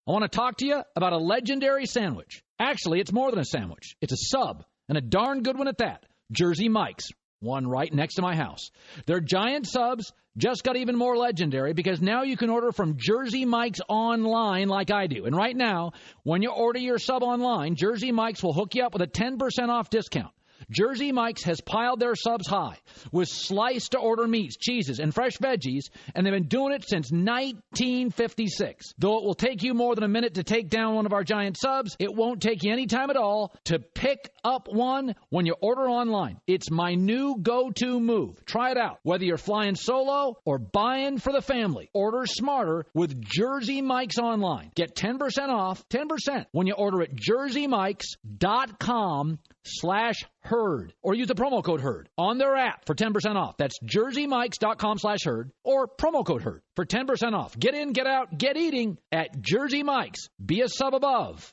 I want to talk to you about a legendary sandwich. Actually, it's more than a sandwich. It's a sub, and a darn good one at that. Jersey Mike's, one right next to my house. Their giant subs just got even more legendary because now you can order from Jersey Mike's online like I do. And right now, when you order your sub online, Jersey Mike's will hook you up with a 10% off discount. Jersey Mike's has piled their subs high with sliced-to-order meats, cheeses, and fresh veggies, and they've been doing it since 1956. Though it will take you more than a minute to take down one of our giant subs, it won't take you any time at all to pick up one when you order online. It's my new go-to move. Try it out. Whether you're flying solo or buying for the family, order smarter with Jersey Mike's online. Get 10% off, 10% when you order at jerseymikes.com/herd or use the promo code herd on their app for 10% off. That's jerseymikes.com/herd or promo code herd for 10% off. Get in, get out, get eating at Jersey Mike's. Be a sub above.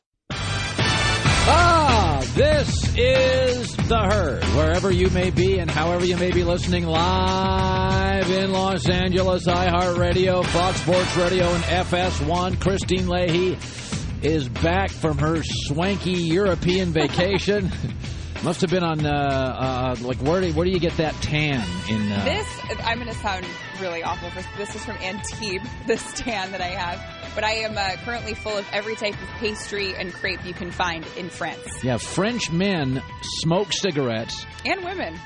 This is The Herd, wherever you may be and however you may be listening, live in Los Angeles, iHeartRadio, Fox Sports Radio, and FS1. Christine Leahy is back from her swanky European vacation. Must have been on, where do you get that tan? I'm going to sound really awful. This is from Antibes, this tan that I have. But I am currently full of every type of pastry and crepe you can find in France. Yeah, French men smoke cigarettes. And women.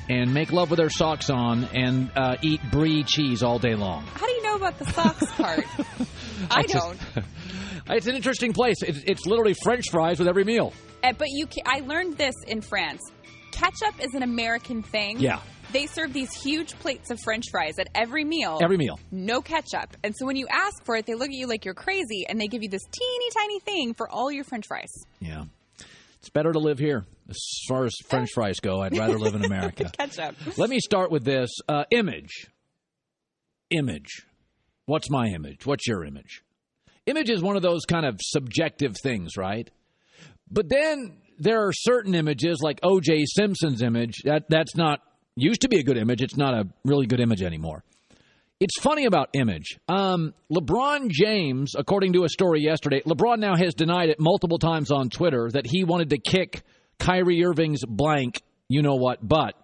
And make love with their socks on and eat brie cheese all day long. How do you know about the socks part? I don't. It's an interesting place. It's literally French fries with every meal. But I learned this in France. Ketchup is an American thing. Yeah. They serve these huge plates of French fries at every meal. Every meal. No ketchup. And so when you ask for it, they look at you like you're crazy, and they give you this teeny tiny thing for all your French fries. Yeah. It's better to live here. As far as French fries go, I'd rather live in America. Ketchup. Let me start with this. Image. What's my image? What's your image? Image is one of those kind of subjective things, right? But then there are certain images, like O.J. Simpson's image, that's not used to be a good image. It's not a really good image anymore. It's funny about image. LeBron James, according to a story yesterday, LeBron now has denied it multiple times on Twitter that he wanted to kick Kyrie Irving's blank, butt,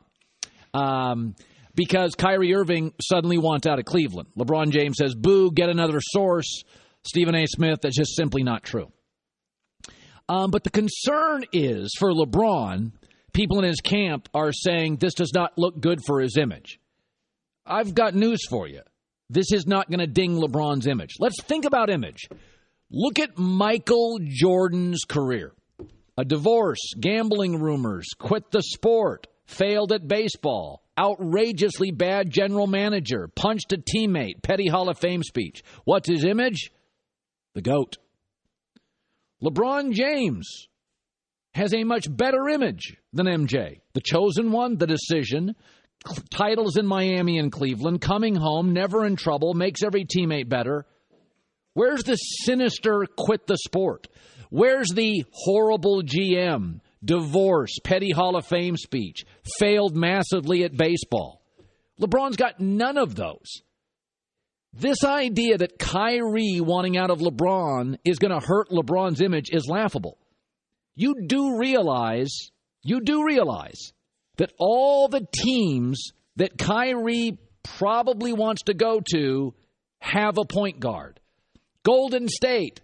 because Kyrie Irving suddenly wants out of Cleveland. LeBron James says, boo, get another source. Stephen A. Smith, that's just simply not true. But the concern is for LeBron, people in his camp are saying this does not look good for his image. I've got news for you. This is not going to ding LeBron's image. Let's think about image. Look at Michael Jordan's career. A divorce, gambling rumors, quit the sport, failed at baseball, outrageously bad general manager, punched a teammate, petty Hall of Fame speech. What's his image? The GOAT. LeBron James has a much better image than MJ. The chosen one, the decision, titles in Miami and Cleveland, coming home, never in trouble, makes every teammate better. Where's the sinister quit the sport? Where's the horrible GM, divorce, petty Hall of Fame speech, failed massively at baseball? LeBron's got none of those. This idea that Kyrie wanting out of LeBron is going to hurt LeBron's image is laughable. You do realize that all the teams that Kyrie probably wants to go to have a point guard. Golden State,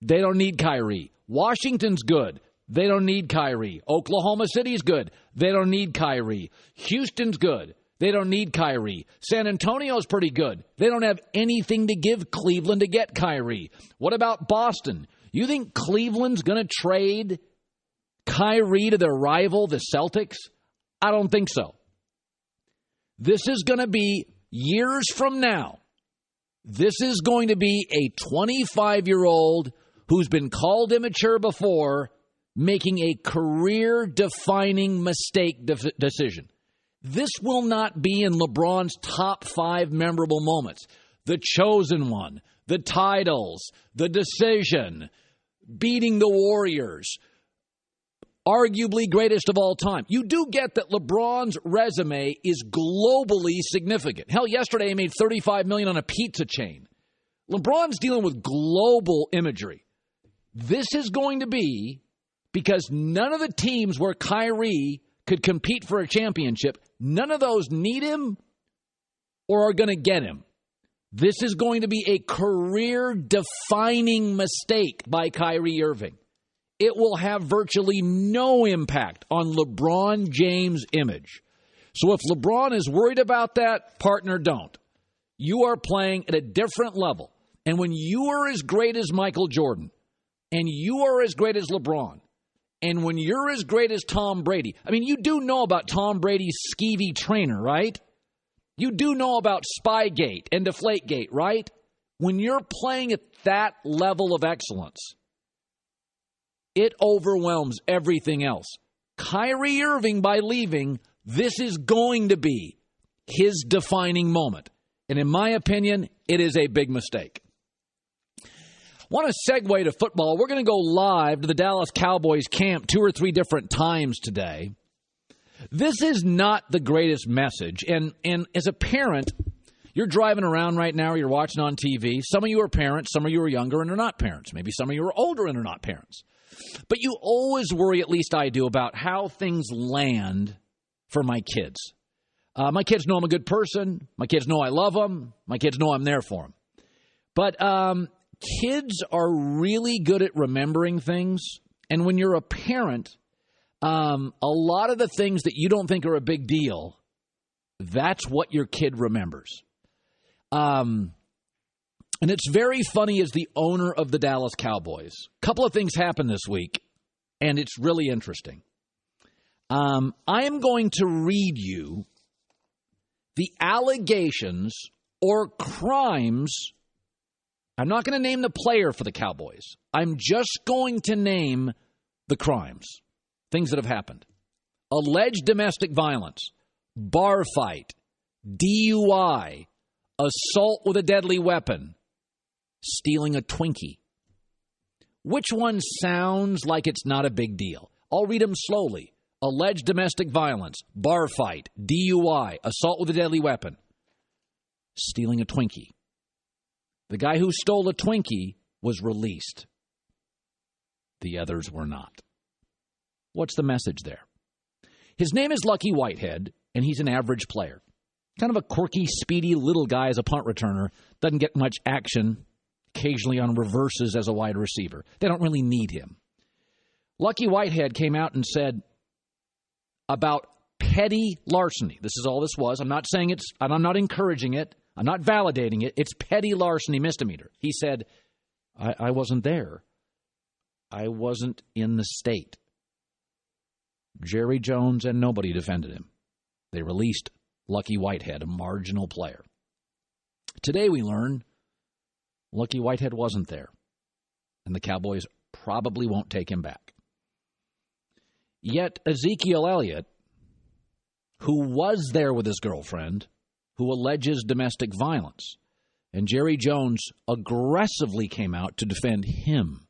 they don't need Kyrie. Washington's good. They don't need Kyrie. Oklahoma City's good. They don't need Kyrie. Houston's good. They don't need Kyrie. San Antonio's pretty good. They don't have anything to give Cleveland to get Kyrie. What about Boston? You think Cleveland's going to trade Kyrie to their rival, the Celtics? I don't think so. This is going to be years from now. This is going to be a 25-year-old who's been called immature before making a career-defining mistake decision. This will not be in LeBron's top 5 memorable moments. The chosen one, the titles, the decision, beating the Warriors, arguably greatest of all time. You do get that LeBron's resume is globally significant. Hell, yesterday he made $35 million on a pizza chain. LeBron's dealing with global imagery. This is going to be because none of the teams where Kyrie could compete for a championship, none of those need him or are going to get him. This is going to be a career-defining mistake by Kyrie Irving. It will have virtually no impact on LeBron James' image. So if LeBron is worried about that, partner, don't. You are playing at a different level. And when you are as great as Michael Jordan, and you are as great as LeBron, and when you're as great as Tom Brady, I mean, you do know about Tom Brady's skeevy trainer, right? You do know about Spygate and Deflategate, right? When you're playing at that level of excellence, it overwhelms everything else. Kyrie Irving, by leaving, this is going to be his defining moment. And in my opinion, it is a big mistake. Want to segue to football. We're going to go live to the Dallas Cowboys camp 2 or 3 different times today. This is not the greatest message. And as a parent, you're driving around right now or you're watching on TV. Some of you are parents. Some of you are younger and are not parents. Maybe some of you are older and are not parents. But you always worry, at least I do, about how things land for my kids. My kids know I'm a good person. My kids know I love them. My kids know I'm there for them. But kids are really good at remembering things. And when you're a parent, a lot of the things that you don't think are a big deal, that's what your kid remembers. And it's very funny as the owner of the Dallas Cowboys. A couple of things happened this week, and it's really interesting. I am going to read you the allegations or crimes. I'm not going to name the player for the Cowboys. I'm just going to name the crimes, things that have happened. Alleged domestic violence, bar fight, DUI, assault with a deadly weapon, stealing a Twinkie. Which one sounds like it's not a big deal? I'll read them slowly. Alleged domestic violence, bar fight, DUI, assault with a deadly weapon, stealing a Twinkie. The guy who stole a Twinkie was released. The others were not. What's the message there? His name is Lucky Whitehead, and he's an average player. Kind of a quirky, speedy little guy as a punt returner. Doesn't get much action, occasionally on reverses as a wide receiver. They don't really need him. Lucky Whitehead came out and said about petty larceny. This is all this was. I'm not saying it's, and I'm not encouraging it. I'm not validating it. It's petty larceny misdemeanor. He said, I wasn't there. I wasn't in the state. Jerry Jones and nobody defended him. They released Lucky Whitehead, a marginal player. Today we learn Lucky Whitehead wasn't there, and the Cowboys probably won't take him back. Yet Ezekiel Elliott, who was there with his girlfriend, who alleges domestic violence, and Jerry Jones aggressively came out to defend him.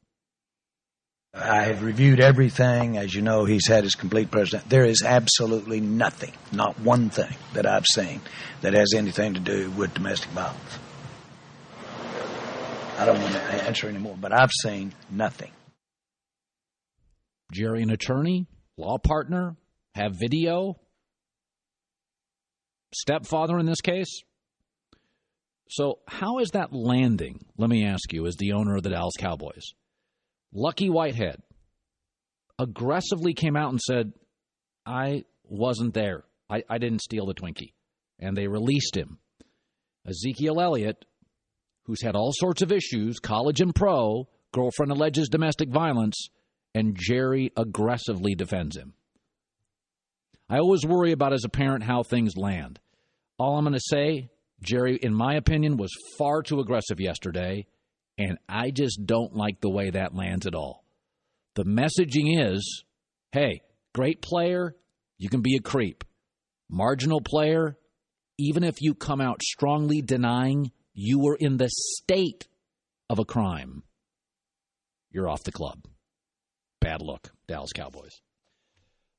I have reviewed everything. As you know, he's had his complete president. There is absolutely nothing, not one thing that I've seen that has anything to do with domestic violence. I don't want to answer anymore, but I've seen nothing. Jerry, an attorney, law partner, have video, stepfather in this case. So how is that landing, let me ask you, as the owner of the Dallas Cowboys? Lucky Whitehead aggressively came out and said, I wasn't there. I didn't steal the Twinkie. And they released him. Ezekiel Elliott, who's had all sorts of issues, college and pro, girlfriend alleges domestic violence, and Jerry aggressively defends him. I always worry about, as a parent, how things land. All I'm going to say, Jerry, in my opinion, was far too aggressive yesterday, and I just don't like the way that lands at all. The messaging is, hey, great player, you can be a creep. Marginal player, even if you come out strongly denying you were in the state of a crime, you're off the club. Bad look, Dallas Cowboys.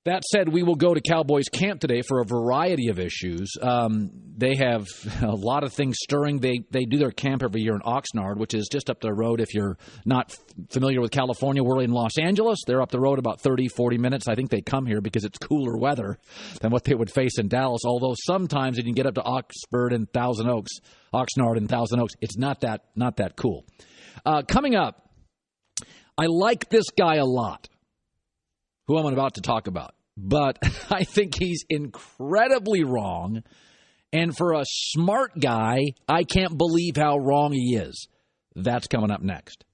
That said, we will go to Cowboys camp today for a variety of issues. They have a lot of things stirring. They do their camp every year in Oxnard, which is just up the road. If you're not familiar with California, we're in Los Angeles. They're up the road about 30, 40 minutes. I think they come here because it's cooler weather than what they would face in Dallas, although sometimes you can get up to Oxnard and Thousand Oaks, it's not that cool. Coming up, I like this guy a lot, who I'm about to talk about. But I think he's incredibly wrong. And for a smart guy, I can't believe how wrong he is. That's coming up next.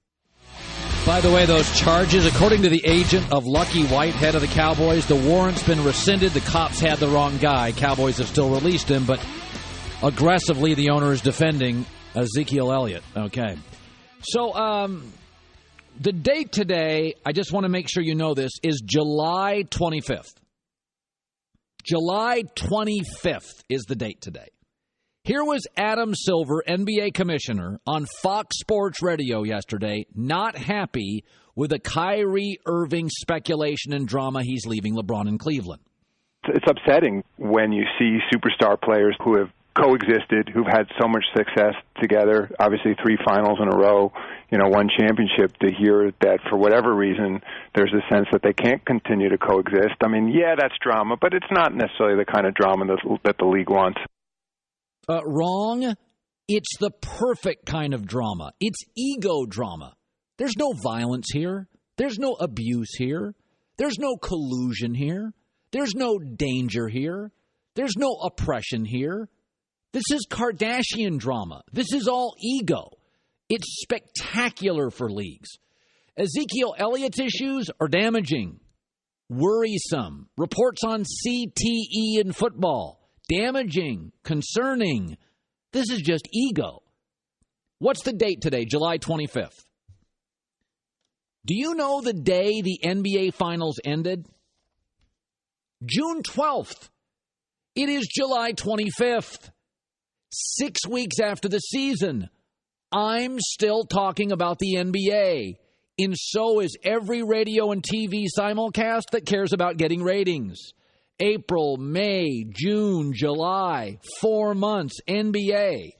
By the way, those charges, according to the agent of Lucky Whitehead of the Cowboys, the warrant's been rescinded. The cops had the wrong guy. Cowboys have still released him, but aggressively the owner is defending Ezekiel Elliott. Okay. So, the date today, I just want to make sure you know this, is July 25th. July 25th is the date today. Here was Adam Silver, NBA commissioner, on Fox Sports Radio yesterday, not happy with the Kyrie Irving speculation and drama he's leaving LeBron in Cleveland. It's upsetting when you see superstar players who have coexisted, who've had so much success together, obviously 3 finals in a row, 1 championship, to hear that for whatever reason there's a sense that they can't continue to coexist. I mean, yeah, that's drama, but it's not necessarily the kind of drama that the league wants. Wrong. It's the perfect kind of drama. It's ego drama. There's no violence here. There's no abuse here. There's no collusion here. There's no danger here. There's no oppression here. This is Kardashian drama. This is all ego. It's spectacular for leagues. Ezekiel Elliott's issues are damaging, worrisome. Reports on CTE in football, damaging, concerning. This is just ego. What's the date today? July 25th. Do you know the day the NBA Finals ended? June 12th. It is July 25th. 6 weeks after the season, I'm still talking about the NBA, and so is every radio and TV simulcast that cares about getting ratings. April, May, June, July, 4 months, NBA.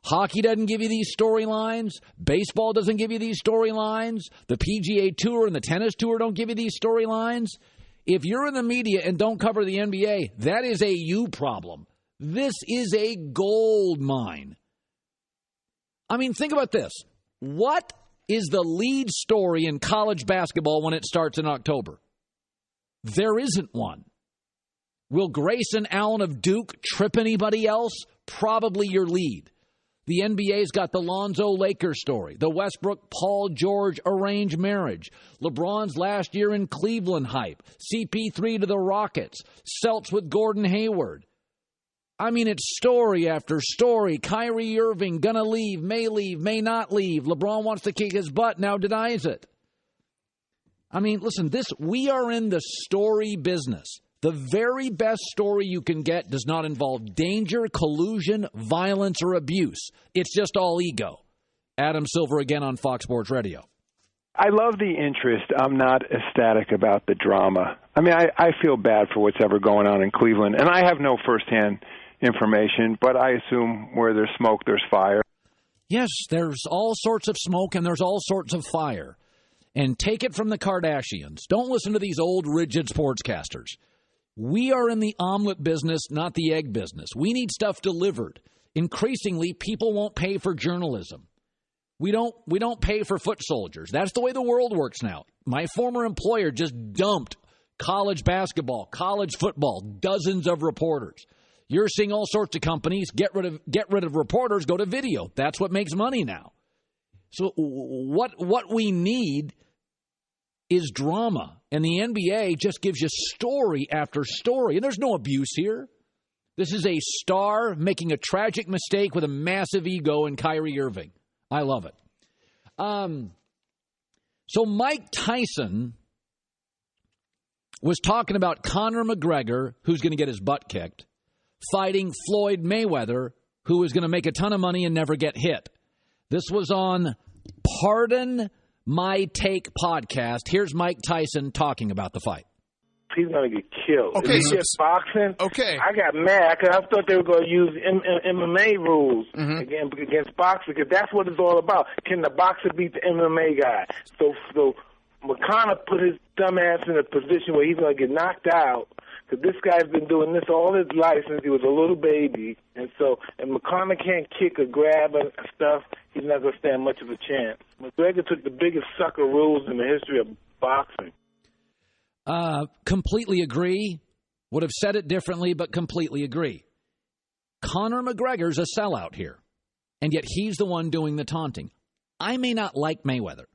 Hockey doesn't give you these storylines. Baseball doesn't give you these storylines. The PGA Tour and the tennis tour don't give you these storylines. If you're in the media and don't cover the NBA, that is a you problem. This is a gold mine. I mean, think about this. What is the lead story in college basketball when it starts in October? There isn't one. Will Grayson Allen of Duke trip anybody else? Probably your lead. The NBA's got the Lonzo Lakers story, the Westbrook-Paul George arranged marriage, LeBron's last year in Cleveland hype, CP3 to the Rockets, Celts with Gordon Hayward. I mean, it's story after story. Kyrie Irving, gonna leave, may not leave. LeBron wants to kick his butt, now denies it. I mean, listen, we are in the story business. The very best story you can get does not involve danger, collusion, violence, or abuse. It's just all ego. Adam Silver again on Fox Sports Radio. I love the interest. I'm not ecstatic about the drama. I mean, I feel bad for what's ever going on in Cleveland, and I have no firsthand information, but I assume where there's smoke, there's fire. Yes, there's all sorts of smoke and there's all sorts of fire. And take it from the Kardashians. Don't listen to these old, rigid sportscasters. We are in the omelet business, not the egg business. We need stuff delivered. Increasingly, people won't pay for journalism. We don't pay for foot soldiers. That's the way the world works now. My former employer just dumped college basketball, college football, dozens of reporters. You're seeing all sorts of companies get rid of reporters, go to video. That's what makes money now. So what we need is drama. And the NBA just gives you story after story. And there's no abuse here. This is a star making a tragic mistake with a massive ego in Kyrie Irving. I love it. So Mike Tyson was talking about Conor McGregor, who's going to get his butt kicked, fighting Floyd Mayweather, who is going to make a ton of money and never get hit. This was on Pardon My Take podcast. Here's Mike Tyson talking about the fight. he's going to get killed. Okay, if it's boxing, okay. I got mad because I thought they were going to use MMA rules against boxing, because that's what it's all about. Can the boxer beat the MMA guy? So McConnell put his dumb ass in a position where he's going to get knocked out, because this guy's been doing this all his life since he was a little baby. And so if McConnell can't kick or grab and stuff, he's not going to stand much of a chance. McGregor took the biggest sucker rules in the history of boxing. Completely agree. Would have said it differently, but completely agree. Conor McGregor's a sellout here, and yet he's the one doing the taunting. I may not like Mayweather,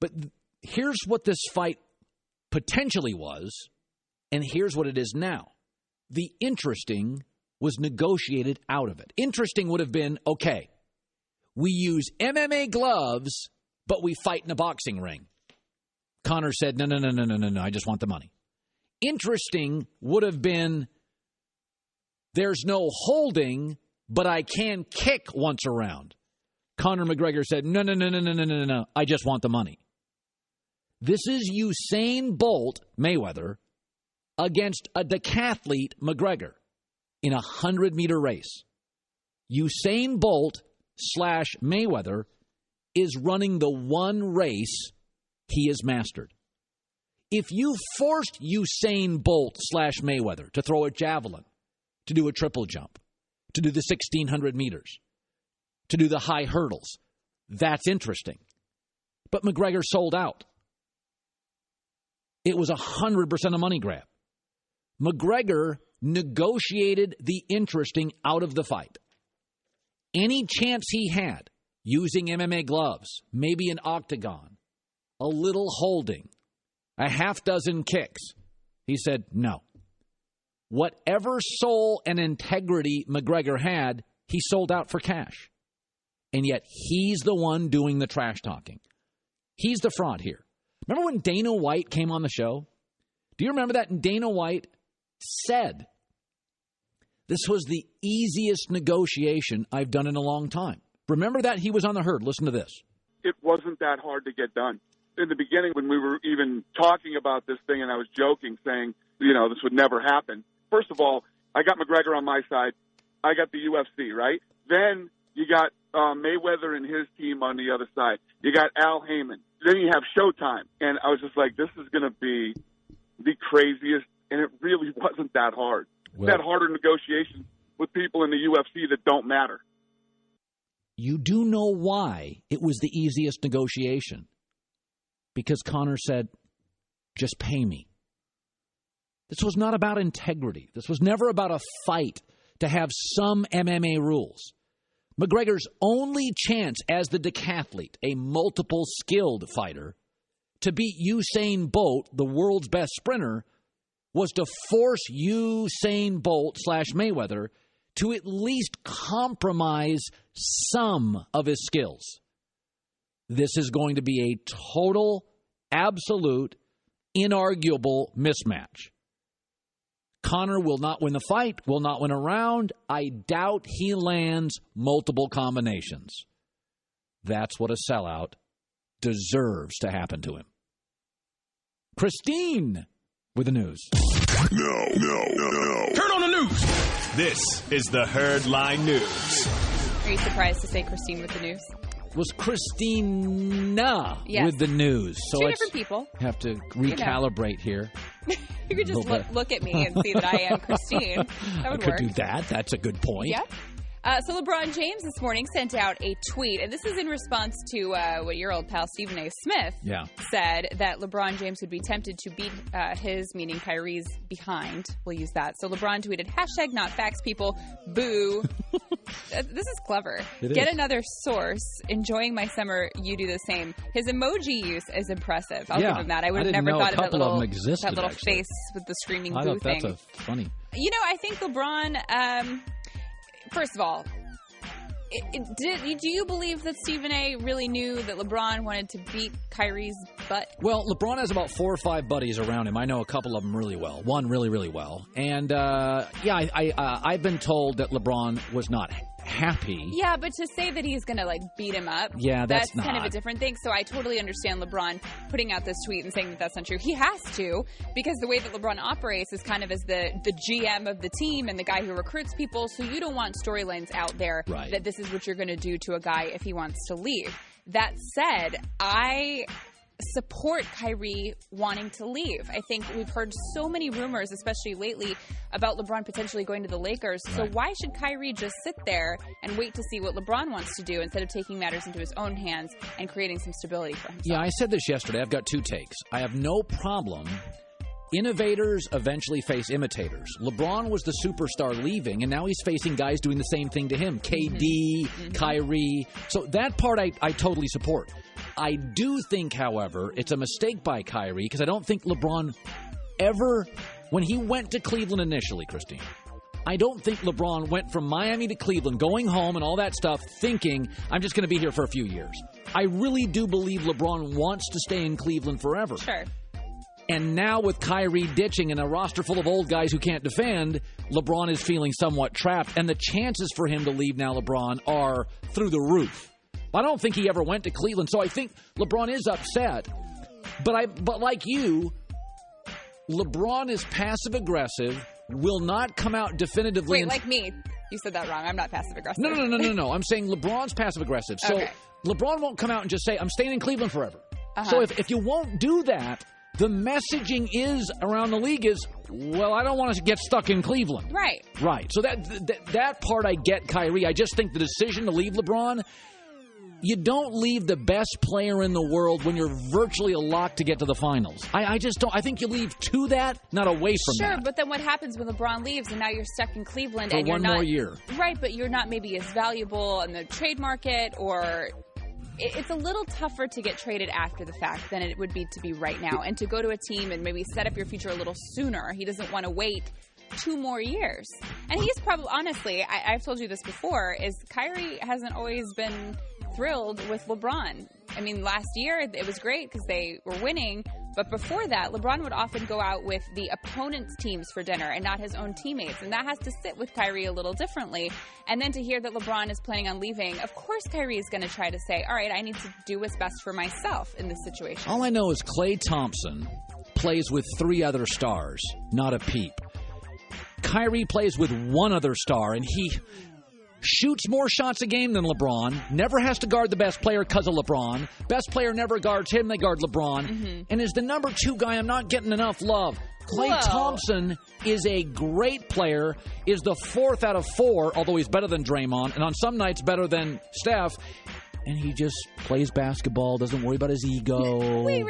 but here's what this fight potentially was, and here's what it is now. The interesting was negotiated out of it. Interesting would have been, okay, we use MMA gloves, but we fight in a boxing ring. Conor said, no, I just want the money. Interesting would have been, there's no holding, but I can kick once around. Conor McGregor said, no, I just want the money. This is Usain Bolt, Mayweather, against a decathlete, McGregor, in a 100-meter race. Usain Bolt / Mayweather is running the one race he has mastered. If you forced Usain Bolt / Mayweather to throw a javelin, to do a triple jump, to do the 1,600 meters, to do the high hurdles, that's interesting. But McGregor sold out. It was 100% a money grab. McGregor negotiated the interesting out of the fight. Any chance he had, using MMA gloves, maybe an octagon, a little holding, a half dozen kicks, he said no. Whatever soul and integrity McGregor had, he sold out for cash. And yet he's the one doing the trash talking. He's the fraud here. Remember when Dana White came on the show? Do you remember that? And Dana White said, this was the easiest negotiation I've done in a long time. Remember that? He was on the herd. Listen to this. It wasn't that hard to get done. In the beginning, when we were even talking about this thing, and I was joking, saying, this would never happen. First of all, I got McGregor on my side. I got the UFC, right? Then you got Mayweather and his team on the other side. You got Al Heyman. Then you have Showtime. And I was just like, this is going to be the craziest, and it really wasn't that hard. Well, that harder negotiations with people in the UFC that don't matter. You do know why it was the easiest negotiation. Because Conor said, just pay me. This was not about integrity. This was never about a fight to have some MMA rules. McGregor's only chance as the decathlete, a multiple skilled fighter, to beat Usain Bolt, the world's best sprinter, was to force Usain Bolt / Mayweather to at least compromise some of his skills. This is going to be a total, absolute, inarguable mismatch. Conor will not win the fight, will not win a round. I doubt he lands multiple combinations. That's what a sellout deserves to happen to him. Christine with the news. No. Turn on the news. This is the Herd Line News. Are you surprised to say Christine with the news? It was Christina with the news. So two different people. Have to recalibrate here. You could just look at me and see that I am Christine. That would work. I could do that. That's a good point. Yeah. So LeBron James this morning sent out a tweet, and this is in response to what your old pal Stephen A. Smith said, that LeBron James would be tempted to beat his, meaning Kyrie's, behind. We'll use that. So LeBron tweeted, #NotFactsPeople, boo. This is clever. Get another source. Enjoying my summer, you do the same. His emoji use is impressive. I'll give him that. I would have never thought of that little face with the screaming boo thing. That's funny. I think LeBron... First of all, do you believe that Stephen A. really knew that LeBron wanted to beat Kyrie's butt? Well, LeBron has about 4 or 5 buddies around him. I know a couple of them really well. One really, really well. And, I've been told that LeBron was not happy. Yeah, but to say that he's going to, like, beat him up, that's kind of a different thing. So I totally understand LeBron putting out this tweet and saying that that's not true. He has to, because the way that LeBron operates is kind of as the GM of the team and the guy who recruits people. So you don't want storylines out there that this is what you're going to do to a guy if he wants to leave. That said, I support Kyrie wanting to leave. I think we've heard so many rumors, especially lately, about LeBron potentially going to the Lakers. So why should Kyrie just sit there and wait to see what LeBron wants to do instead of taking matters into his own hands and creating some stability for himself? Yeah, I said this yesterday. I've got two takes. I have no problem. Innovators eventually face imitators. LeBron was the superstar leaving, and now he's facing guys doing the same thing to him. KD, Kyrie. So that part I totally support. I do think, however, it's a mistake by Kyrie because I don't think LeBron ever, when he went to Cleveland initially, Christine, I don't think LeBron went from Miami to Cleveland, going home and all that stuff, thinking, I'm just going to be here for a few years. I really do believe LeBron wants to stay in Cleveland forever. Sure. And now with Kyrie ditching and a roster full of old guys who can't defend, LeBron is feeling somewhat trapped. And the chances for him to leave now, LeBron, are through the roof. I don't think he ever went to Cleveland, so I think LeBron is upset. But like you, LeBron is passive-aggressive, will not come out definitively. Wait, like me. You said that wrong. I'm not passive-aggressive. No. I'm saying LeBron's passive-aggressive. So LeBron won't come out and just say, I'm staying in Cleveland forever. So if you won't do that, the messaging is around the league is, well, I don't want to get stuck in Cleveland. Right. So that part I get, Kyrie. I just think the decision to leave LeBron, you don't leave the best player in the world when you're virtually a lock to get to the finals. I just don't. I think you leave to that, not away from that. Sure, but then what happens when LeBron leaves and now you're stuck in Cleveland for and you're one not more year? Right, but you're not maybe as valuable in the trade market, or it's a little tougher to get traded after the fact than it would be to be right now, and to go to a team and maybe set up your future a little sooner. He doesn't want to wait 2 more years. And he's probably, honestly, I've told you this before, is Kyrie hasn't always been thrilled with LeBron. I mean, last year it was great because they were winning, but before that, LeBron would often go out with the opponent's teams for dinner and not his own teammates, and that has to sit with Kyrie a little differently. And then to hear that LeBron is planning on leaving, of course Kyrie is going to try to say, all right, I need to do what's best for myself in this situation. All I know is Klay Thompson plays with 3 other stars, not a peep. Kyrie plays with 1 other star, and he shoots more shots a game than LeBron, never has to guard the best player because of LeBron. Best player never guards him, they guard LeBron. And is the number 2 guy, I'm not getting enough love. Klay Thompson is a great player, is the 4th out of 4, although he's better than Draymond, and on some nights better than Steph. And he just plays basketball, doesn't worry about his ego. Wait.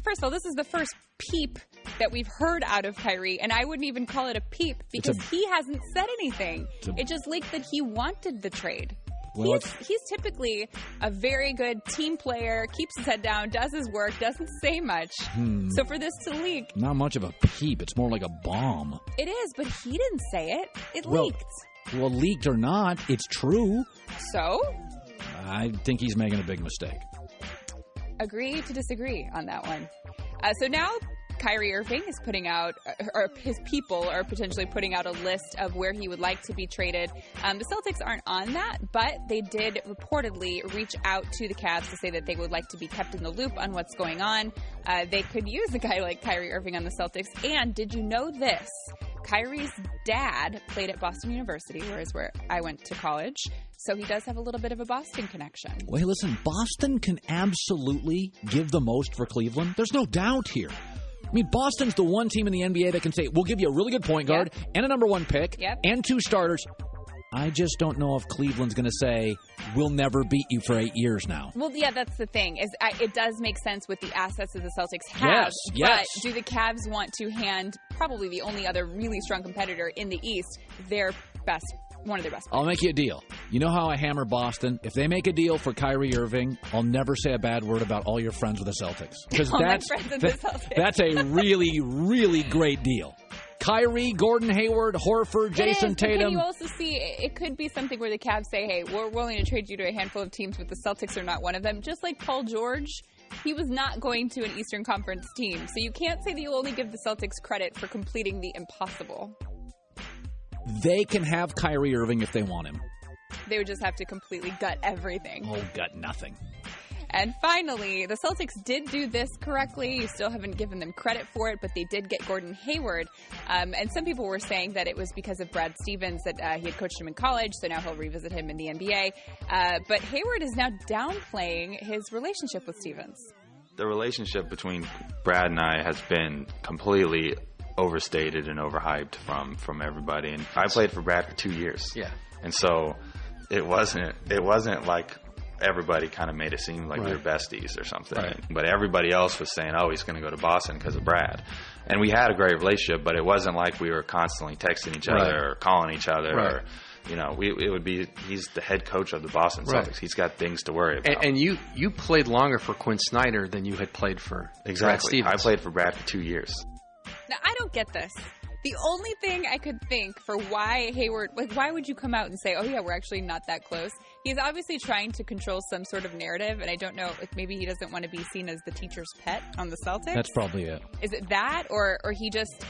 First of all, this is the first peep that we've heard out of Kyrie, and I wouldn't even call it a peep because he hasn't said anything. It just leaked that he wanted the trade. Well, he's typically a very good team player, keeps his head down, does his work, doesn't say much. So for this to leak... Not much of a peep. It's more like a bomb. It is, but he didn't say it. It leaked. Well, leaked or not, it's true. So? I think he's making a big mistake. Agree to disagree on that one. So now Kyrie Irving is putting out, or his people are potentially putting out a list of where he would like to be traded. The Celtics aren't on that, but they did reportedly reach out to the Cavs to say that they would like to be kept in the loop on what's going on. They could use a guy like Kyrie Irving on the Celtics. And did you know this? Kyrie's dad played at Boston University, where I went to college. So he does have a little bit of a Boston connection. Well, hey, listen, Boston can absolutely give the most for Cleveland. There's no doubt here. I mean, Boston's the one team in the NBA that can say, we'll give you a really good point guard and a number 1 pick and 2 starters. I just don't know if Cleveland's going to say, we'll never beat you for 8 years now. Well, yeah, that's the thing. It does make sense with the assets that the Celtics have. Yes. But do the Cavs want to hand probably the only other really strong competitor in the East one of their best players? I'll make you a deal. You know how I hammer Boston? If they make a deal for Kyrie Irving, I'll never say a bad word about all your friends with the Celtics. Because that's a really, really great deal. Kyrie, Gordon Hayward, Horford, Jason Tatum. Can you also see it could be something where the Cavs say, hey, we're willing to trade you to a handful of teams, but the Celtics are not one of them. Just like Paul George, he was not going to an Eastern Conference team. So you can't say that you only give the Celtics credit for completing the impossible. They can have Kyrie Irving if they want him. They would just have to completely gut everything. Oh, gut nothing. And finally, the Celtics did do this correctly. You still haven't given them credit for it, but they did get Gordon Hayward. And some people were saying that it was because of Brad Stevens, that he had coached him in college, so now he'll revisit him in the NBA. But Hayward is now downplaying his relationship with Stevens. The relationship between Brad and I has been completely overstated and overhyped from everybody. And I played for Brad for 2 years. Yeah. And so it wasn't like everybody kind of made it seem like we were besties or something. Right. But everybody else was saying, oh, he's going to go to Boston because of Brad. And we had a great relationship, but it wasn't like we were constantly texting each other or calling each other or, you know, it would be, he's the head coach of the Boston Celtics. Right. He's got things to worry about. And you played longer for Quinn Snyder than you had played for Brad Stevens. I played for Brad for 2 years. Now, I don't get this. The only thing I could think for why Hayward, like, why would you come out and say, oh, yeah, we're actually not that close? He's obviously trying to control some sort of narrative, and I don't know if maybe he doesn't want to be seen as the teacher's pet on the Celtics. That's probably it. Is it that, or he just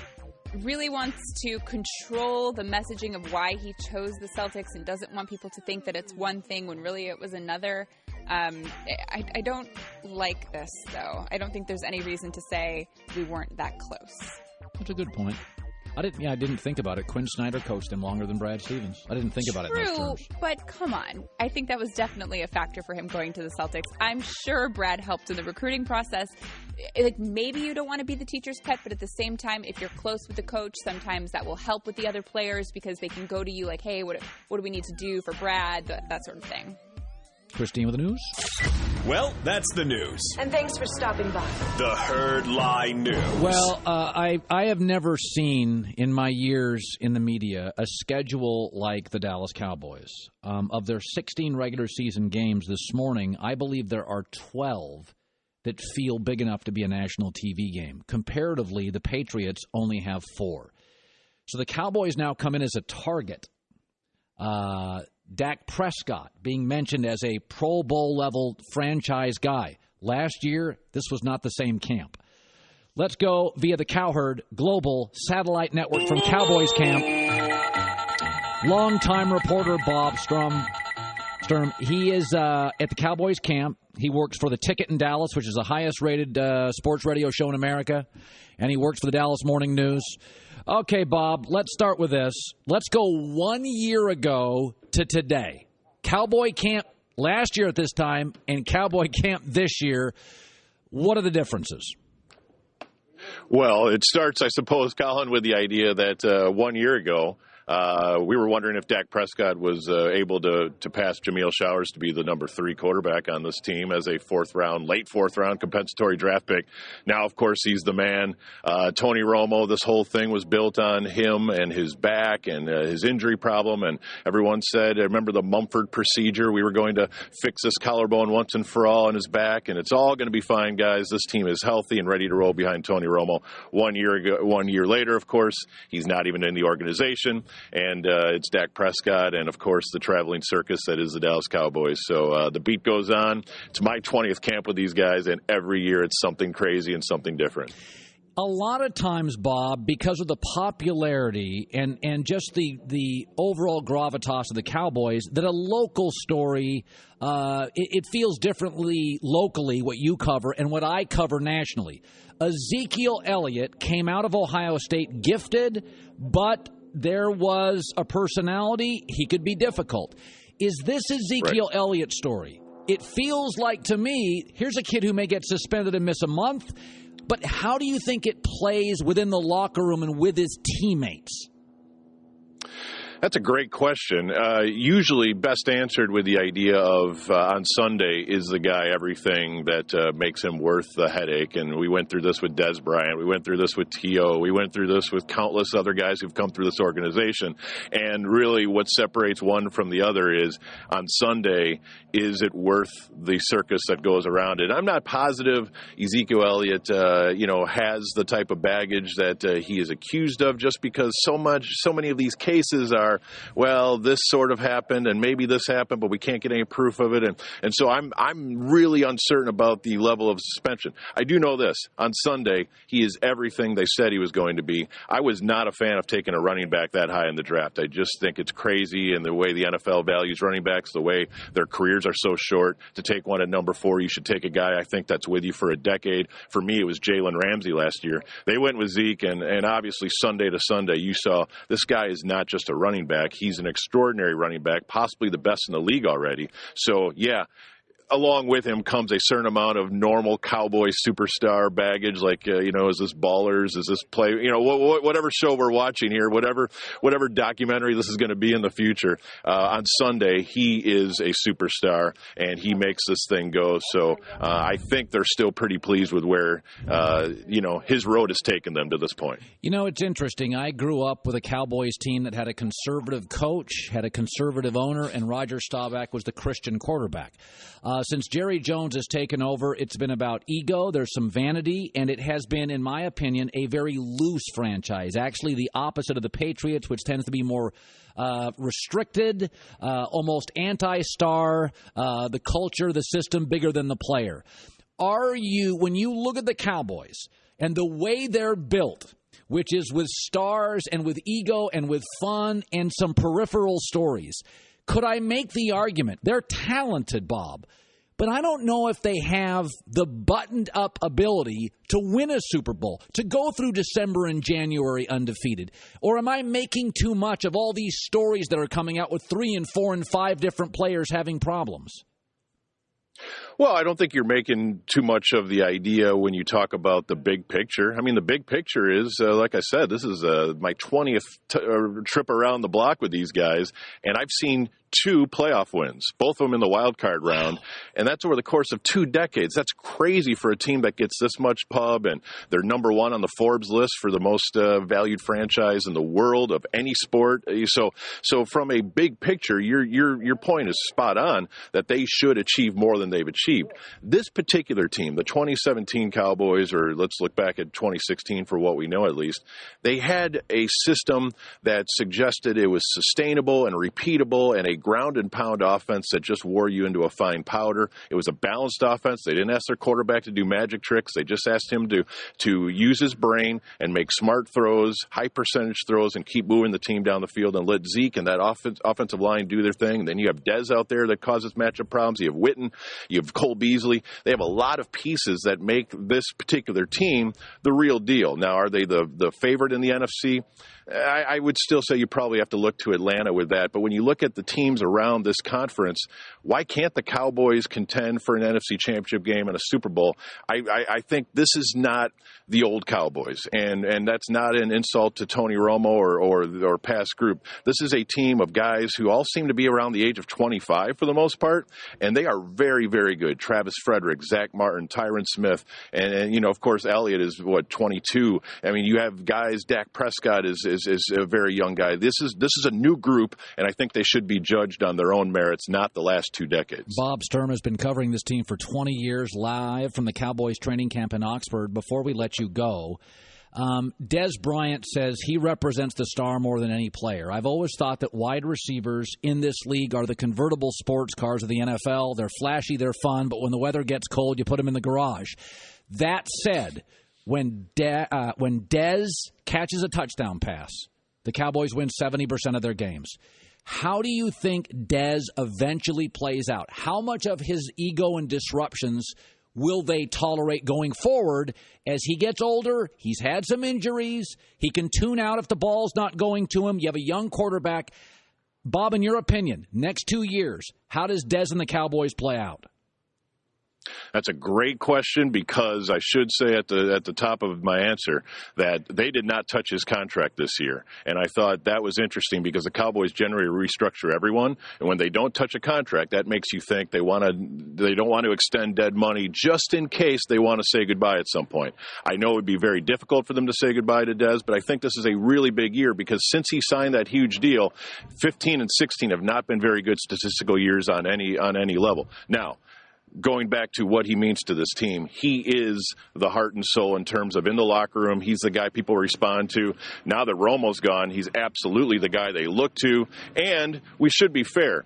really wants to control the messaging of why he chose the Celtics and doesn't want people to think that it's one thing when really it was another? I don't like this, though. I don't think there's any reason to say we weren't that close. That's a good point. I didn't think about it. Quinn Snyder coached him longer than Brad Stevens. I didn't think about it in those terms. But come on. I think that was definitely a factor for him going to the Celtics. I'm sure Brad helped in the recruiting process. Like, maybe you don't want to be the teacher's pet, but at the same time, if you're close with the coach, sometimes that will help with the other players because they can go to you like, hey, what do we need to do for Brad? That sort of thing. Christine with the news. Well, that's the news. And thanks for stopping by. The Herd Lie News. Well, I have never seen in my years in the media a schedule like the Dallas Cowboys. Of their 16 regular season games this morning, I believe there are 12 that feel big enough to be a national TV game. Comparatively, the Patriots only have 4. So the Cowboys now come in as a target. Dak Prescott being mentioned as a Pro Bowl-level franchise guy. Last year, this was not the same camp. Let's go via the Cowherd Global Satellite Network from Cowboys camp. Longtime reporter Bob Sturm. He is at the Cowboys camp. He works for The Ticket in Dallas, which is the highest-rated sports radio show in America. And he works for the Dallas Morning News. Okay, Bob, let's start with this. Let's go 1 year ago to today. Cowboy camp last year at this time and Cowboy camp this year. What are the differences? Well, it starts, I suppose, Colin, with the idea that 1 year ago, we were wondering if Dak Prescott was able to pass Jameel Showers to be the number 3 quarterback on this team as a late fourth round compensatory draft pick. Now, of course, he's the man. Tony Romo, this whole thing was built on him and his back and his injury problem. And everyone said, I remember the Mumford procedure. We were going to fix this collarbone once and for all in his back. And it's all going to be fine, guys. This team is healthy and ready to roll behind Tony Romo. 1 year later, of course, he's not even in the organization. And it's Dak Prescott and, of course, the traveling circus that is the Dallas Cowboys. So the beat goes on. It's my 20th camp with these guys, and every year it's something crazy and something different. A lot of times, Bob, because of the popularity and just the overall gravitas of the Cowboys, that a local story, it feels differently locally, what you cover, and what I cover nationally. Ezekiel Elliott came out of Ohio State gifted, but there was a personality. He could be difficult. Is this Ezekiel Elliott story? It feels like, to me, here's a kid who may get suspended and miss a month, but how do you think it plays within the locker room and with his teammates? That's a great question. Usually best answered with the idea of on Sunday, is the guy everything that makes him worth the headache? And we went through this with Des Bryant. We went through this with T.O. We went through this with countless other guys who've come through this organization. And really what separates one from the other is on Sunday, is it worth the circus that goes around it? I'm not positive Ezekiel Elliott, has the type of baggage that he is accused of, just because so many of these cases are are, well, this sort of happened and maybe this happened, but we can't get any proof of it. And so I'm really uncertain about the level of suspension. I do know this. On Sunday, he is everything they said he was going to be. I was not a fan of taking a running back that high in the draft. I just think it's crazy, and the way the NFL values running backs, the way their careers are so short. To take one at number 4, you should take a guy I think that's with you for a decade. For me, it was Jalen Ramsey last year. They went with Zeke, and obviously Sunday to Sunday, you saw this guy is not just a running back. He's an extraordinary running back, possibly the best in the league already. So, yeah. Along with him comes a certain amount of normal Cowboy superstar baggage, like, is this Ballers? Is this play? Whatever show we're watching here, whatever documentary this is going to be in the future. On Sunday, he is a superstar, and he makes this thing go. So I think they're still pretty pleased with where, his road has taken them to this point. It's interesting. I grew up with a Cowboys team that had a conservative coach, had a conservative owner, and Roger Staubach was the Christian quarterback. Since Jerry Jones has taken over, it's been about ego, there's some vanity, and it has been, in my opinion, a very loose franchise. Actually, the opposite of the Patriots, which tends to be more restricted, almost anti-star, the culture, the system, bigger than the player. When you look at the Cowboys and the way they're built, which is with stars and with ego and with fun and some peripheral stories, could I make the argument, they're talented, Bob, but I don't know if they have the buttoned-up ability to win a Super Bowl, to go through December and January undefeated. Or am I making too much of all these stories that are coming out with 3 and 4 and 5 different players having problems? Well, I don't think you're making too much of the idea when you talk about the big picture. I mean, the big picture is, like I said, this is my 20th trip around the block with these guys, and I've seen 2 playoff wins, both of them in the wild card round, and that's over the course of 2 decades. That's crazy for a team that gets this much pub, and they're number 1 on the Forbes list for the most valued franchise in the world of any sport. So from a big picture, your point is spot on that they should achieve more than they've achieved. This particular team, the 2017 Cowboys, or let's look back at 2016 for what we know at least, they had a system that suggested it was sustainable and repeatable and a ground and pound offense that just wore you into a fine powder. It was a balanced offense. They didn't ask their quarterback to do magic tricks. They just asked him to use his brain and make smart throws, high percentage throws, and keep moving the team down the field and let Zeke and that offensive line do their thing. And then you have Dez out there that causes matchup problems. You have Witten. You have Cole Beasley. They have a lot of pieces that make this particular team the real deal. Now, are they the favorite in the NFC? I would still say you probably have to look to Atlanta with that. But when you look at the teams around this conference, why can't the Cowboys contend for an NFC Championship game and a Super Bowl? I think this is not the old Cowboys, and that's not an insult to Tony Romo or past group. This is a team of guys who all seem to be around the age of 25 for the most part, and they are very, very good. Travis Frederick, Zach Martin, Tyron Smith, and of course, Elliott is, 22. I mean, you have guys, Dak Prescott is a very young guy. This is a new group, and I think they should be judged on their own merits, not the last 2 decades. Bob Sturm has been covering this team for 20 years live from the Cowboys training camp in Oxford. Before we let you go, Des Bryant says he represents the star more than any player. I've always thought that wide receivers in this league are the convertible sports cars of the NFL. They're flashy, they're fun, but when the weather gets cold, you put them in the garage. That said, when Dez catches a touchdown pass, the Cowboys win 70% of their games. How do you think Dez eventually plays out? How much of his ego and disruptions will they tolerate going forward as he gets older? He's had some injuries. He can tune out if the ball's not going to him. You have a young quarterback. Bob, in your opinion, next 2 years, how does Dez and the Cowboys play out? That's a great question, because I should say at the top of my answer that they did not touch his contract this year. And I thought that was interesting because the Cowboys generally restructure everyone. And when they don't touch a contract, that makes you think they don't want to extend dead money just in case they want to say goodbye at some point. I know it would be very difficult for them to say goodbye to Dez, but I think this is a really big year because since he signed that huge deal, 15 and 16 have not been very good statistical years on any level. Now, going back to what he means to this team, he is the heart and soul in terms of in the locker room. He's the guy people respond to. Now that Romo's gone, he's absolutely the guy they look to. And we should be fair.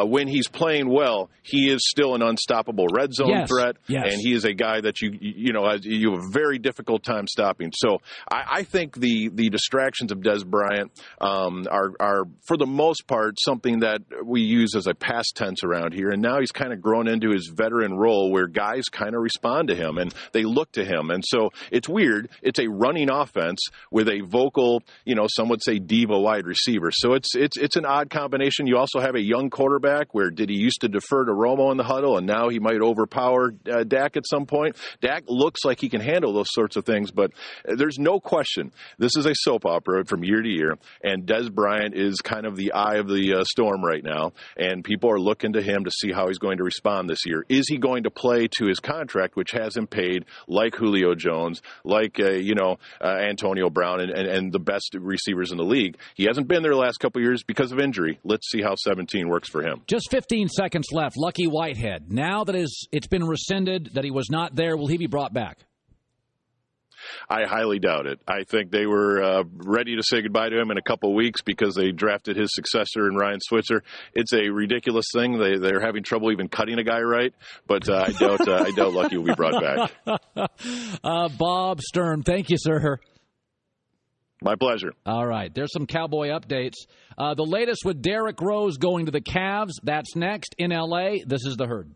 When he's playing well, he is still an unstoppable red zone threat. Yes. And he is a guy that you have a very difficult time stopping. So I think the distractions of Des Bryant are, for the most part, something that we use as a past tense around here. And now he's kind of grown into his veteran role where guys kind of respond to him and they look to him. And so it's weird. It's a running offense with a vocal, some would say diva wide receiver. So it's an odd combination. You also have a young quarterback where did he used to defer to Romo in the huddle and now he might overpower Dak at some point. Dak looks like he can handle those sorts of things, but there's no question this is a soap opera from year to year, and Des Bryant is kind of the eye of the storm right now, and people are looking to him to see how he's going to respond this year. Is he going to play to his contract, which has him paid like Julio Jones, like Antonio Brown, and the best receivers in the league? He hasn't been there the last couple of years because of injury. Let's see how 17 works for him. Just 15 seconds left. Lucky Whitehead. Now that it's been rescinded, that he was not there, will he be brought back? I highly doubt it. I think they were ready to say goodbye to him in a couple of weeks because they drafted his successor in Ryan Switzer. It's a ridiculous thing. They're having trouble even cutting a guy right, but I doubt Lucky will be brought back. Bob Sturm, thank you, sir. My pleasure. All right. There's some Cowboy updates. The latest with Derrick Rose going to the Cavs. That's next in L.A. This is The Herd.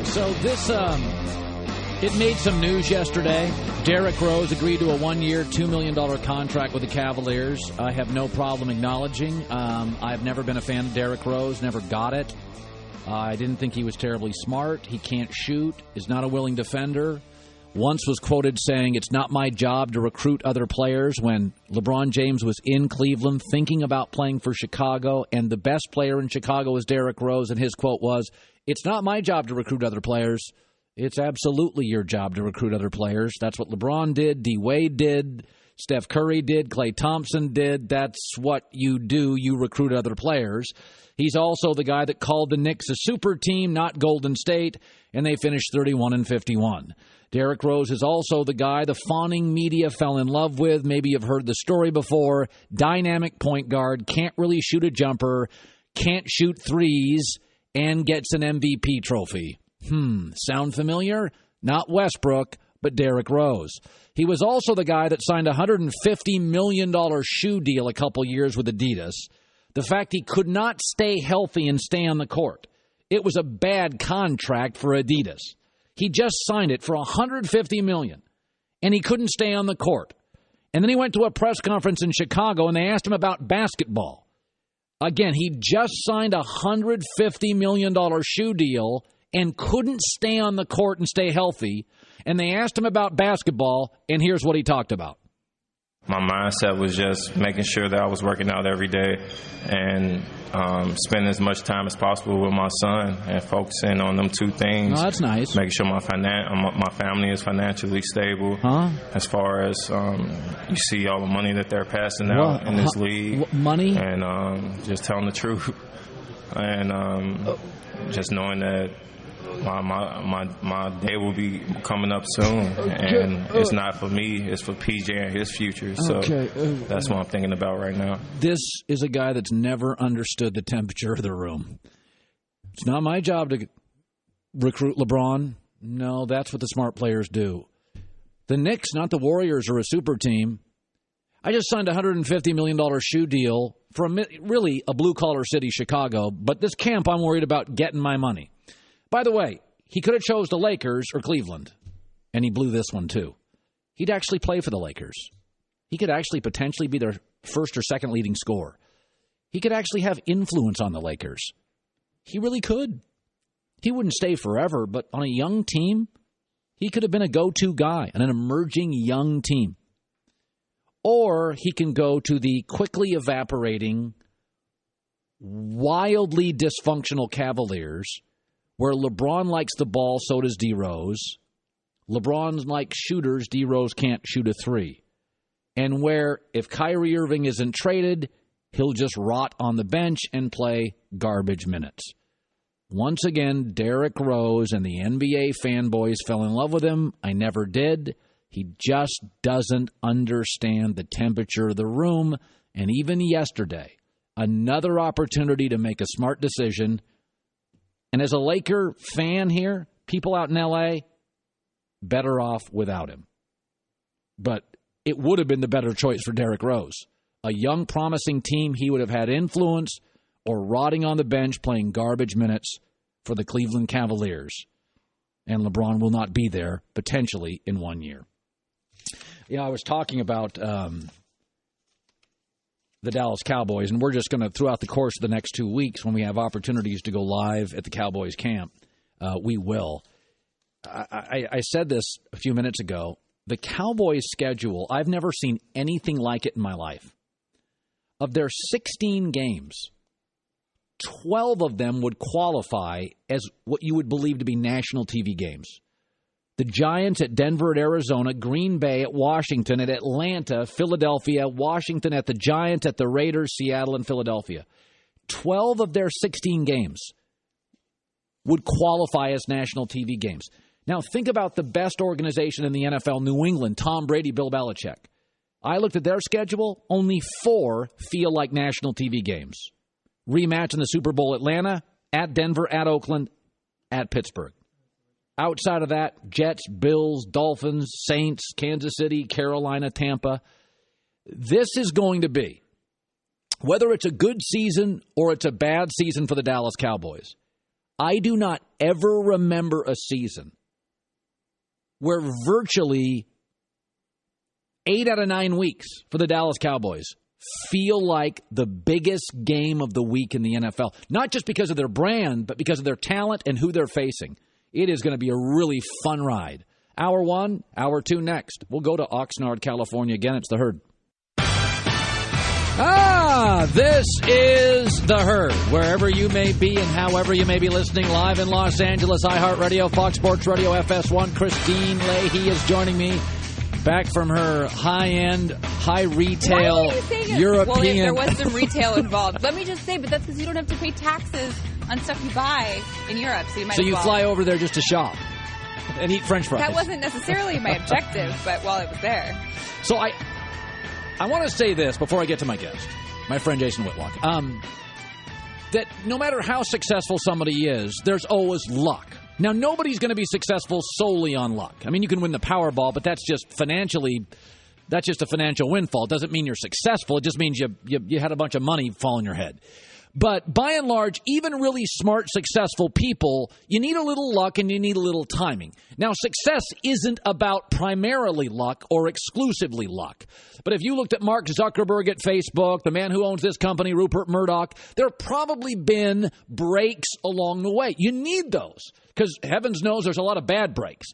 So this, it made some news yesterday. Derrick Rose agreed to a 1-year, $2 million contract with the Cavaliers. I have no problem acknowledging. I've never been a fan of Derrick Rose, never got it. I didn't think he was terribly smart. He can't shoot, is not a willing defender. Once was quoted saying, "It's not my job to recruit other players," when LeBron James was in Cleveland thinking about playing for Chicago, and the best player in Chicago was Derrick Rose, and his quote was, "It's not my job to recruit other players. It's absolutely your job to recruit other players." That's what LeBron did, D. Wade did, Steph Curry did, Klay Thompson did. That's what you do. You recruit other players. He's also the guy that called the Knicks a super team, not Golden State, and they finished 31-51. Derrick Rose is also the guy the fawning media fell in love with. Maybe you've heard the story before. Dynamic point guard, can't really shoot a jumper, can't shoot threes, and gets an MVP trophy. Sound familiar? Not Westbrook, but Derrick Rose. He was also the guy that signed a $150 million shoe deal a couple years with Adidas. The fact he could not stay healthy and stay on the court. It was a bad contract for Adidas. He just signed it for $150 million, and he couldn't stay on the court. And then he went to a press conference in Chicago, and they asked him about basketball. Again, he just signed a $150 million shoe deal and couldn't stay on the court and stay healthy. And they asked him about basketball, and here's what he talked about. My mindset was just making sure that I was working out every day and spending as much time as possible with my son and focusing on them two things. Oh, that's nice. Making sure my family is financially stable. As far as you see all the money that they're passing out in this league. Money? And just telling the truth. And just knowing that my day will be coming up soon, and it's not for me, it's for PJ and his future. So that's what I'm thinking about right now. This is a guy that's never understood the temperature of the room. It's not my job to recruit LeBron. No, that's what the smart players do. The Knicks, not the Warriors, are a super team. I just signed a $150 million shoe deal for really a blue-collar city, Chicago, but this camp I'm worried about getting my money. By the way, he could have chose the Lakers or Cleveland, and he blew this one too. He'd actually play for the Lakers. He could actually potentially be their first or second leading scorer. He could actually have influence on the Lakers. He really could. He wouldn't stay forever, but on a young team, he could have been a go-to guy on an emerging young team. Or he can go to the quickly evaporating, wildly dysfunctional Cavaliers, where LeBron likes the ball, so does D. Rose. LeBron likes shooters, D. Rose can't shoot a three. And where if Kyrie Irving isn't traded, he'll just rot on the bench and play garbage minutes. Once again, Derrick Rose and the NBA fanboys fell in love with him. I never did. He just doesn't understand the temperature of the room. And even yesterday, another opportunity to make a smart decision. And as a Laker fan here, people out in L.A., better off without him. But it would have been the better choice for Derrick Rose. A young, promising team, he would have had influence, or rotting on the bench playing garbage minutes for the Cleveland Cavaliers. And LeBron will not be there, potentially, in 1 year. I was talking about the Dallas Cowboys, and we're just going to, throughout the course of the next 2 weeks, when we have opportunities to go live at the Cowboys camp, we will. I said this a few minutes ago. The Cowboys' schedule, I've never seen anything like it in my life. Of their 16 games, 12 of them would qualify as what you would believe to be national TV games. The Giants at Denver, at Arizona, Green Bay at Washington, at Atlanta, Philadelphia, Washington at the Giants, at the Raiders, Seattle, and Philadelphia. 12 of their 16 games would qualify as national TV games. Now, think about the best organization in the NFL, New England, Tom Brady, Bill Belichick. I looked at their schedule. Only 4 feel like national TV games. Rematch in the Super Bowl, Atlanta, at Denver, at Oakland, at Pittsburgh. Outside of that, Jets, Bills, Dolphins, Saints, Kansas City, Carolina, Tampa. This is going to be, whether it's a good season or it's a bad season for the Dallas Cowboys, I do not ever remember a season where virtually 8 out of 9 weeks for the Dallas Cowboys feel like the biggest game of the week in the NFL. Not just because of their brand, but because of their talent and who they're facing. It is going to be a really fun ride. Hour 1, Hour 2 next. We'll go to Oxnard, California again. It's The Herd. This is The Herd. Wherever you may be and however you may be listening, live in Los Angeles, iHeartRadio, Fox Sports Radio, FS1. Christine Leahy is joining me. Back from her high-end, high-retail European... Well, there was some retail involved. Let me just say, but that's because you don't have to pay taxes on stuff you buy in Europe. So you fly over there just to shop and eat French fries. That wasn't necessarily my objective, but while I was there. So I want to say this before I get to my guest, my friend Jason Whitlock, that no matter how successful somebody is, there's always luck. Now, nobody's going to be successful solely on luck. I mean, you can win the Powerball, but that's just financially, that's just a financial windfall. It doesn't mean you're successful. It just means you had a bunch of money fall on your head. But by and large, even really smart, successful people, you need a little luck and you need a little timing. Now, success isn't about primarily luck or exclusively luck. But if you looked at Mark Zuckerberg at Facebook, the man who owns this company, Rupert Murdoch, there have probably been breaks along the way. You need those because heavens knows there's a lot of bad breaks.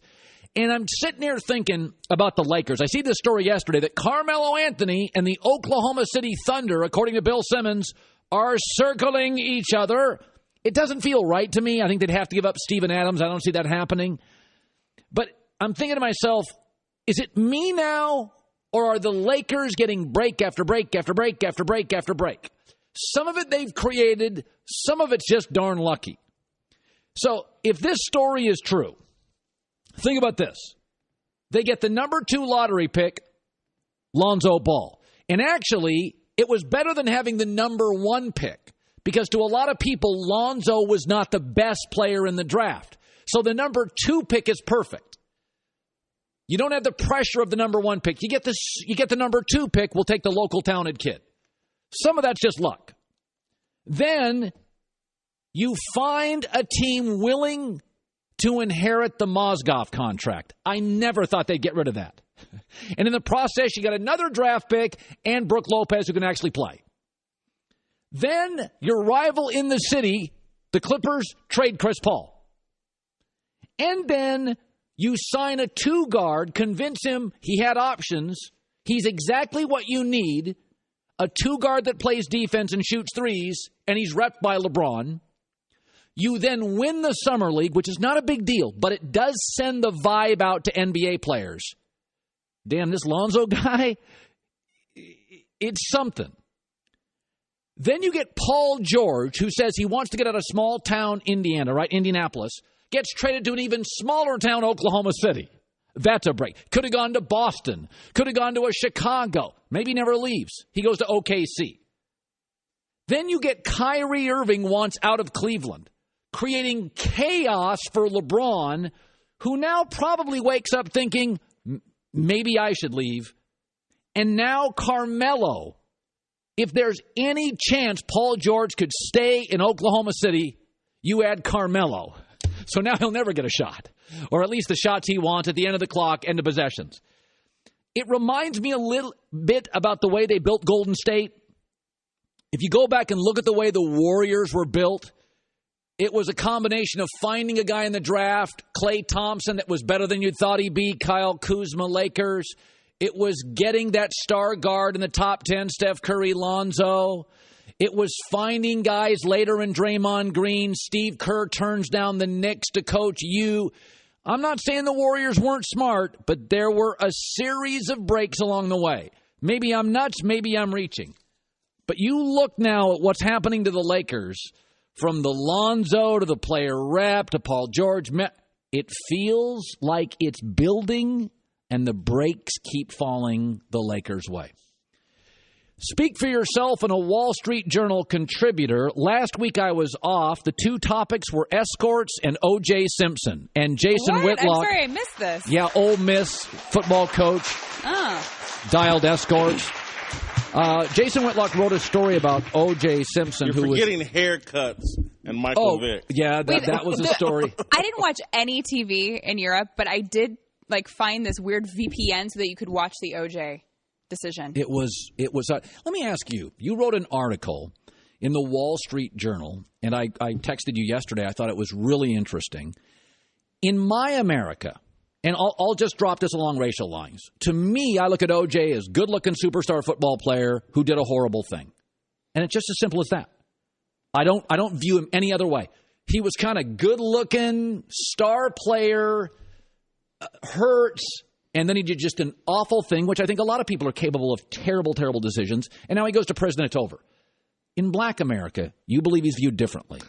And I'm sitting here thinking about the Lakers. I see this story yesterday that Carmelo Anthony and the Oklahoma City Thunder, according to Bill Simmons, are circling each other. It doesn't feel right to me. I think they'd have to give up Steven Adams. I don't see that happening. But I'm thinking to myself, is it me now, or are the Lakers getting break after break after break after break after break? Some of it they've created, some of it's just darn lucky. So if this story is true, think about this. They get the number 2 lottery pick, Lonzo Ball. And actually, it was better than having the number 1 pick because to a lot of people, Lonzo was not the best player in the draft. So the number 2 pick is perfect. You don't have the pressure of the number 1 pick. You get the number 2 pick, we'll take the local talented kid. Some of that's just luck. Then you find a team willing to inherit the Mozgov contract. I never thought they'd get rid of that. And in the process, you got another draft pick and Brook Lopez who can actually play. Then your rival in the city, the Clippers, trade Chris Paul. And then you sign a 2-guard, convince him he had options. He's exactly what you need, a 2-guard that plays defense and shoots threes, and he's repped by LeBron. You then win the Summer League, which is not a big deal, but it does send the vibe out to NBA players. Damn, this Lonzo guy, it's something. Then you get Paul George, who says he wants to get out of small town Indiana, right? Indianapolis, gets traded to an even smaller town, Oklahoma City. That's a break. Could have gone to Boston. Could have gone to a Chicago. Maybe never leaves. He goes to OKC. Then you get Kyrie Irving wants out of Cleveland, creating chaos for LeBron, who now probably wakes up thinking, maybe I should leave. And now Carmelo. If there's any chance Paul George could stay in Oklahoma City, you add Carmelo. So now he'll never get a shot, or at least the shots he wants at the end of the clock, end of possessions. It reminds me a little bit about the way they built Golden State. If you go back and look at the way the Warriors were built, it was a combination of finding a guy in the draft, Klay Thompson, that was better than you thought he'd be, Kyle Kuzma, Lakers. It was getting that star guard in the top 10, Steph Curry, Lonzo. It was finding guys later in Draymond Green. Steve Kerr turns down the Knicks to coach you. I'm not saying the Warriors weren't smart, but there were a series of breaks along the way. Maybe I'm nuts, maybe I'm reaching. But you look now at what's happening to the Lakers, from the Lonzo to the player rep to Paul George. It feels like it's building, and the breaks keep falling the Lakers' way. Speak for yourself and a Wall Street Journal contributor. Last week I was off. The two topics were escorts and O.J. Simpson. And Jason Whitlock. I'm sorry, I missed this. Yeah, Ole Miss football coach. Dialed escorts. Jason Whitlock wrote a story about O.J. Simpson. You're forgetting haircuts and Michael Vick. Yeah, that was a story. I didn't watch any TV in Europe, but I did find this weird VPN so that you could watch the O.J. decision. It was. Let me ask you. You wrote an article in the Wall Street Journal, and I texted you yesterday. I thought it was really interesting. In my America, and I'll just drop this along racial lines. To me, I look at O.J. as good-looking superstar football player who did a horrible thing, and it's just as simple as that. I don't view him any other way. He was kind of good-looking, star player, hurts. And then he did just an awful thing, which I think a lot of people are capable of terrible, terrible decisions. And now he goes to prison, it's over. In black America, you believe he's viewed differently.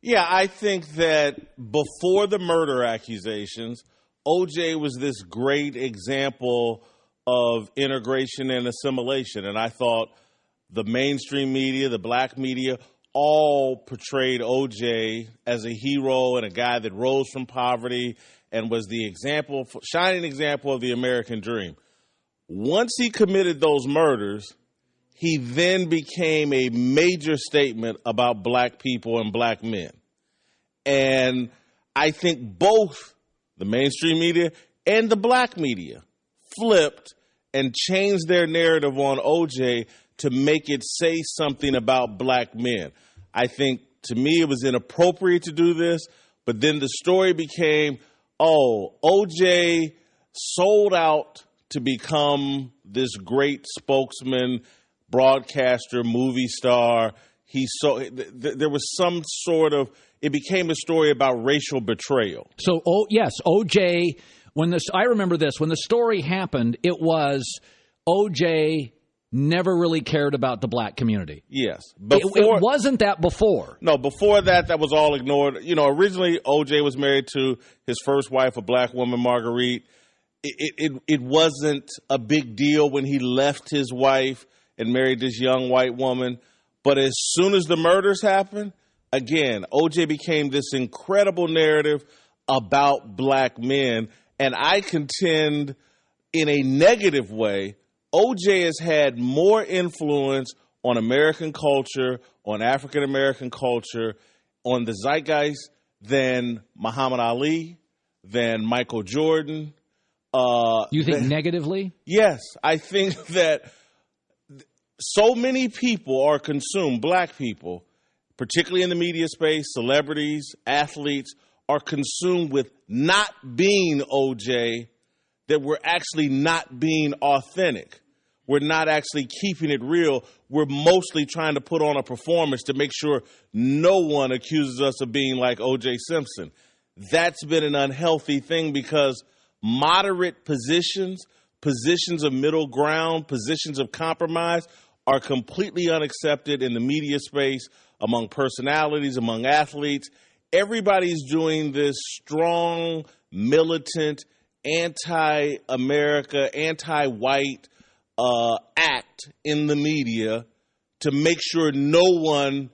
Yeah, I think that before the murder accusations, O.J. was this great example of integration and assimilation. And I thought the mainstream media, the black media, all portrayed O.J. as a hero and a guy that rose from poverty and was the shining example of the American dream. Once he committed those murders, he then became a major statement about black people and black men. And I think both the mainstream media and the black media flipped and changed their narrative on O.J. to make it say something about black men. I think, to me, it was inappropriate to do this, but then the story became, O.J. sold out to become this great spokesman, broadcaster, movie star. There was some sort of, it became a story about racial betrayal. So, yes, O.J., I remember this, when the story happened, it was O.J. never really cared about the black community. Yes. It wasn't that before. No, before that was all ignored. Originally O.J. was married to his first wife, a black woman, Marguerite. It wasn't a big deal when he left his wife and married this young white woman. But as soon as the murders happened, again, O.J. became this incredible narrative about black men. And I contend, in a negative way, O.J. has had more influence on American culture, on African-American culture, on the zeitgeist than Muhammad Ali, than Michael Jordan. You think negatively? Yes. I think that so many people are consumed, black people, particularly in the media space, celebrities, athletes, are consumed with not being O.J., that we're actually not being authentic. We're not actually keeping it real. We're mostly trying to put on a performance to make sure no one accuses us of being like O.J. Simpson. That's been an unhealthy thing because moderate positions of middle ground, positions of compromise are completely unaccepted in the media space, among personalities, among athletes. Everybody's doing this strong, militant, anti-America, anti-white act in the media to make sure no one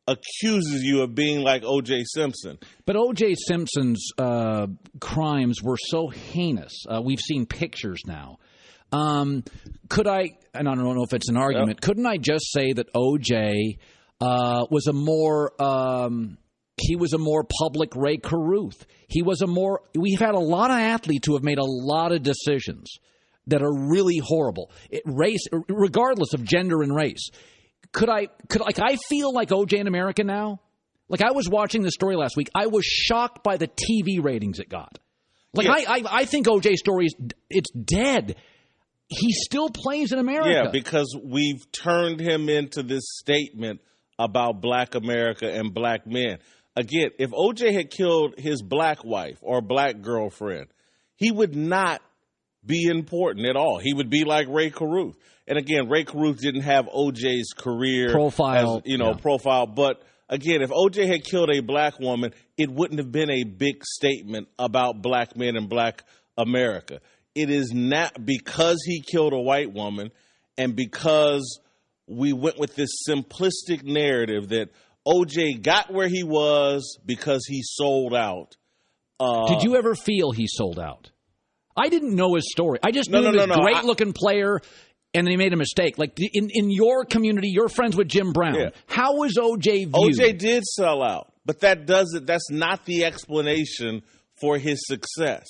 accuses you of being like O.J. Simpson. But O.J. Simpson's crimes were so heinous. We've seen pictures now. Could I, and I don't know if it's an argument, couldn't I just say that O.J. was a more public Ray Carruth? We've had a lot of athletes who have made a lot of decisions that are really horrible. Race, regardless of gender and race. I feel like O.J. in America now? Like, I was watching this story last week. I was shocked by the TV ratings it got. I think O.J.'s story it's dead. He still plays in America. Yeah, because we've turned him into this statement about black America and black men. Again, if O.J. had killed his black wife or black girlfriend, he would not be important at all. He would be like Ray Carruth. And again, Ray Carruth didn't have O.J.'s career profile. But again, if O.J. had killed a black woman, it wouldn't have been a big statement about black men and black America. It is not because he killed a white woman and because we went with this simplistic narrative that O.J. got where he was because he sold out. Did you ever feel he sold out? I didn't know his story. I just knew he was a great-looking player, and then he made a mistake. Like, in your community, you're friends with Jim Brown. Yeah. How was O.J. viewed? O.J. did sell out, but that's not the explanation for his success.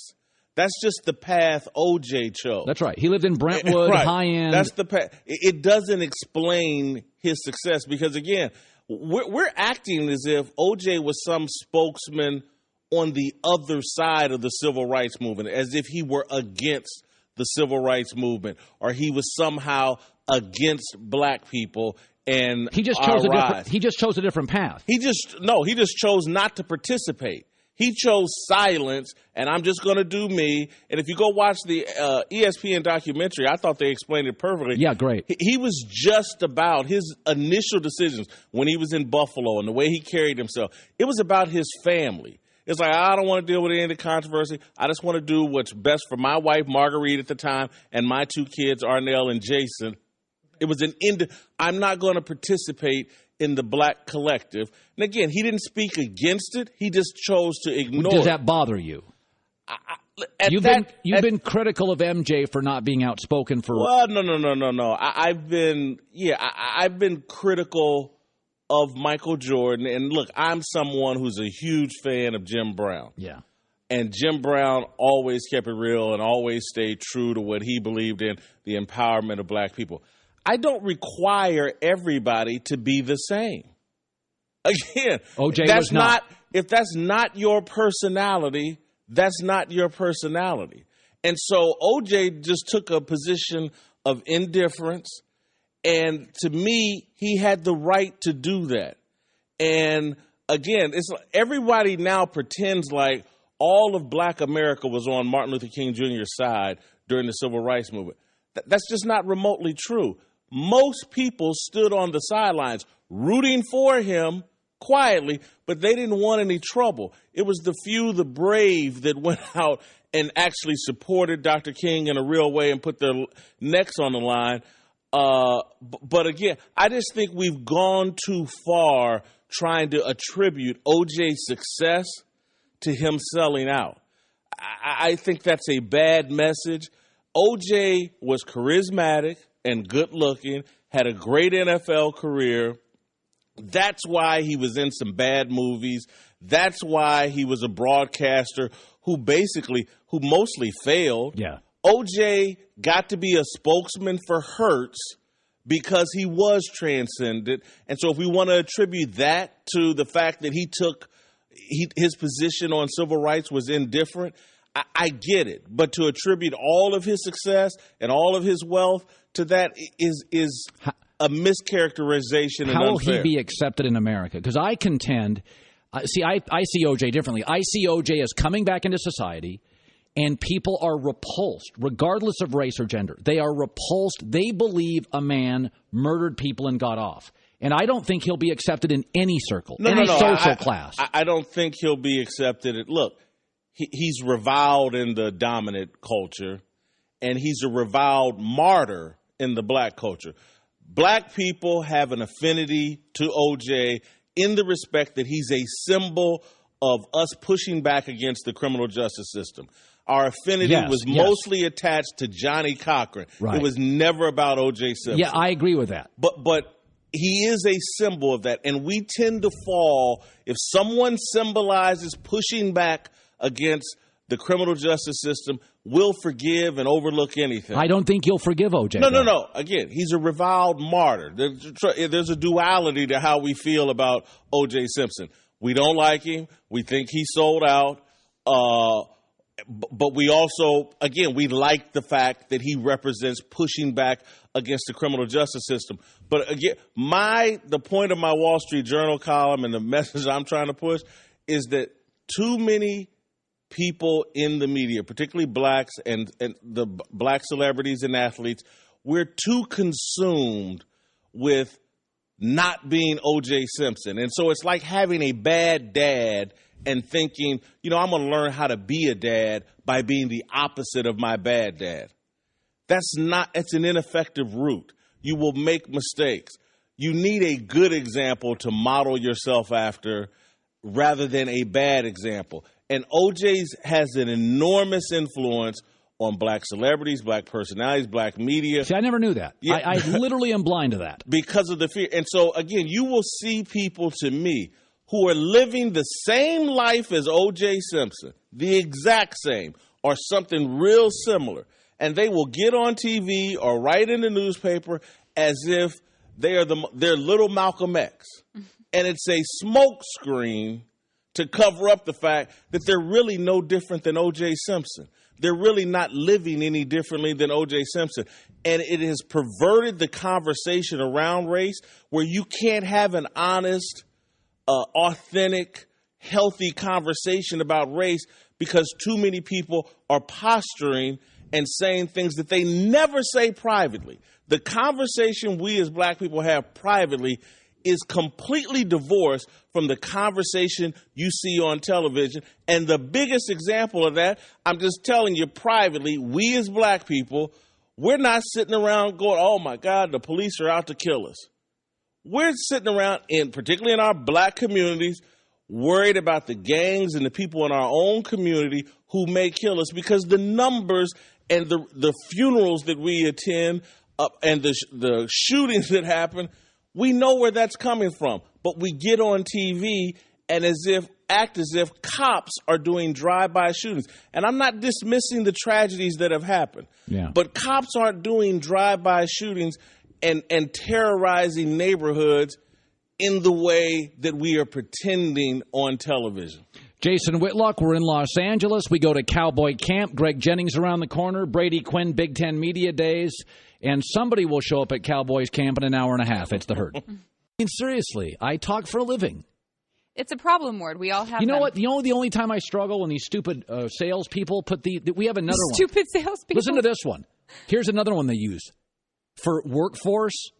That's just the path O.J. chose. That's right. He lived in Brentwood, right. High-end. That's the path. It doesn't explain his success because, again, we're acting as if O.J. was some spokesman on the other side of the civil rights movement, as if he were against the civil rights movement or he was somehow against black people and he just chose a different path. He just chose not to participate. He chose silence, and I'm just going to do me. And if you go watch the ESPN documentary, I thought they explained it perfectly. Yeah, great. He was just about his initial decisions when he was in Buffalo and the way he carried himself. It was about his family. It's like, I don't want to deal with any of the controversy. I just want to do what's best for my wife, Marguerite, at the time, and my two kids, Arnell and Jason. It was I'm not going to participate in the black collective. And again, he didn't speak against it. He just chose to ignore it. Does that bother you? You've been critical of MJ for not being outspoken for... Well, no. I've been critical of Michael Jordan. And look, I'm someone who's a huge fan of Jim Brown. Yeah. And Jim Brown always kept it real and always stayed true to what he believed in, the empowerment of black people. I don't require everybody to be the same. Again, OJ was not. If that's not your personality, that's not your personality. And so OJ just took a position of indifference. And to me, he had the right to do that. And again, it's like everybody now pretends like all of black America was on Martin Luther King Jr.'s side during the civil rights movement. That's just not remotely true. Most people stood on the sidelines rooting for him quietly, but they didn't want any trouble. It was the few, the brave, that went out and actually supported Dr. King in a real way and put their necks on the line. But again, I just think we've gone too far trying to attribute OJ's success to him selling out. I think that's a bad message. OJ was charismatic and good looking, had a great NFL career. That's why he was in some bad movies. That's why he was a broadcaster who mostly failed. Yeah. OJ got to be a spokesman for Hertz because he was transcendent. And so if we want to attribute that to the fact that his position on civil rights was indifferent, I get it. But to attribute all of his success and all of his wealth to that is a mischaracterization and unfair. How will he be accepted in America? Because I contend, I see OJ differently. I see OJ as coming back into society And people are repulsed, regardless of race or gender. They are repulsed. They believe a man murdered people and got off. And I don't think he'll be accepted in any circle, social class. I don't think he'll be accepted. Look, he's reviled in the dominant culture, and he's a reviled martyr in the black culture. Black people have an affinity to O.J. in the respect that he's a symbol of us pushing back against the criminal justice system. Our affinity was mostly attached to Johnny Cochran. Right. It was never about O.J. Simpson. Yeah, I agree with that. But he is a symbol of that, and we tend to fall if someone symbolizes pushing back against the criminal justice system. We'll forgive and overlook anything. I don't think you'll forgive O.J. No. Again, he's a reviled martyr. There's a duality to how we feel about O.J. Simpson. We don't like him. We think he sold out. But we also, again, we like the fact that he represents pushing back against the criminal justice system. But again, the point of my Wall Street Journal column and the message I'm trying to push is that too many people in the media, particularly blacks and the black celebrities and athletes, we're too consumed with not being O.J. Simpson. And so it's like having a bad dad and thinking, I'm going to learn how to be a dad by being the opposite of my bad dad. It's an ineffective route. You will make mistakes. You need a good example to model yourself after rather than a bad example. And O.J.'s has an enormous influence on black celebrities, black personalities, black media. See, I never knew that. Yeah. I literally am blind to that. Because of the fear. And so, again, you will see people, to me, who are living the same life as O.J. Simpson, the exact same, or something real similar. And they will get on TV or write in the newspaper as if they're little Malcolm X. And it's a smokescreen to cover up the fact that they're really no different than O.J. Simpson. They're really not living any differently than O.J. Simpson. And it has perverted the conversation around race where you can't have an honest, authentic, healthy conversation about race because too many people are posturing and saying things that they never say privately. The conversation we as black people have privately is completely divorced from the conversation you see on television. And the biggest example of that, I'm just telling you privately, we as black people, we're not sitting around going, oh my God, the police are out to kill us. We're sitting around, particularly in our black communities, worried about the gangs and the people in our own community who may kill us because the numbers and the funerals that we attend and the shootings that happen, we know where that's coming from. But we get on TV and act as if cops are doing drive-by shootings. And I'm not dismissing the tragedies that have happened. Yeah. But cops aren't doing drive-by shootings and terrorizing neighborhoods in the way that we are pretending on television. Jason Whitlock, we're in Los Angeles. We go to Cowboy Camp. Greg Jennings around the corner. Brady Quinn, Big Ten Media Days. And somebody will show up at Cowboys Camp in an hour and a half. It's the Herd. I mean, seriously, I talk for a living. It's a problem, Ward. We all have. You know what? The only time I struggle when these stupid salespeople we have another one. Stupid salespeople. Listen to this one. Here's another one they use for workforce.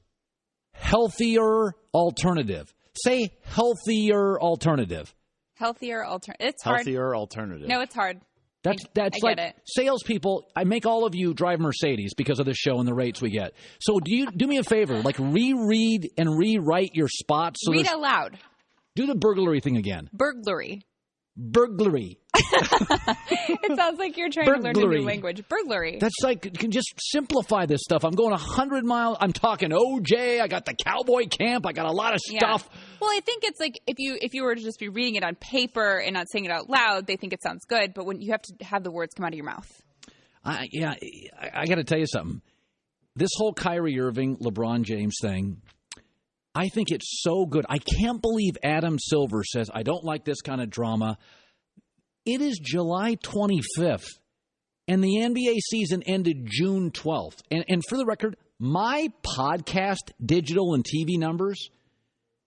Healthier alternative. Say healthier alternative. Healthier alternative. It's hard. Healthier alternative. No, it's hard. That's I like get it. Salespeople. I make all of you drive Mercedes because of this show and the rates we get. So do me a favor, like reread and rewrite your spots. So read aloud. Do the burglary thing again. Burglary. It sounds like you're trying to learn a new language. Burglary. That's like, you can just simplify this stuff. I'm going 100 miles. I'm talking OJ. I got the Cowboy Camp. I got a lot of stuff. Yeah. Well, I think it's like if you were to just be reading it on paper and not saying it out loud, they think it sounds good. But when you have to have the words come out of your mouth. I got to tell you something. This whole Kyrie Irving, LeBron James thing, I think it's so good. I can't believe Adam Silver says, I don't like this kind of drama. It is July 25th, and the NBA season ended June 12th. And for the record, my podcast, digital and TV numbers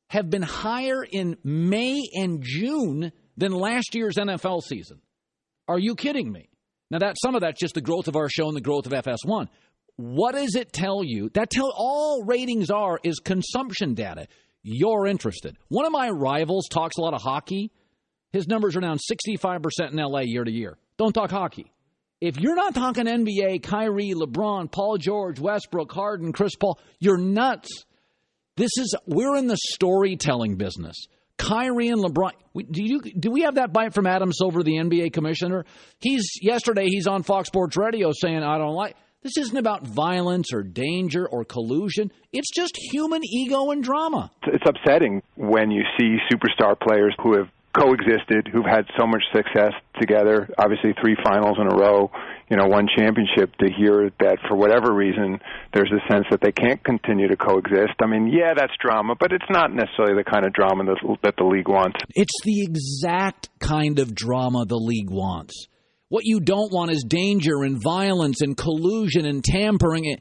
have been higher in May and June than last year's NFL season. Are you kidding me? Now, some of that's just the growth of our show and the growth of FS1. What does it tell you? All ratings is consumption data. You're interested. One of my rivals talks a lot of hockey. His numbers are down 65% in L.A. year to year. Don't talk hockey. If you're not talking NBA, Kyrie, LeBron, Paul George, Westbrook, Harden, Chris Paul, you're nuts. We're in the storytelling business. Kyrie and LeBron. Do we have that bite from Adam Silver, the NBA commissioner? Yesterday he's on Fox Sports Radio saying, I don't like. This isn't about violence or danger or collusion. It's just human ego and drama. It's upsetting when you see superstar players who have coexisted, who've had so much success together, obviously 3 finals in a row, one championship, to hear that for whatever reason there's a sense that they can't continue to coexist. I mean, yeah, that's drama, but it's not necessarily the kind of drama that the league wants. It's the exact kind of drama the league wants. What you don't want is danger and violence and collusion and tampering.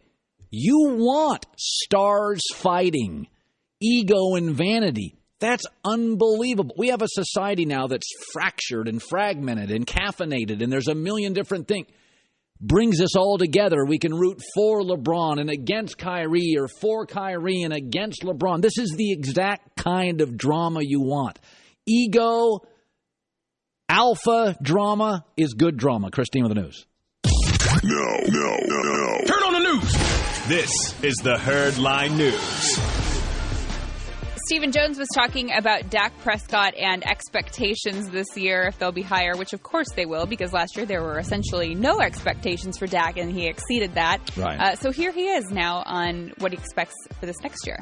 You want stars fighting, ego and vanity. That's unbelievable. We have a society now that's fractured and fragmented and caffeinated, and there's a million different things. Brings us all together. We can root for LeBron and against Kyrie, or for Kyrie and against LeBron. This is the exact kind of drama you want. Ego, alpha drama is good drama. Christine with the news. No. Turn on the news. This is the Herd Line News. Stephen Jones was talking about Dak Prescott and expectations this year, if they'll be higher, which of course they will, because last year there were essentially no expectations for Dak, and he exceeded that. Right. So here he is now on what he expects for this next year.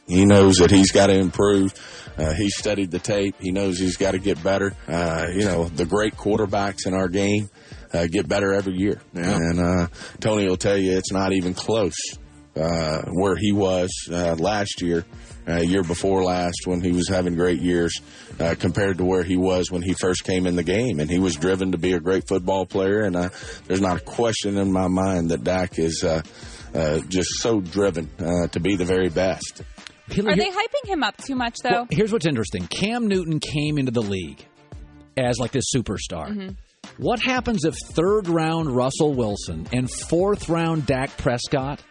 He knows that he's got to improve. He studied the tape. He knows he's got to get better. The great quarterbacks in our game get better every year. Yeah. And Tony will tell you it's not even close where he was last year. Year before last, when he was having great years, compared to where he was when he first came in the game. And he was driven to be a great football player, and there's not a question in my mind that Dak is just so driven to be the very best. Are they hyping him up too much, though? Well, here's what's interesting. Cam Newton came into the league as like this superstar. Mm-hmm. What happens if third-round Russell Wilson and fourth-round Dak Prescott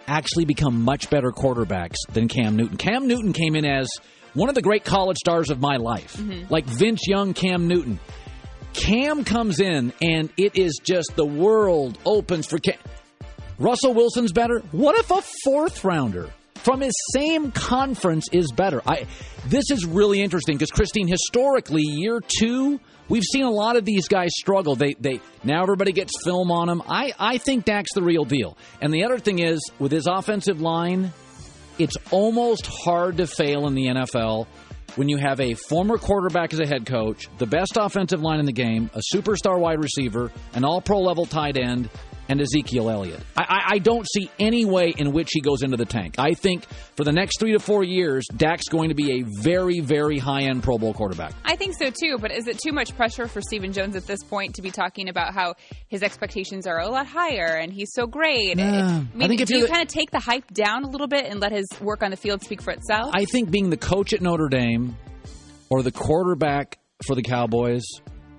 actually become much better quarterbacks than Cam Newton? Cam Newton came in as one of the great college stars of my life, like Vince Young, Cam Newton. Cam comes in, and it is just the world opens for Cam. Russell Wilson's better. What if a fourth-rounder from his same conference is better? This is really interesting because, Christine, historically, year 2, we've seen a lot of these guys struggle. They now everybody gets film on them. I think Dak's the real deal. And the other thing is, with his offensive line, it's almost hard to fail in the NFL when you have a former quarterback as a head coach, the best offensive line in the game, a superstar wide receiver, an all-pro level tight end, and Ezekiel Elliott. I don't see any way in which he goes into the tank. I think for the next 3 to 4 years, Dak's going to be a very, very high-end Pro Bowl quarterback. I think so, too, but is it too much pressure for Stephen Jones at this point to be talking about how his expectations are a lot higher and he's so great? I think do you kind of take the hype down a little bit and let his work on the field speak for itself? I think being the coach at Notre Dame or the quarterback for the Cowboys,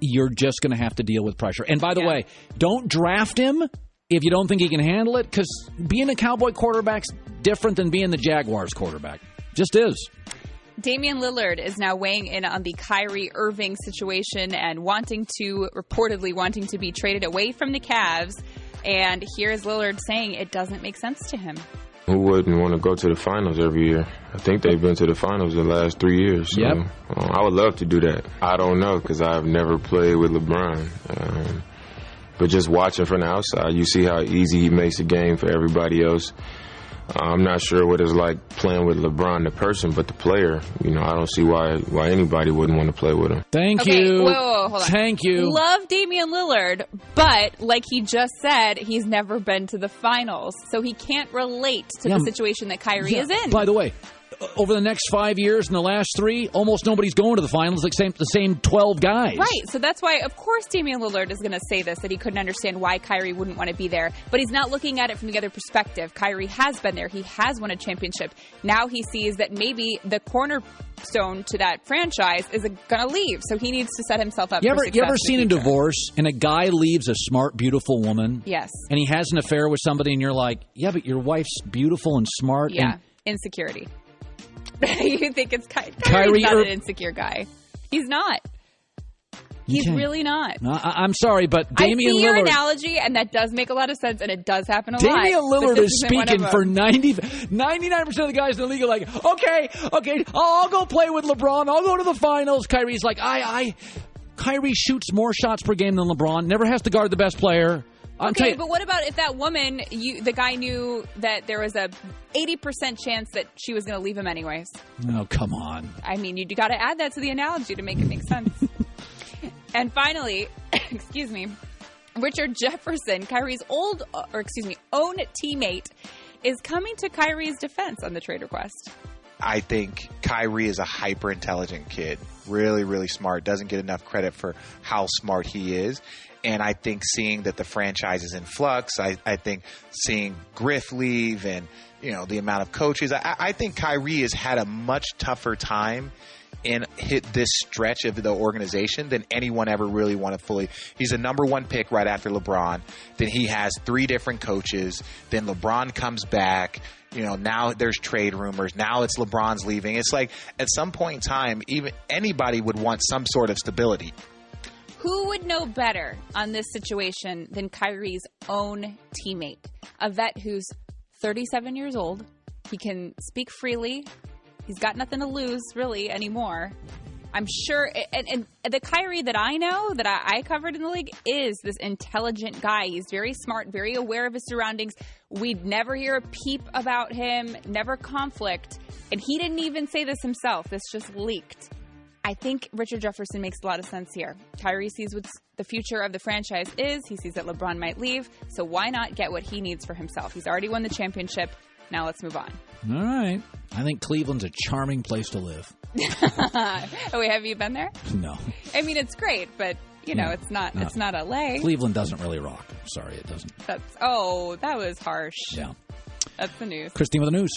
you're just going to have to deal with pressure. And by the way, don't draft him if you don't think he can handle it, because being a Cowboy quarterback's different than being the Jaguars quarterback. Just is. Damian Lillard is now weighing in on the Kyrie Irving situation and reportedly wanting to be traded away from the Cavs. And here's Lillard saying it doesn't make sense to him. Who wouldn't want to go to the finals every year? I think they've been to the finals the last 3 years. So, I would love to do that. I don't know, because I've never played with LeBron. But just watching from the outside, you see how easy he makes the game for everybody else. I'm not sure what it's like playing with LeBron, the person, but the player. I don't see why anybody wouldn't want to play with him. Thank you. Whoa, hold on. Thank you. Love Damian Lillard, but like he just said, he's never been to the finals, so he can't relate to the situation that Kyrie is in. By the way, over the next 5 years, in the last 3, almost nobody's going to the finals except the same 12 guys. Right. So that's why, of course, Damian Lillard is going to say this, that he couldn't understand why Kyrie wouldn't want to be there. But he's not looking at it from the other perspective. Kyrie has been there. He has won a championship. Now he sees that maybe the cornerstone to that franchise is going to leave. So he needs to set himself up for success. You ever seen a divorce and a guy leaves a smart, beautiful woman? Yes. And he has an affair with somebody and you're like, yeah, but your wife's beautiful and smart. Yeah. And insecurity. You think it's Kyrie's not an insecure guy. He's not. He's really not. I'm sorry, but Damian Lillard... I see your analogy, and that does make a lot of sense, and it does happen a lot. Damian Lillard is speaking for 99% of the guys in the league are like, okay, I'll go play with LeBron. I'll go to the finals. Kyrie's like, Kyrie shoots more shots per game than LeBron, never has to guard the best player. Okay, but what about if that woman, the guy knew that there was a 80% chance that she was going to leave him anyways? Oh, come on. I mean, you got to add that to the analogy to make it make sense. And finally, excuse me, Richard Jefferson, Kyrie's own teammate, is coming to Kyrie's defense on the trade request. I think Kyrie is a hyper-intelligent kid. Really, really smart. Doesn't get enough credit for how smart he is. And I think seeing that the franchise is in flux, I think seeing Griff leave and, the amount of coaches, I think Kyrie has had a much tougher time in this stretch of the organization than anyone ever really wanted fully. He's a number 1 pick right after LeBron. Then he has 3 different coaches. Then LeBron comes back. Now there's trade rumors. Now it's LeBron's leaving. It's like at some point in time, even anybody would want some sort of stability. Who would know better on this situation than Kyrie's own teammate? A vet who's 37 years old. He can speak freely. He's got nothing to lose, really, anymore. I'm sure, and the Kyrie that I know, that I covered in the league, is this intelligent guy. He's very smart, very aware of his surroundings. We'd never hear a peep about him, never conflict. And he didn't even say this himself. This just leaked. I think Richard Jefferson makes a lot of sense here. Kyrie sees what the future of the franchise is. He sees that LeBron might leave. So why not get what he needs for himself? He's already won the championship. Now let's move on. All right. I think Cleveland's a charming place to live. Oh, wait, have you been there? No. I mean, it's great, but, it's not LA. Cleveland doesn't really rock. Sorry, it doesn't. That was harsh. Yeah. That's the news. Christine with the news.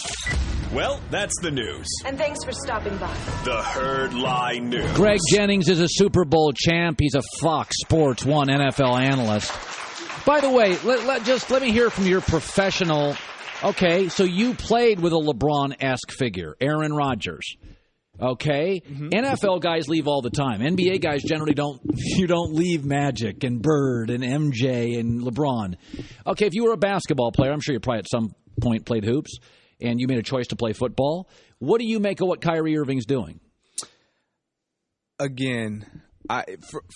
Well, that's the news. And thanks for stopping by. The Herd Lie News. Greg Jennings is a Super Bowl champ. He's a Fox Sports 1 NFL analyst. By the way, let me hear from your professional. Okay, so you played with a LeBron-esque figure, Aaron Rodgers. Okay? Mm-hmm. NFL guys leave all the time. NBA guys generally don't leave Magic and Bird and MJ and LeBron. Okay, if you were a basketball player, I'm sure you probably at some point played hoops, and you made a choice to play football. What do you make of what Kyrie Irving's doing? Again,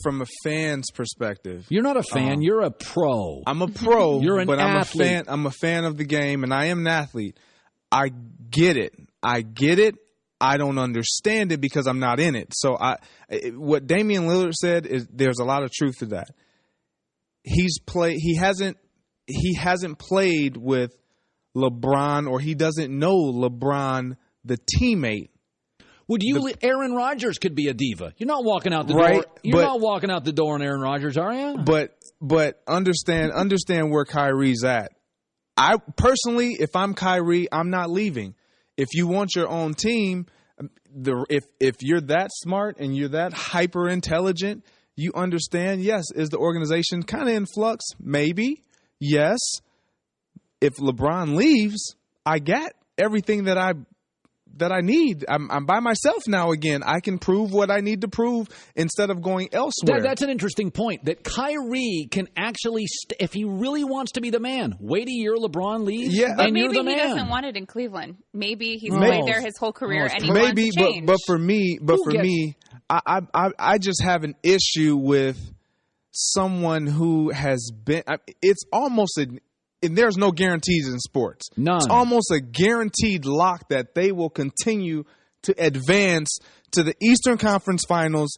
from a fan's perspective. You're not a fan. You're a pro. I'm a pro. You're an athlete. I'm a fan of the game, and I am an athlete. I get it. I don't understand it because I'm not in it. So what Damian Lillard said is there's a lot of truth to that. He hasn't played with LeBron, or he doesn't know LeBron, the teammate. Aaron Rodgers could be a diva. You're not walking out the door. You're not walking out the door on Aaron Rodgers, are you? But understand where Kyrie's at. I personally, if I'm Kyrie, I'm not leaving. If you want your own team, if you're that smart and you're that hyper intelligent, you understand. Yes, is the organization kind of in flux? Maybe. Yes. If LeBron leaves, I got everything that I need. I'm by myself now again. I can prove what I need to prove instead of going elsewhere. That's an interesting point, that Kyrie can actually, if he really wants to be the man, wait a year, LeBron leaves, and you're the man. Maybe he doesn't want it in Cleveland. Maybe he's played there his whole career and he wants to change. But for me, I just have an issue with someone who has been. It's almost and there's no guarantees in sports. None. It's almost a guaranteed lock that they will continue to advance to the Eastern Conference Finals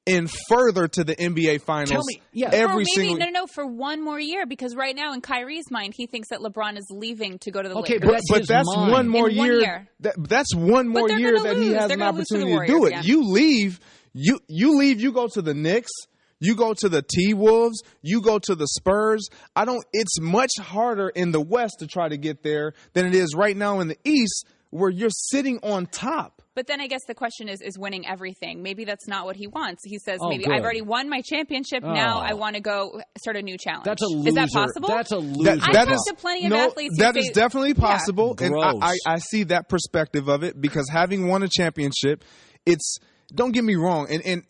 and further to the NBA Finals every single year. No, for one more year, because right now in Kyrie's mind, he thinks that LeBron is leaving to go to the Lakers. But that's one more year. That's one more year that he has an opportunity to do it. Yeah. You leave, you go to the Knicks, you go to the T-Wolves, you go to the Spurs. It's much harder in the West to try to get there than it is right now in the East, where you're sitting on top. But then I guess the question is winning everything. Maybe that's not what he wants. He says, I've already won my championship. Now I want to go start a new challenge. That's a loser. Is that possible? That's a loser. I've talked to plenty of athletes. That is definitely possible. Yeah. And I see that perspective of it, because having won a championship, don't get me wrong. And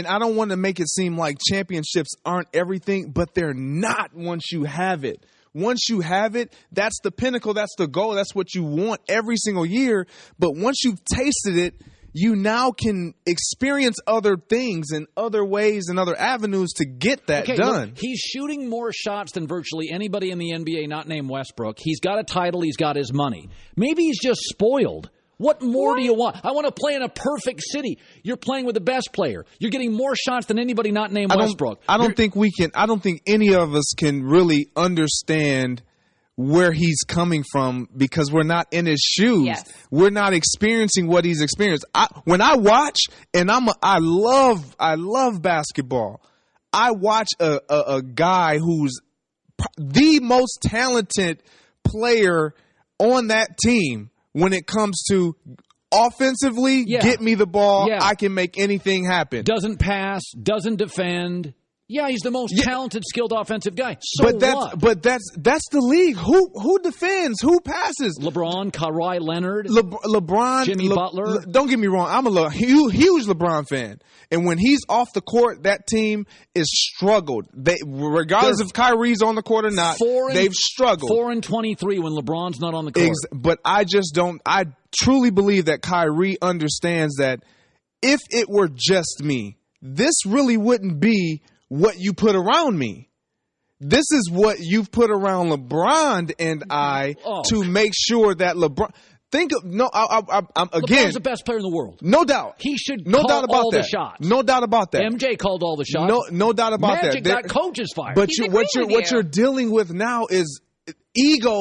I don't want to make it seem like championships aren't everything, but they're not once you have it. Once you have it, that's the pinnacle, that's the goal, that's what you want every single year. But once you've tasted it, you now can experience other things and other ways and other avenues to get that done. Look, he's shooting more shots than virtually anybody in the NBA not named Westbrook. He's got a title. He's got his money. Maybe he's just spoiled. What more do you want? I want to play in a perfect city. You're playing with the best player. You're getting more shots than anybody not named Westbrook. I don't think any of us can really understand where he's coming from, because we're not in his shoes. Yes. We're not experiencing what he's experienced. When I watch, and I love basketball. I watch a guy who's the most talented player on that team. When it comes to offensively, get me the ball, I can make anything happen. Doesn't pass, doesn't defend. Yeah, he's the most talented, skilled offensive guy. But that's the league. Who defends? Who passes? LeBron, Kyrie Leonard, LeBron, Jimmy Butler. Don't get me wrong. I'm a huge LeBron fan, and when he's off the court, that team is struggled. Regardless if Kyrie's on the court or not, they've struggled. 4-23 when LeBron's not on the court. But I just don't. I truly believe that Kyrie understands that if it were just me, this really wouldn't be what you put around me. This is what you've put around LeBron and I to make sure that LeBron. LeBron's the best player in the world. No doubt. He should call all the shots. No doubt about that. MJ called all the shots. No doubt about that. Magic got coaches fired. But what you're dealing with now is ego.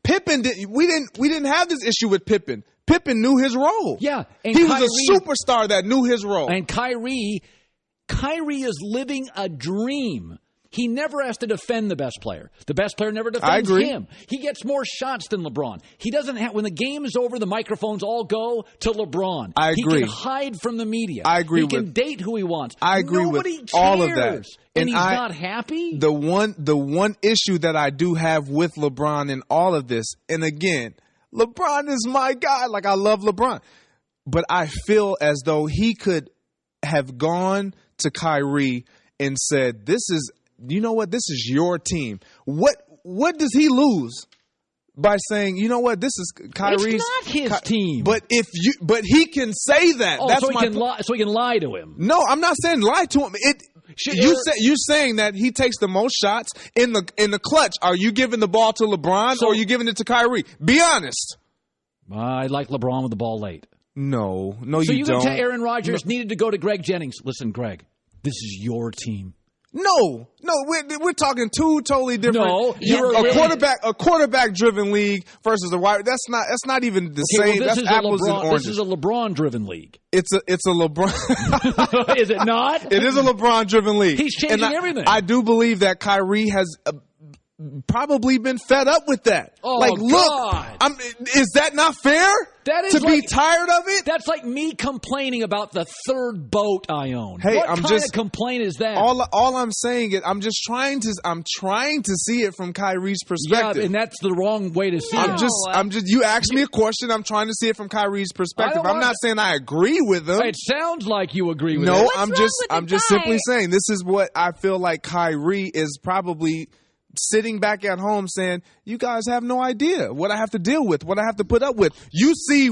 Pippen we didn't have this issue with Pippen. Pippen knew his role. Yeah, and he was a superstar that knew his role. And Kyrie is living a dream. He never has to defend the best player. The best player never defends him. He gets more shots than LeBron. He doesn't have, when the game is over, the microphones all go to LeBron. I agree. He can hide from the media. I agree. He can date who he wants. I agree Nobody with cares. all of that. And he's not happy? The one issue that I do have with LeBron in all of this, and again, LeBron is my guy. Like, I love LeBron. But I feel as though he could have gone to Kyrie and said, you know what? This is your team. What does he lose by saying, you know what? This is Kyrie's. It's not his team. But he can say that. Oh, so he can lie to him. No, I'm not saying lie to him. You're saying that he takes the most shots in the clutch. Are you giving the ball to LeBron or are you giving it to Kyrie? Be honest. I like LeBron with the ball late. No, you don't. So you can tell Aaron Rodgers needed to go to Greg Jennings. Listen, Greg, this is your team. No, we're talking two totally different. No, a quarterback driven league versus a wide. That's not even the same. Well, that's apples and oranges. This is a LeBron driven league. It's a LeBron. Is it not? It is a LeBron driven league. He's changing everything. I do believe that Kyrie has probably been fed up with that. Oh, like, God. Look, is that not fair? That is to be tired of it? That's like me complaining about the third boat I own. Hey, what kind of complaint is that? All I'm saying is I'm trying to see it from Kyrie's perspective. Yeah, and that's the wrong way to see it. You asked me a question, I'm trying to see it from Kyrie's perspective. I'm not saying I agree with him. It sounds like you agree with him. No, I'm just simply saying this is what I feel like Kyrie is probably sitting back at home saying, you guys have no idea what I have to deal with, what I have to put up with. You see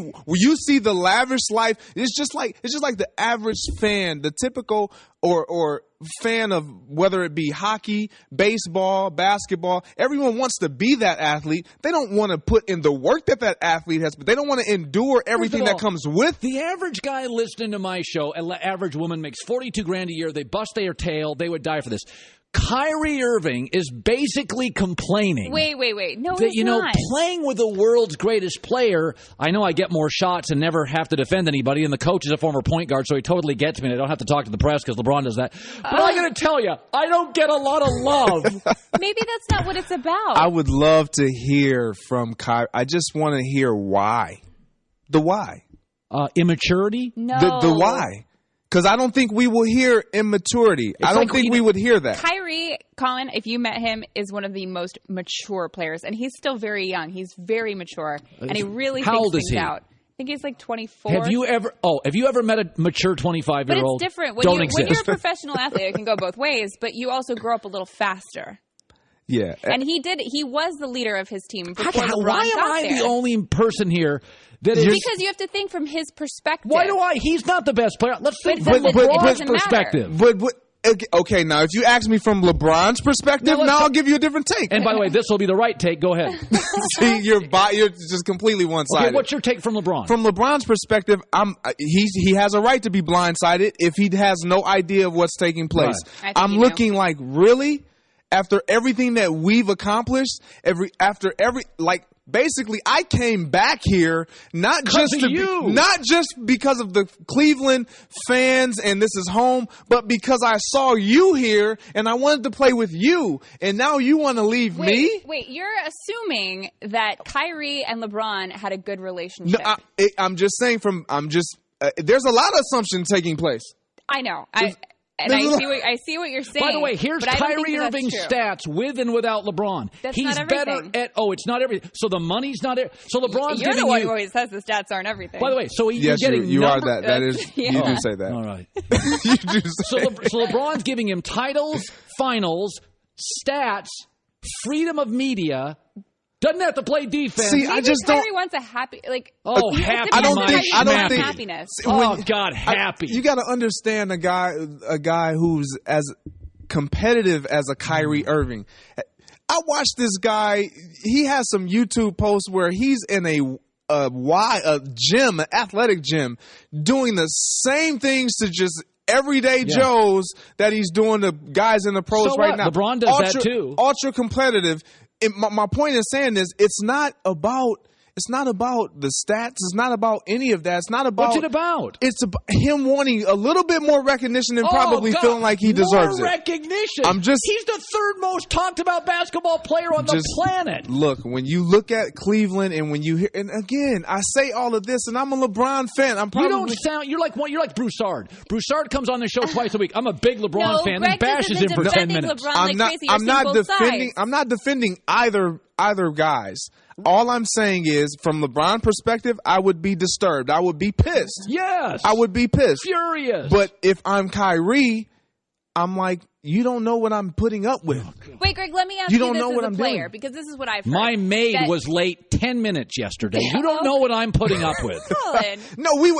the lavish life. It's just like the average fan, the typical or fan of whether it be hockey, baseball, basketball. Everyone wants to be that athlete. They don't want to put in the work that athlete has, but they don't want to endure everything that comes with. The average guy listening to my show, an average woman makes $42,000 a year. They bust their tail. They would die for this. Kyrie Irving is basically complaining. Wait. No, that, he's not. Playing with the world's greatest player, I know I get more shots and never have to defend anybody, and the coach is a former point guard, so he totally gets me, and I don't have to talk to the press because LeBron does that. But I'm going to tell you, I don't get a lot of love. Maybe that's not what it's about. I would love to hear from Kyrie. I just want to hear why. The why. Immaturity? No. The why. Because I don't think we will hear immaturity. I don't think we would hear that. Kyrie, Colin, if you met him, is one of the most mature players. And he's still very young. He's very mature. And he really thinks things out. I think he's like 24. Have you ever met a mature 25-year-old? But it's different. When you're a professional athlete, it can go both ways. But you also grow up a little faster. Yeah. And he was the leader of his team before LeBron got there. Why am I the only person here that is... Because you have to think from his perspective. Why do I? He's not the best player. Let's think from LeBron's perspective. Okay, now if you ask me from LeBron's perspective, now I'll give you a different take. And by the way, this will be the right take. Go ahead. See, you're just completely one-sided. Okay, what's your take from LeBron? From LeBron's perspective, he has a right to be blindsided if he has no idea of what's taking place. Right. I'm looking like, really? After everything that we've accomplished, basically, I came back here not just because of the Cleveland fans and this is home, but because I saw you here and I wanted to play with you, and now you want to leave me? Wait, you're assuming that Kyrie and LeBron had a good relationship. No, I'm just saying there's a lot of assumptions taking place. I know. I see what you're saying. By the way, here's Kyrie Irving's stats with and without LeBron. He's not better at. It's not everything. So the money's not. So LeBron's You're the one who always says the stats aren't everything. By the way, so you're getting you are that. That is you do say that. All right. You do say so LeBron's giving him titles, finals, stats, freedom of media. Doesn't have to play defense. See, I just Kyrie wants a happy, happy. I don't think happiness. Oh God, happy. You got to understand a guy who's as competitive as a Kyrie Irving. I watched this guy. He has some YouTube posts where he's in a gym, an athletic gym, doing the same things to just everyday Joes that he's doing to guys in the pros right now. LeBron does that too. Ultra competitive. My point in saying this, it's not about the stats. It's not about any of that. It's not about... What's it about? It's about him wanting a little bit more recognition and probably feeling like he deserves more recognition. He's the third most talked about basketball player on the planet. Look, when you look at Cleveland and when you hear... And again, I say all of this and I'm a LeBron fan. You don't sound... You're like Broussard. Broussard comes on the show twice a week. I'm a big LeBron fan and bashes him for 10 minutes. I'm not defending either guys. All I'm saying is, from LeBron's perspective, I would be disturbed. I would be pissed. Yes. I would be pissed. Furious. But if I'm Kyrie, I'm like, you don't know what I'm putting up with. Wait, Greg, let me ask you this as a player, because this is what I've heard. My maid was late 10 minutes yesterday. You don't know what I'm putting up with. No, we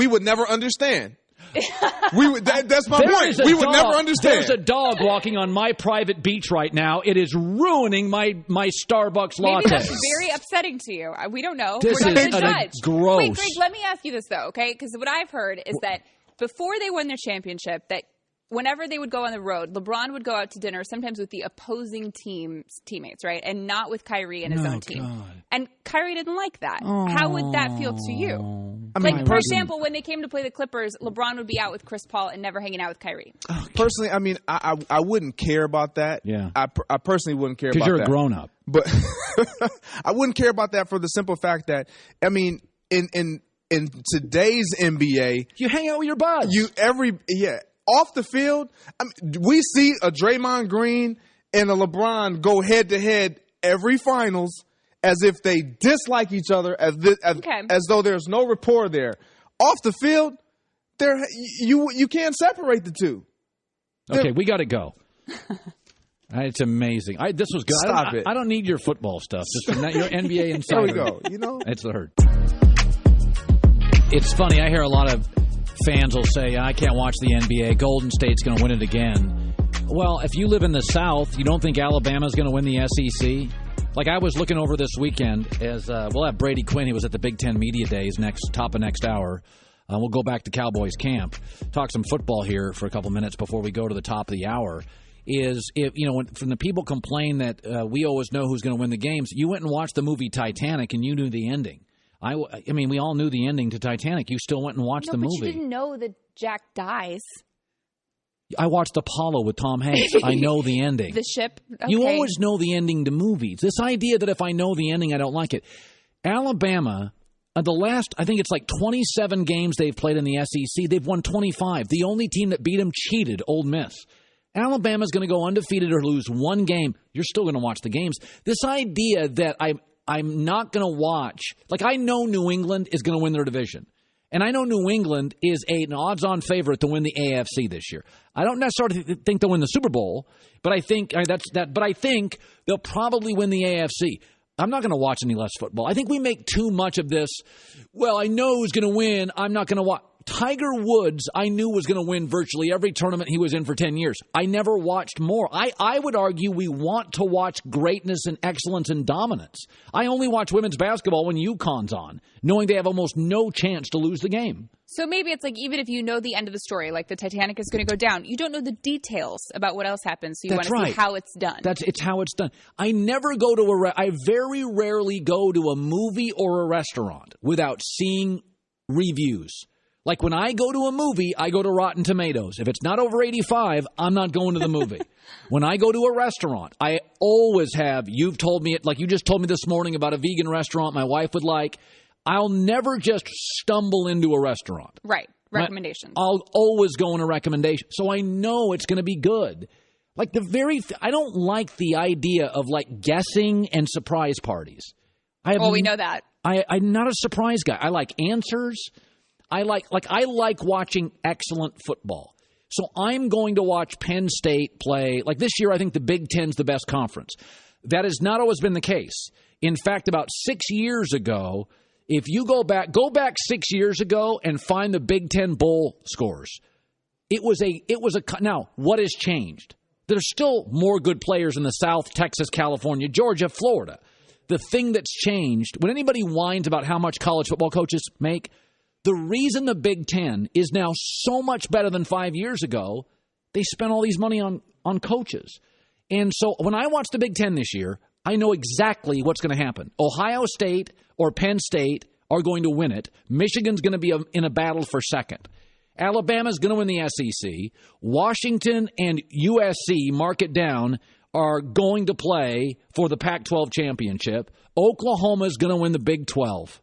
would never understand. That's my point. We would never understand. There's a dog walking on my private beach right now. It is ruining my Starbucks latte. Maybe that's very upsetting to you. We don't know. This We're not the judge. Gross. Wait, Greg, let me ask you this, though, okay? Because what I've heard is that before they won their championship, that whenever they would go on the road, LeBron would go out to dinner sometimes with the opposing teammates, right? And not with Kyrie and his own team. God. And Kyrie didn't like that. How would that feel to you? For example, when they came to play the Clippers, LeBron would be out with Chris Paul and never hanging out with Kyrie. Personally, I mean, I wouldn't care about that. Yeah. I personally wouldn't care about that. Because you're a grown-up. But I wouldn't care about that for the simple fact that, I mean, in today's NBA... You hang out with your buds. Off the field, I mean, we see a Draymond Green and a LeBron go head-to-head every finals as if they dislike each other, as though there's no rapport there. Off the field, you can't separate the two. Okay, we got to go. It's amazing. This was good. Stop it. I don't need your football stuff. Just your NBA insider. There we go. You know, it's the Herd. It's funny. I hear a lot of fans will say, I can't watch the NBA. Golden State's going to win it again. Well, if you live in the South, you don't think Alabama's going to win the SEC? Like, I was looking over this weekend as we'll have Brady Quinn. He was at the Big Ten Media Days top of next hour. We'll go back to Cowboys camp, talk some football here for a couple minutes before we go to the top of the hour. When the people complain that we always know who's going to win the games, you went and watched the movie Titanic and you knew the ending. I mean, we all knew the ending to Titanic. You still went and watched the movie. But you didn't know that Jack dies. I watched Apollo with Tom Hanks. I know the ending. The ship? Okay. You always know the ending to movies. This idea that if I know the ending, I don't like it. Alabama, the last, I think it's like 27 games they've played in the SEC, they've won 25. The only team that beat them cheated, Ole Miss. Alabama's going to go undefeated or lose one game. You're still going to watch the games. This idea that I'm not going to watch, like I know New England is going to win their division. And I know New England is an odds-on favorite to win the AFC this year. I don't necessarily think they'll win the Super Bowl, but I think But I think they'll probably win the AFC. I'm not going to watch any less football. I think we make too much of this. Well, I know who's going to win. I'm not going to watch. Tiger Woods, I knew was going to win virtually every tournament he was in for 10 years. I never watched more. I would argue we want to watch greatness and excellence and dominance. I only watch women's basketball when UConn's on, knowing they have almost no chance to lose the game. So maybe it's like even if you know the end of the story, like the Titanic is going to go down, you don't know the details about what else happens, so you want to see how it's done. It's how it's done. I never go to I very rarely go to a movie or a restaurant without seeing reviews. Like when I go to a movie, I go to Rotten Tomatoes. If it's not over 85, I'm not going to the movie. When I go to a restaurant, I always have, you've told me it, like you just told me this morning about a vegan restaurant my wife would like. I'll never just stumble into a restaurant. Right. Recommendations. I'll always go on a recommendation. So I know it's going to be good. Like I don't like the idea of like guessing and surprise parties. We know that. I'm not a surprise guy. I like answers. I like watching excellent football. So I'm going to watch Penn State play. Like this year, I think the Big Ten's the best conference. That has not always been the case. In fact, about 6 years ago, if you go back 6 years ago and find the Big Ten bowl scores, now what has changed? There's still more good players in the South, Texas, California, Georgia, Florida. The thing that's changed, when anybody whines about how much college football coaches make, the reason the Big Ten is now so much better than 5 years ago, they spent all these money on coaches. And so when I watch the Big Ten this year, I know exactly what's going to happen. Ohio State or Penn State are going to win it. Michigan's going to be in a battle for second. Alabama's going to win the SEC. Washington and USC, mark it down, are going to play for the Pac-12 championship. Oklahoma's going to win the Big 12.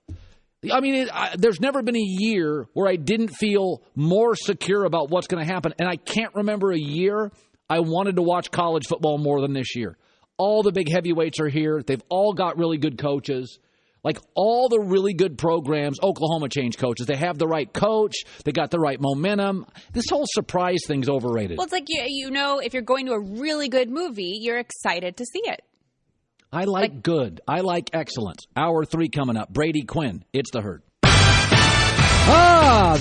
I mean, there's never been a year where I didn't feel more secure about what's going to happen. And I can't remember a year I wanted to watch college football more than this year. All the big heavyweights are here. They've all got really good coaches. Like all the really good programs, Oklahoma changed coaches. They have the right coach. They got the right momentum. This whole surprise thing's overrated. Well, it's like, if you're going to a really good movie, you're excited to see it. I like good. I like excellence. Hour 3 coming up. Brady Quinn. It's The Herd.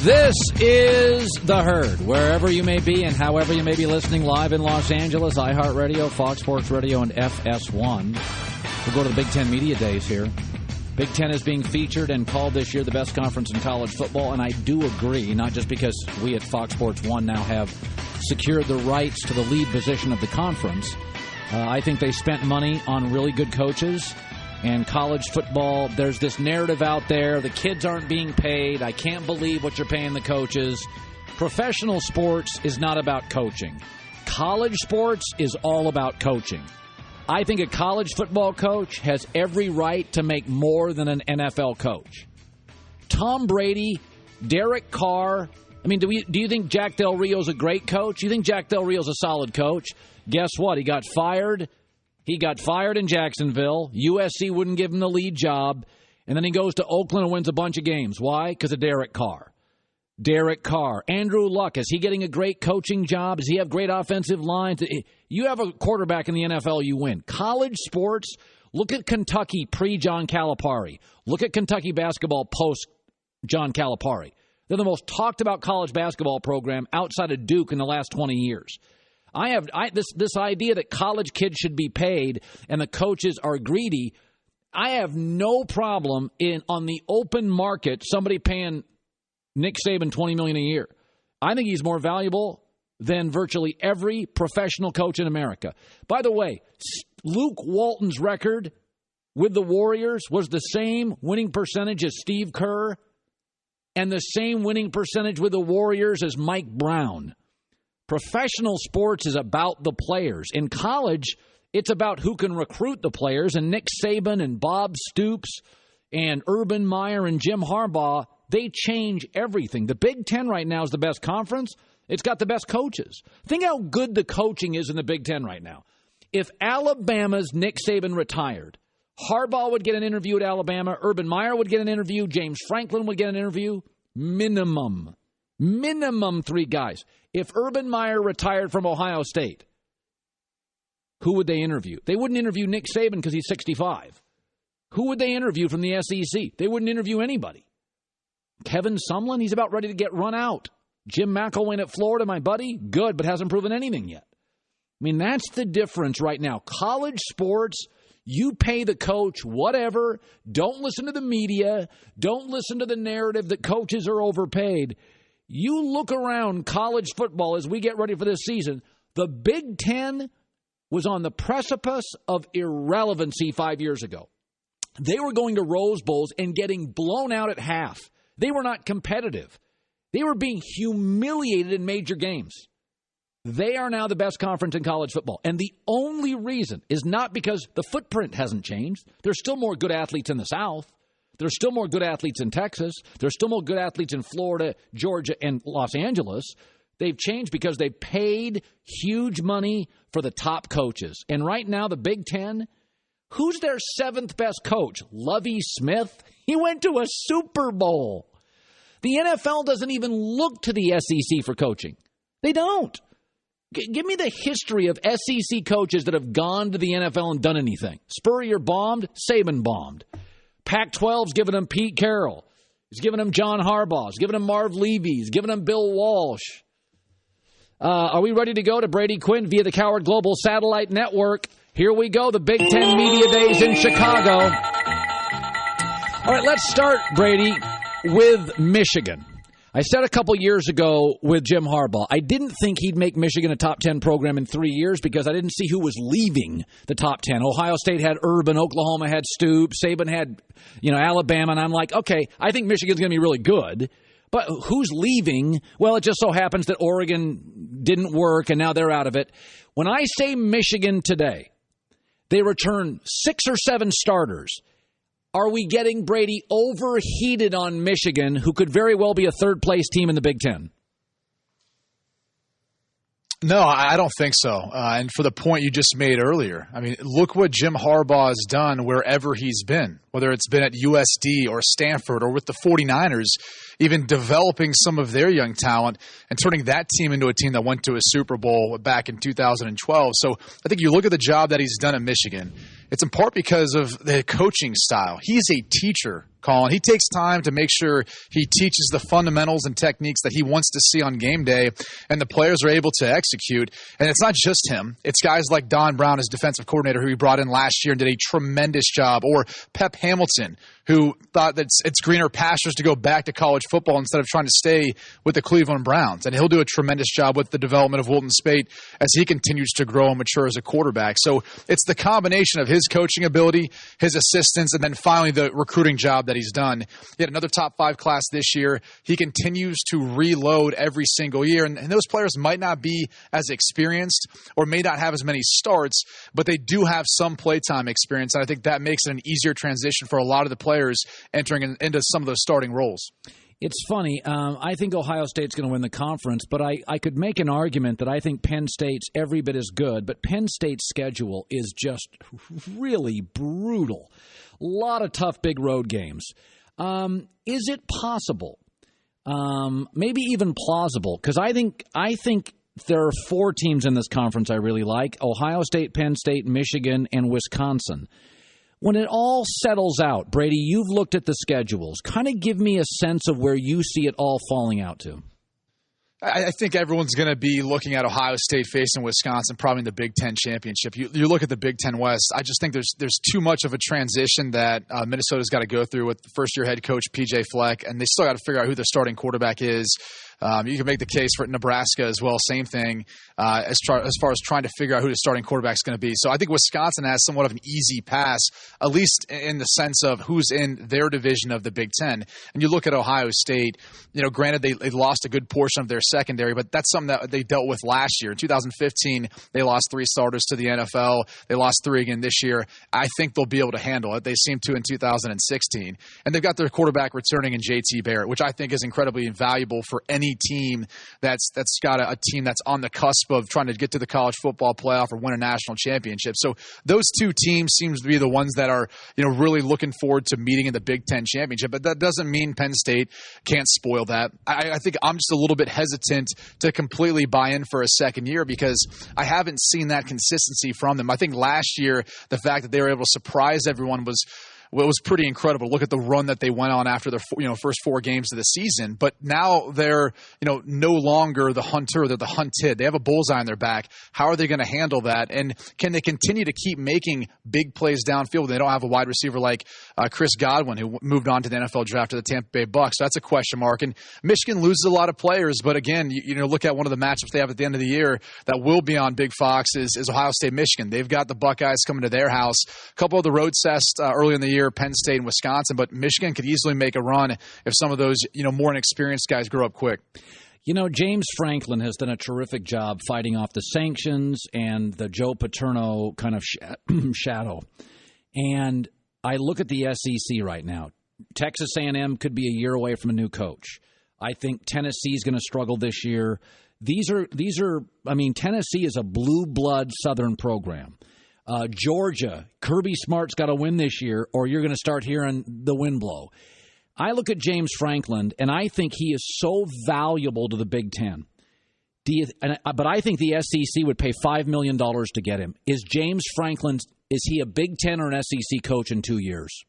This is The Herd. Wherever you may be and however you may be listening, live in Los Angeles, iHeartRadio, Fox Sports Radio, and FS1. We'll go to the Big Ten Media Days here. Big Ten is being featured and called this year the best conference in college football, and I do agree, not just because we at Fox Sports 1 now have secured the rights to the lead position of the conference. I think they spent money on really good coaches. And college football, there's this narrative out there, the kids aren't being paid. I can't believe what you're paying the coaches. Professional sports is not about coaching. College sports is all about coaching. I think a college football coach has every right to make more than an NFL coach. Tom Brady, Derek Carr. I mean, do you think Jack Del Rio's a great coach? You think Jack Del Rio's a solid coach? Guess what? He got fired. He got fired in Jacksonville. USC wouldn't give him the lead job. And then he goes to Oakland and wins a bunch of games. Why? Because of Derek Carr. Derek Carr, Andrew Luck, is he getting a great coaching job? Does he have great offensive lines? You have a quarterback in the NFL, you win. College sports, look at Kentucky pre-John Calipari. Look at Kentucky basketball post-John Calipari. They're the most talked about college basketball program outside of Duke in the last 20 years. This idea that college kids should be paid and the coaches are greedy, I have no problem on the open market somebody paying Nick Saban $20 million a year. I think he's more valuable than virtually every professional coach in America. By the way, Luke Walton's record with the Warriors was the same winning percentage as Steve Kerr and the same winning percentage with the Warriors as Mike Brown. Professional sports is about the players. In college, it's about who can recruit the players, and Nick Saban and Bob Stoops and Urban Meyer and Jim Harbaugh, they change everything. The Big Ten right now is the best conference. It's got the best coaches. Think how good the coaching is in the Big Ten right now. If Alabama's Nick Saban retired, Harbaugh would get an interview at Alabama, Urban Meyer would get an interview, James Franklin would get an interview. Minimum 3 guys. If Urban Meyer retired from Ohio State, who would they interview? They wouldn't interview Nick Saban because he's 65. Who would they interview from the SEC? They wouldn't interview anybody. Kevin Sumlin, he's about ready to get run out. Jim McElwain at Florida, my buddy, good, but hasn't proven anything yet. I mean, that's the difference right now. College sports, you pay the coach whatever. Don't listen to the media. Don't listen to the narrative that coaches are overpaid. You look around college football as we get ready for this season, the Big Ten was on the precipice of irrelevancy 5 years ago. They were going to Rose Bowls and getting blown out at half. They were not competitive. They were being humiliated in major games. They are now the best conference in college football. And the only reason is not because the footprint hasn't changed. There's still more good athletes in the South. There's still more good athletes in Texas. There's still more good athletes in Florida, Georgia, and Los Angeles. They've changed because they paid huge money for the top coaches. And right now, the Big Ten, who's their 7th best coach? Lovie Smith? He went to a Super Bowl. The NFL doesn't even look to the SEC for coaching. They don't. Give me the history of SEC coaches that have gone to the NFL and done anything. Spurrier bombed, Saban bombed. Pac-12's giving them Pete Carroll. He's giving them John Harbaugh. He's giving them Marv Levy. He's giving them Bill Walsh. Are we ready to go to Brady Quinn via the Coward Global Satellite Network? Here we go, the Big Ten Media Days in Chicago. All right, let's start, Brady, with Michigan. I said a couple years ago with Jim Harbaugh, I didn't think he'd make Michigan a top 10 program in 3 years because I didn't see who was leaving the top 10. Ohio State had Urban, Oklahoma had Stoops, Saban had, Alabama, and I'm like, okay, I think Michigan's going to be really good. But who's leaving? Well, it just so happens that Oregon didn't work, and now they're out of it. When I say Michigan today, they return 6 or 7 starters. Are we getting, Brady, overheated on Michigan, who could very well be a third-place team in the Big Ten? No, I don't think so. And for the point you just made earlier, I mean, look what Jim Harbaugh has done wherever he's been, whether it's been at USD or Stanford or with the 49ers, even developing some of their young talent and turning that team into a team that went to a Super Bowl back in 2012. So I think you look at the job that he's done at Michigan, it's in part because of the coaching style. He's a teacher, Colin. He takes time to make sure he teaches the fundamentals and techniques that he wants to see on game day, and the players are able to execute. And it's not just him. It's guys like Don Brown, his defensive coordinator, who he brought in last year and did a tremendous job, or Pep Hamilton, who thought that it's greener pastures to go back to college football instead of trying to stay with the Cleveland Browns. And he'll do a tremendous job with the development of Wilton Spate as he continues to grow and mature as a quarterback. So it's the combination of his coaching ability, his assistants, and then finally the recruiting job that he's done. He had another top 5 class this year. He continues to reload every single year. And those players might not be as experienced or may not have as many starts, but they do have some playtime experience. And I think that makes it an easier transition for a lot of the players entering into some of those starting roles. It's funny. I think Ohio State's going to win the conference, but I could make an argument that I think Penn State's every bit as good, but Penn State's schedule is just really brutal. A lot of tough big road games. Is it possible maybe even plausible, because I think there are 4 teams in this conference I really like: Ohio State, Penn State, Michigan, and Wisconsin. When it all settles out, Brady, you've looked at the schedules. Kind of give me a sense of where you see it all falling out to. I think everyone's going to be looking at Ohio State facing Wisconsin probably in the Big Ten championship. You look at the Big Ten West, I just think there's too much of a transition that Minnesota's got to go through with first-year head coach P.J. Fleck, and they still got to figure out who their starting quarterback is. You can make the case for Nebraska as well, same thing, as far as trying to figure out who the starting quarterback is going to be. So I think Wisconsin has somewhat of an easy pass, at least in the sense of who's in their division of the Big Ten. And you look at Ohio State, granted they lost a good portion of their secondary, but that's something that they dealt with last year. In 2015, they lost 3 starters to the NFL. They lost 3 again this year. I think they'll be able to handle it. They seem to in 2016. And they've got their quarterback returning in J.T. Barrett, which I think is incredibly invaluable for any team that's got a team that's on the cusp of trying to get to the college football playoff or win a national championship. So those 2 teams seems to be the ones that are really looking forward to meeting in the Big Ten championship. But that doesn't mean Penn State can't spoil that. I think I'm just a little bit hesitant to completely buy in for a second year because I haven't seen that consistency from them. I think last year the fact that they were able to surprise everyone was pretty incredible. Look at the run that they went on after their first 4 games of the season. But now they're no longer the hunter; they're the hunted. They have a bullseye on their back. How are they going to handle that? And can they continue to keep making big plays downfield? They don't have a wide receiver like Chris Godwin, who moved on to the NFL draft to the Tampa Bay Bucs. So that's a question mark. And Michigan loses a lot of players, but again, look at one of the matchups they have at the end of the year that will be on Big Fox is Ohio State, Michigan. They've got the Buckeyes coming to their house. A couple of the road tests early in the year. Penn State and Wisconsin, but Michigan could easily make a run if some of those, more inexperienced guys grow up quick. James Franklin has done a terrific job fighting off the sanctions and the Joe Paterno kind of shadow. And I look at the SEC right now. Texas A&M could be a year away from a new coach. I think Tennessee is going to struggle this year. These are. Tennessee is a blue blood Southern program. Georgia, Kirby Smart's got to win this year, or you're going to start hearing the wind blow. I look at James Franklin, and I think he is so valuable to the Big Ten. But I think the SEC would pay $5 million to get him. Is James Franklin, is he a Big Ten or an SEC coach in 2 years?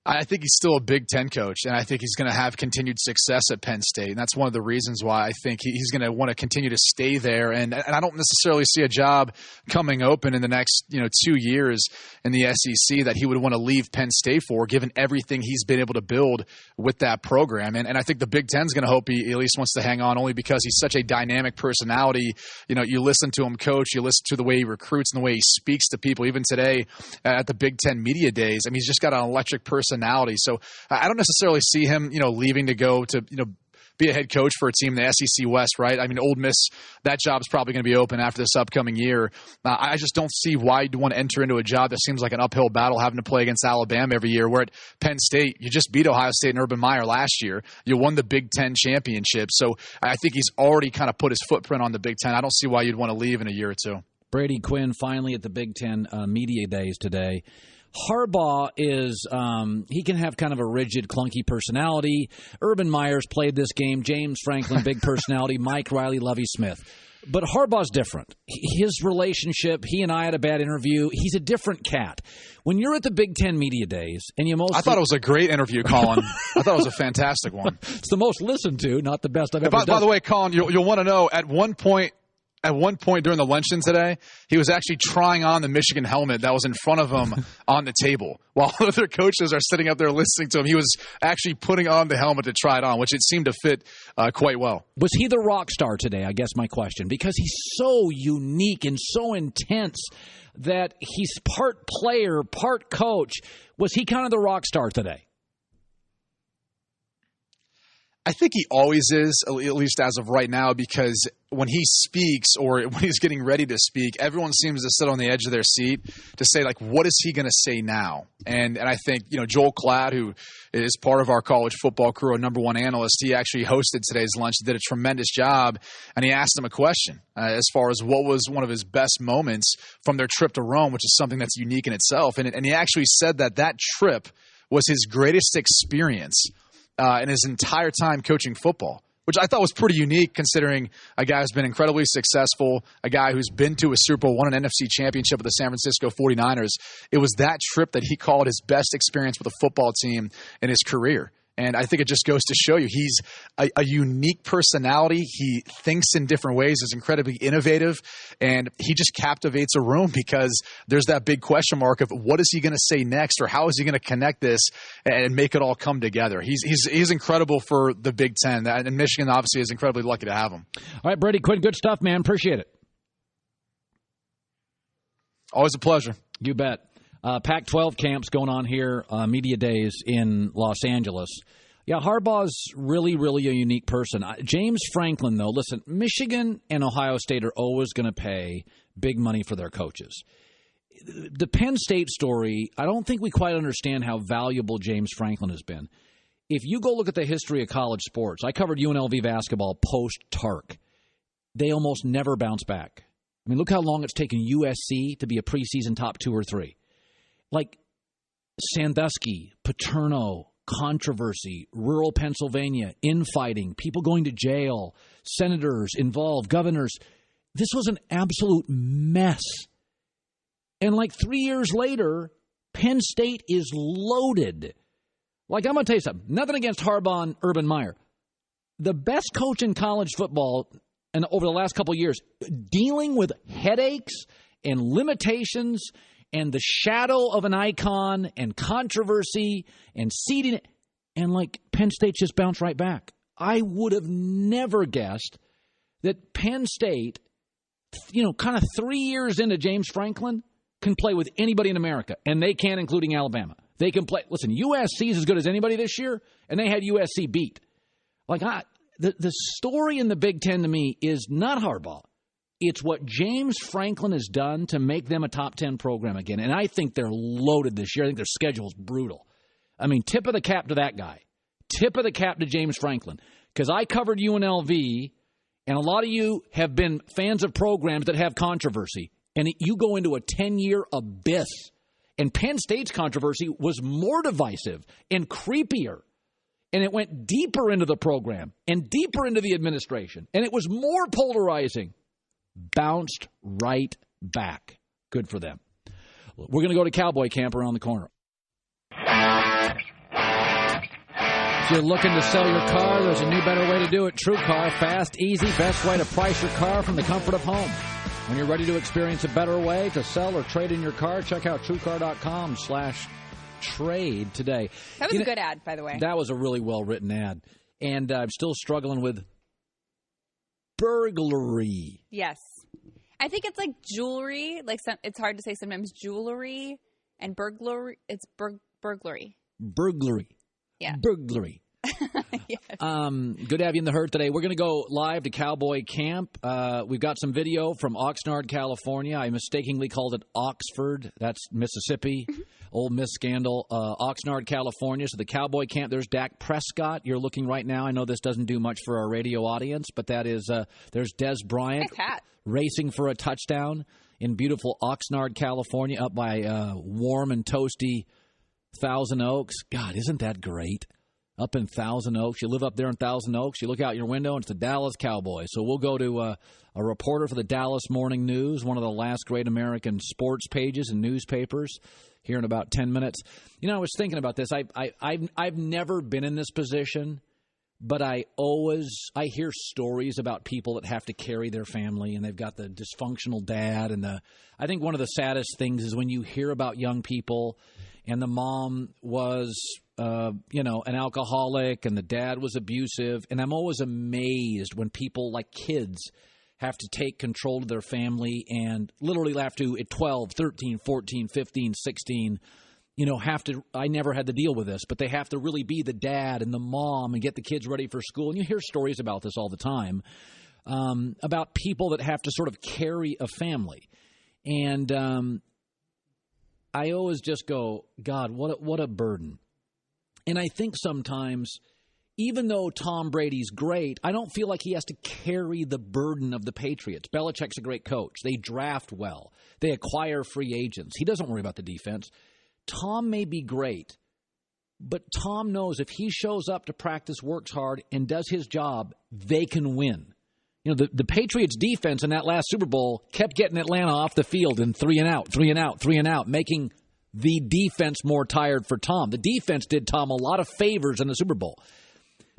I think he's still a Big Ten coach, and I think he's going to have continued success at Penn State. And that's one of the reasons why I think he's going to want to continue to stay there. And I don't necessarily see a job coming open in the next 2 years in the SEC that he would want to leave Penn State for, given everything he's been able to build with that program. And I think the Big Ten's going to hope he at least wants to hang on, only because he's such a dynamic personality. You listen to him coach, you listen to the way he recruits and the way he speaks to people. Even today at the Big Ten Media Days, he's just got an electric personality. So I don't necessarily see him, leaving to go to, be a head coach for a team in the SEC West, right? Ole Miss, that job's probably going to be open after this upcoming year. I just don't see why you'd want to enter into a job that seems like an uphill battle having to play against Alabama every year, where at Penn State, you just beat Ohio State and Urban Meyer last year. You won the Big Ten championship. So I think he's already kind of put his footprint on the Big Ten. I don't see why you'd want to leave in a year or two. Brady Quinn finally at the Big Ten Media Days today. Harbaugh is he can have kind of a rigid, clunky personality. Urban Meyer's played this game. James Franklin, big personality. Mike Riley, Lovie Smith. But Harbaugh's different. His relationship, he and I had a bad interview. He's a different cat. When you're at the Big Ten Media Days, and I thought it was a great interview, Colin. I thought it was a fantastic one. It's the most listened to, not the best I've ever done. By the way, Colin, you'll want to know, at one point during the luncheon today, he was actually trying on the Michigan helmet that was in front of him on the table. While other coaches are sitting up there listening to him, he was actually putting on the helmet to try it on, which it seemed to fit quite well. Was he the rock star today, I guess my question? Because he's so unique and so intense that he's part player, part coach. Was he kind of the rock star today? I think he always is, at least as of right now, because when he speaks or when he's getting ready to speak, everyone seems to sit on the edge of their seat to say, what is he going to say now? And I think, Joel Klatt, who is part of our college football crew, a number one analyst, he actually hosted today's lunch, did a tremendous job, and he asked him a question as far as what was one of his best moments from their trip to Rome, which is something that's unique in itself. And he actually said that trip was his greatest experience in his entire time coaching football, which I thought was pretty unique considering a guy who's been incredibly successful, a guy who's been to a Super Bowl, won an NFC championship with the San Francisco 49ers. It was that trip that he called his best experience with a football team in his career. And I think it just goes to show you he's a unique personality. He thinks in different ways, is incredibly innovative, and he just captivates a room because there's that big question mark of what is he going to say next, or how is he going to connect this and make it all come together. He's incredible for the Big Ten, and Michigan obviously is incredibly lucky to have him. All right, Brady Quinn, good stuff, man. Appreciate it. Always a pleasure. You bet. Pac-12 camps going on here, media days in Los Angeles. Yeah, Harbaugh's really, really a unique person. James Franklin, though, listen, Michigan and Ohio State are always going to pay big money for their coaches. The Penn State story, I don't think we quite understand how valuable James Franklin has been. If you go look at the history of college sports, I covered UNLV basketball post-Tark. They almost never bounce back. I mean, look how long it's taken USC to be a preseason top 2 or 3. Like Sandusky, Paterno, controversy, rural Pennsylvania, infighting, people going to jail, senators involved, governors. This was an absolute mess. And like 3 years later, Penn State is loaded. Like, I'm going to tell you something. Nothing against Harbaugh and Urban Meyer. The best coach in college football and over the last couple of years, dealing with headaches and limitations and the shadow of an icon and controversy and seeding, and like Penn State just bounced right back. I would have never guessed that Penn State, kind of 3 years into James Franklin, can play with anybody in America, and they can, including Alabama. They can play. Listen, USC is as good as anybody this year, and they had USC beat. Like, the story in the Big Ten to me is not Harbaugh. It's what James Franklin has done to make them a top 10 program again. And I think they're loaded this year. I think their schedule is brutal. I mean, tip of the cap to that guy. Tip of the cap to James Franklin. Because I covered UNLV, and a lot of you have been fans of programs that have controversy. And you go into a 10-year abyss. And Penn State's controversy was more divisive and creepier. And it went deeper into the program and deeper into the administration. And it was more polarizing. Bounced right back. Good for them. We're going to go to Cowboy Camp around the corner. If you're looking to sell your car, there's a new, better way to do it. TrueCar, fast, easy, best way to price your car from the comfort of home. When you're ready to experience a better way to sell or trade in your car, check out TrueCar.com/trade today. That was a good ad, by the way. That was a really well-written ad. And I'm still struggling with burglary. Yes. I think it's like jewelry. It's hard to say sometimes jewelry and burglary. It's burglary. Burglary. Yeah. Burglary. Yes. Good to have you in the herd today. We're going to go live to Cowboy Camp. We've got some video from Oxnard, California. I mistakenly called it Oxford. That's Mississippi. Old Miss Scandal. Oxnard, California. So the Cowboy Camp. There's Dak Prescott. You're looking right now. I know this doesn't do much for our radio audience, but that is there's Des Bryant racing for a touchdown in beautiful Oxnard, California, up by warm and toasty Thousand Oaks. God, isn't that great? Up in Thousand Oaks. You live up there in Thousand Oaks. You look out your window, and it's the Dallas Cowboys. So we'll go to a reporter for the Dallas Morning News, one of the last great American sports pages and newspapers, here in about 10 minutes. I was thinking about this. I've never been in this position, but I hear stories about people that have to carry their family, and they've got the dysfunctional dad. And I think one of the saddest things is when you hear about young people and the mom was an alcoholic, and the dad was abusive. And I'm always amazed when people like kids have to take control of their family and literally have to, at 12, 13, 14, 15, 16, I never had to deal with this, but they have to really be the dad and the mom and get the kids ready for school. And you hear stories about this all the time, about people that have to sort of carry a family. And I always just go, God, what a burden. And I think sometimes, even though Tom Brady's great, I don't feel like he has to carry the burden of the Patriots. Belichick's a great coach. They draft well. They acquire free agents. He doesn't worry about the defense. Tom may be great, But Tom knows if he shows up to practice, works hard, and does his job, they can win. You know, the Patriots defense in that last Super Bowl kept getting Atlanta off the field in 3 and out, making the defense more tired for Tom. The defense did Tom a lot of favors in the Super Bowl.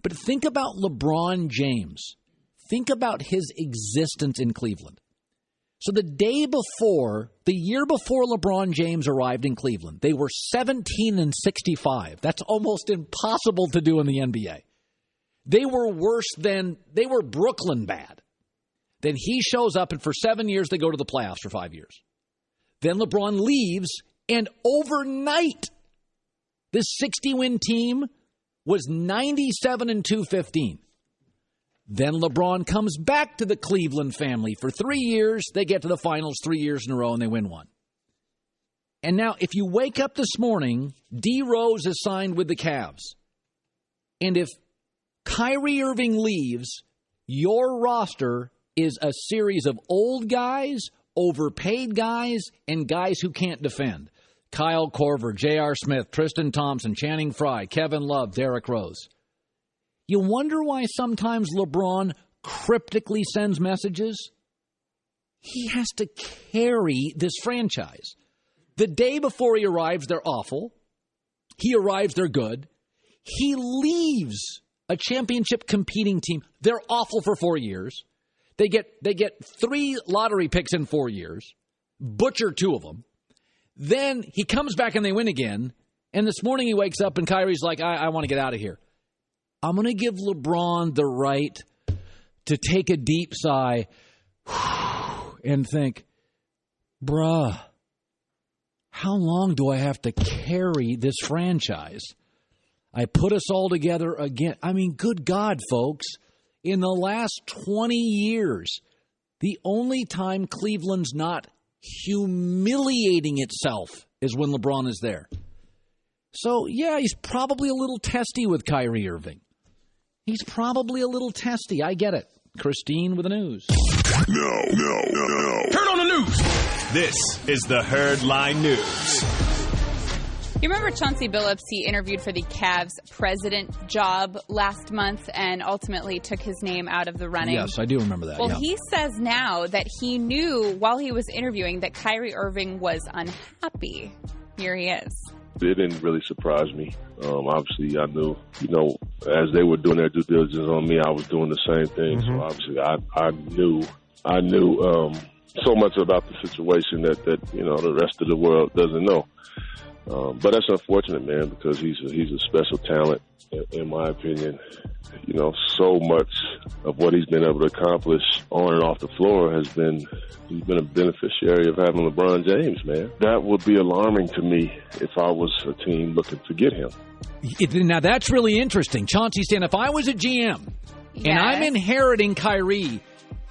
But think about LeBron James. Think about his existence in Cleveland. So the year before LeBron James arrived in Cleveland, they were 17-65. That's almost impossible to do in the NBA. They were Brooklyn bad. Then he shows up, and for 7 years, they go to the playoffs for 5 years. Then LeBron leaves, and overnight, this 60-win team was 97-215. Then LeBron comes back to the Cleveland family for 3 years. They get to the finals 3 years in a row, and they win one. And now, if you wake up this morning, D. Rose is signed with the Cavs. And if Kyrie Irving leaves, your roster is a series of old guys, overpaid guys, and guys who can't defend. Kyle Korver, J.R. Smith, Tristan Thompson, Channing Frye, Kevin Love, Derrick Rose. You wonder why sometimes LeBron cryptically sends messages? He has to carry this franchise. The day before he arrives, they're awful. He arrives, they're good. He leaves a championship competing team. They're awful for 4 years. They get 3 lottery picks in 4 years. Butcher 2 of them. Then he comes back and they win again. And this morning he wakes up and Kyrie's like, I want to get out of here. I'm going to give LeBron the right to take a deep sigh and think, bruh, how long do I have to carry this franchise? I put us all together again. I mean, good God, folks. In the last 20 years, the only time Cleveland's not humiliating itself is when LeBron is there. So, yeah, he's probably a little testy with Kyrie Irving. He's probably a little testy. I get it. Christine with the news. No. Herd on the news. This is the Herd Line News. You remember Chauncey Billups? He interviewed for the Cavs president job last month and ultimately took his name out of the running. Yes, I do remember that. Well, he says now that he knew while he was interviewing that Kyrie Irving was unhappy. Here he is. It didn't really surprise me. Obviously, I knew, as they were doing their due diligence on me, I was doing the same thing. Mm-hmm. So obviously, I knew so much about the situation that the rest of the world doesn't know. But that's unfortunate, man, because he's a special talent, in my opinion. So much of what he's been able to accomplish on and off the floor he's been a beneficiary of having LeBron James, man. That would be alarming to me if I was a team looking to get him. Now, that's really interesting. Chauncey saying, if I was a GM and I'm inheriting Kyrie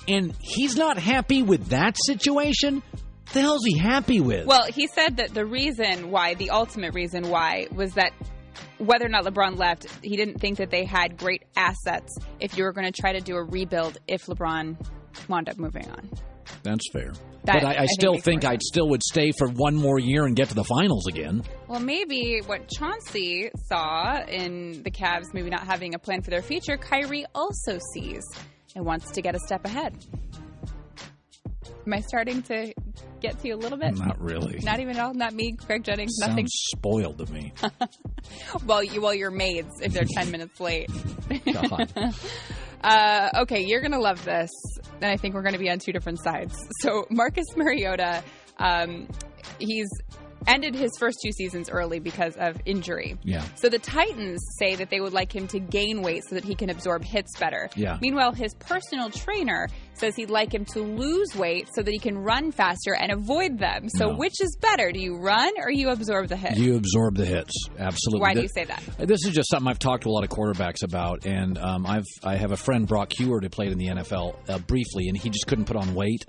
and he's not happy with that situation, what the hell is he happy with? Well, he said that the ultimate reason why, was that whether or not LeBron left, he didn't think that they had great assets if you were going to try to do a rebuild if LeBron wound up moving on. That's fair. But I still think I would stay for one more year and get to the finals again. Well, maybe what Chauncey saw in the Cavs maybe not having a plan for their future, Kyrie also sees and wants to get a step ahead. Am I starting to get to you a little bit? Not really. Not even at all? Not me, Greg Jennings? Sounds Nothing? Spoiled to me. Well, your maids, if they're 10 minutes late. God. Okay, you're going to love this. And I think we're going to be on two different sides. So Marcus Mariota, he's ended his first 2 seasons early because of injury. Yeah. So the Titans say that they would like him to gain weight so that he can absorb hits better. Yeah. Meanwhile, his personal trainer says he'd like him to lose weight so that he can run faster and avoid them. So which is better? Do you run or you absorb the hits? You absorb the hits. Absolutely. Why do you say that? This is just something I've talked to a lot of quarterbacks about, and I have a friend, Brock Heward, who played in the NFL briefly, and he just couldn't put on weight.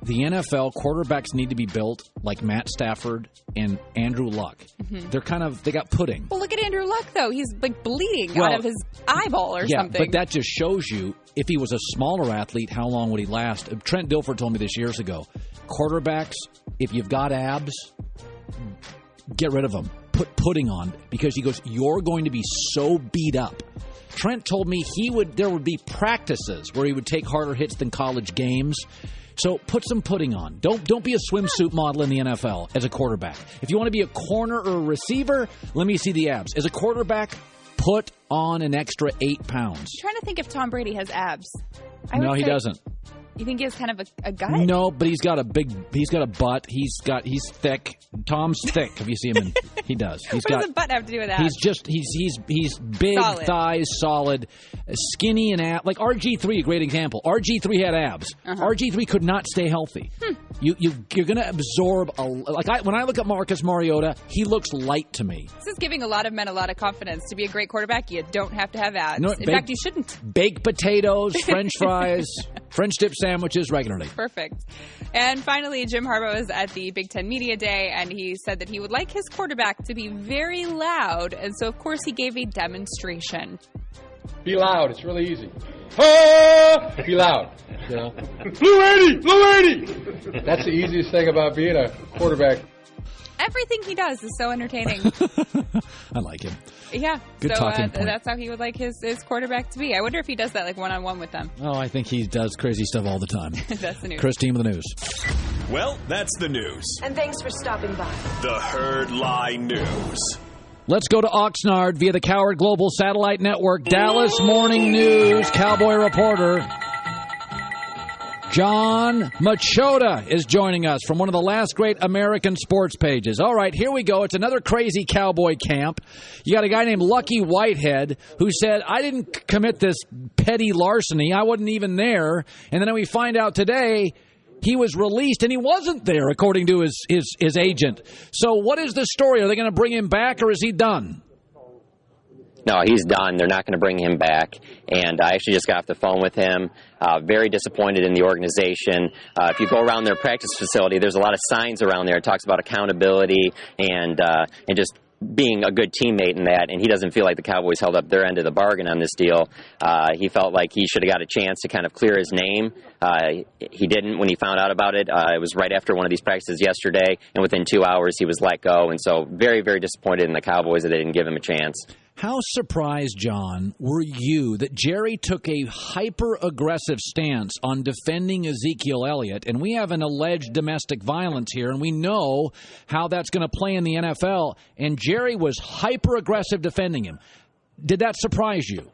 The NFL quarterbacks need to be built like Matt Stafford and Andrew Luck. Mm-hmm. They got pudding. Well, look at Andrew Luck, though. He's like bleeding out of his eyeball or something. But that just shows you, if he was a smaller athlete, how long would he last? Trent Dilfer told me this years ago. Quarterbacks, if you've got abs, get rid of them. put pudding on because he goes, you're going to be so beat up. Trent told me there would be practices where he would take harder hits than college games. So put some pudding on. Don't be a swimsuit model in the NFL as a quarterback. If you want to be a corner or a receiver, let me see the abs. As a quarterback, put on an extra 8 pounds. I'm trying to think if Tom Brady has abs. No, he doesn't. You think he has kind of a gut? No, but he's got a butt. He's thick. Tom's thick. If you see him, he does. What does a butt have to do with that? He's big, solid. Thighs, solid, skinny, and abs. Like RG3, a great example. RG3 had abs. RG3 could not stay healthy. You're going to absorb when I look at Marcus Mariota, he looks light to me. This is giving a lot of men a lot of confidence. To be a great quarterback, you don't have to have abs. No, in fact, you shouldn't. Baked potatoes, French fries, French dip sandwiches regularly. Perfect. And finally, Jim Harbaugh was at the Big Ten Media Day, and he said that he would like his quarterback to be very loud. And so, of course, he gave a demonstration. Be loud. It's really easy. Be loud. You know? Blue 80! That's the easiest thing about being a quarterback. Everything he does is so entertaining. I like him. Yeah. Good talking point. That's how he would like his quarterback to be. I wonder if he does that like one-on-one with them. Oh, I think he does crazy stuff all the time. That's the news. Christine with the news. Well, that's the news. And thanks for stopping by. The Herd Lie News. Let's go to Oxnard via the Coward Global Satellite Network. Dallas Morning News Cowboy reporter John Machota is joining us from one of the last great American sports pages. All right, here we go. It's another crazy Cowboy camp. You got a guy named Lucky Whitehead who said, I didn't commit this petty larceny. I wasn't even there. And then we find out today he was released and he wasn't there, according to his agent. So what is the story? Are they going to bring him back or is he done? No, he's done. They're not going to bring him back. And I actually just got off the phone with him. Very disappointed in the organization. If you go around their practice facility, there's a lot of signs around there. It talks about accountability and just being a good teammate in that, and he doesn't feel like the Cowboys held up their end of the bargain on this deal. He felt like he should have got a chance to kind of clear his name. He didn't when he found out about it. It was right after one of these practices yesterday, and within 2 hours he was let go. And so very, very disappointed in the Cowboys that they didn't give him a chance. How surprised, John, were you that Jerry took a hyper-aggressive stance on defending Ezekiel Elliott? And we have an alleged domestic violence here, and we know how that's going to play in the NFL. And Jerry was hyper-aggressive defending him. Did that surprise you?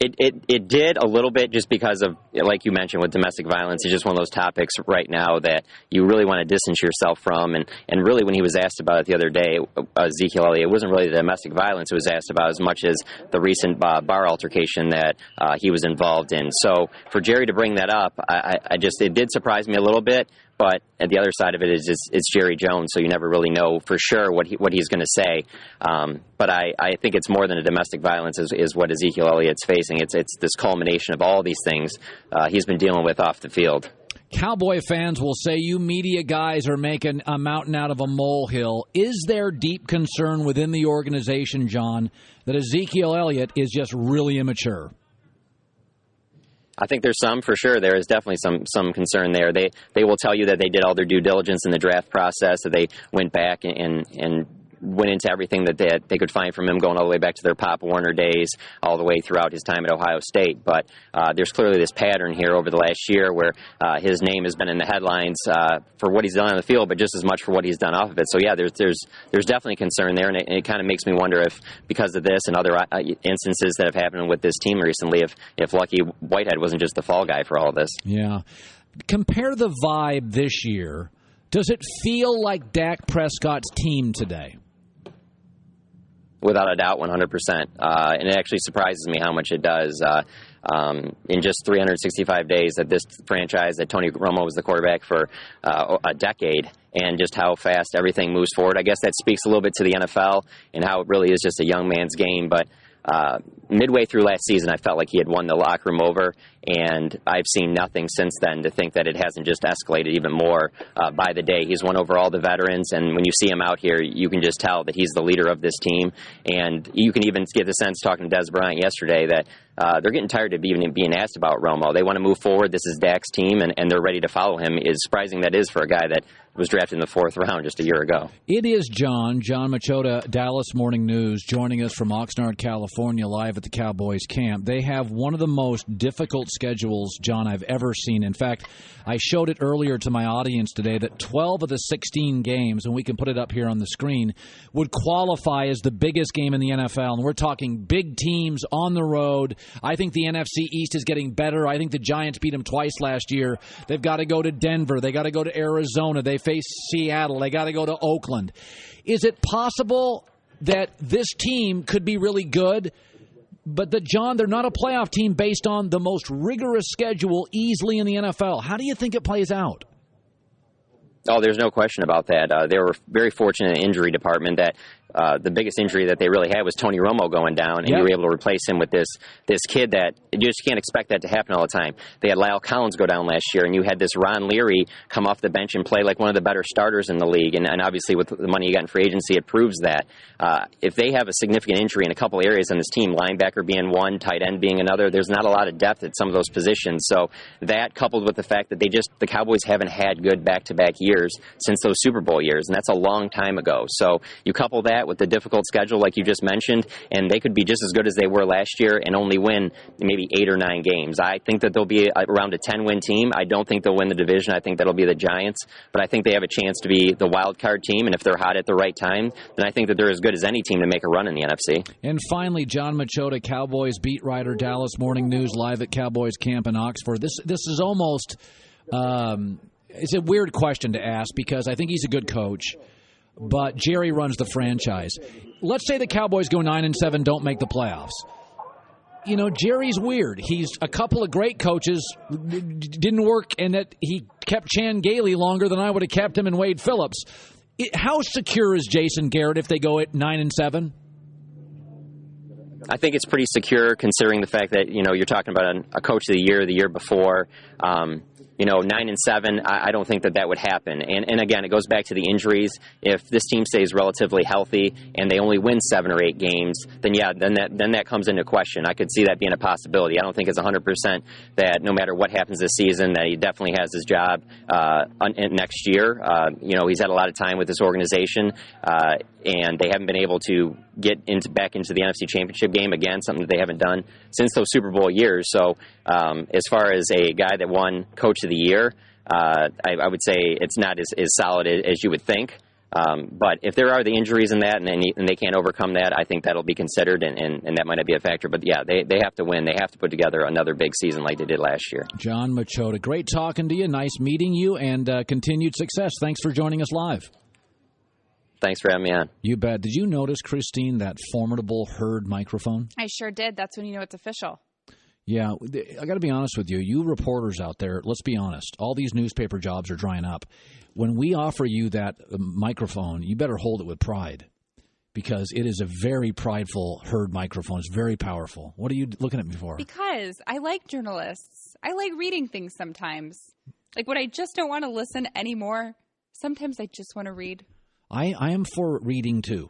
It did a little bit, just because of, like you mentioned, with domestic violence. It's just one of those topics right now that you really want to distance yourself from. And really, when he was asked about it the other day, Ezekiel Elliott, it wasn't really the domestic violence it was asked about as much as the recent bar altercation that he was involved in. So for Jerry to bring that up, it did surprise me a little bit. But at the other side of it is it's Jerry Jones, so you never really know for sure what he's going to say. But I think it's more than a domestic violence is what Ezekiel Elliott's facing. It's this culmination of all these things he's been dealing with off the field. Cowboy fans will say you media guys are making a mountain out of a molehill. Is there deep concern within the organization, John, that Ezekiel Elliott is just really immature? I think there's some, for sure. There is definitely some concern there. They will tell you that they did all their due diligence in the draft process, that they went back and went into everything that they could find from him, going all the way back to their Pop Warner days, all the way throughout his time at Ohio State. But there's clearly this pattern here over the last year where his name has been in the headlines for what he's done on the field, but just as much for what he's done off of it. So yeah, there's definitely concern there, and it kind of makes me wonder if, because of this and other instances that have happened with this team recently, if Lucky Whitehead wasn't just the fall guy for all of this. Yeah. Compare the vibe this year. Does it feel like Dak Prescott's team today? Without a doubt, 100%. And it actually surprises me how much it does. In just 365 days that this franchise, that Tony Romo was the quarterback for a decade, and just how fast everything moves forward. I guess that speaks a little bit to the NFL and how it really is just a young man's game. But midway through last season, I felt like he had won the locker room over, and I've seen nothing since then to think that it hasn't just escalated even more by the day. He's won over all the veterans, and when you see him out here, you can just tell that he's the leader of this team. And you can even get the sense, talking to Des Bryant yesterday, that they're getting tired of even being asked about Romo. They want to move forward. This is Dak's team, and they're ready to follow him. It's surprising that is for a guy that was drafted in the 4th round just a year ago. It is John Machota, Dallas Morning News, joining us from Oxnard, California, live at the Cowboys camp. They have one of the most difficult schedules, John, I've ever seen. In fact, I showed it earlier to my audience today that 12 of the 16 games, and we can put it up here on the screen, would qualify as the biggest game in the NFL. And we're talking big teams on the road. I think the NFC East is getting better. I think the Giants beat them twice last year. They've got to go to Denver. They got to go to Arizona. They face Seattle. They got to go to Oakland. Is it possible that this team could be really good, but that, John, they're not a playoff team based on the most rigorous schedule easily in the NFL? How do you think it plays out? Oh, there's no question about that. They were very fortunate in the injury department that the biggest injury that they really had was Tony Romo going down, and you were able to replace him with this kid that you just can't expect that to happen all the time. They had Lyle Collins go down last year, and you had this Ron Leary come off the bench and play like one of the better starters in the league, and obviously with the money you got in free agency, it proves that. If they have a significant injury in a couple areas on this team, linebacker being one, tight end being another, there's not a lot of depth at some of those positions. So that, coupled with the fact that the Cowboys haven't had good back-to-back years since those Super Bowl years, and that's a long time ago. So you couple that with the difficult schedule like you just mentioned, and they could be just as good as they were last year and only win maybe 8 or 9 games. I think that they'll be around a 10-win team. I don't think they'll win the division. I think that'll be the Giants, but I think they have a chance to be the wild card team, and if they're hot at the right time, then I think that they're as good as any team to make a run in the NFC. And finally, John Machota, Cowboys beat writer, Dallas Morning News, live at Cowboys camp in Oxford. This is almost it's a weird question to ask because I think he's a good coach, but Jerry runs the franchise. Let's say the Cowboys go 9-7, don't make the playoffs. You know, Jerry's weird. He's a couple of great coaches, didn't work, and that he kept Chan Gailey longer than I would have kept him and Wade Phillips. How secure is Jason Garrett if they go at 9-7? I think it's pretty secure considering the fact that, you're talking about a coach of the year before. 9-7, I don't think that would happen. And again, it goes back to the injuries. If this team stays relatively healthy and they only win 7 or 8 games, then that comes into question. I could see that being a possibility. I don't think it's 100% that no matter what happens this season, that he definitely has his job next year. He's had a lot of time with this organization, and they haven't been able to get back into the NFC Championship game again, something that they haven't done since those Super Bowl years. So as far as a guy that won Coach of the Year, I would say it's not as solid as you would think. But if there are the injuries in that and they can't overcome that, I think that'll be considered, and that might not be a factor. But, yeah, they have to win. They have to put together another big season like they did last year. John Machota, great talking to you. Nice meeting you, and continued success. Thanks for joining us live. Thanks for having me on. You bet. Did you notice, Christine, that formidable Herd microphone? I sure did. That's when you know it's official. Yeah, I got to be honest with you. You reporters out there, let's be honest. All these newspaper jobs are drying up. When we offer you that microphone, you better hold it with pride because it is a very prideful Herd microphone. It's very powerful. What are you looking at me for? Because I like journalists. I like reading things sometimes. Like when I just don't want to listen anymore, sometimes I just want to read. I am for reading, too.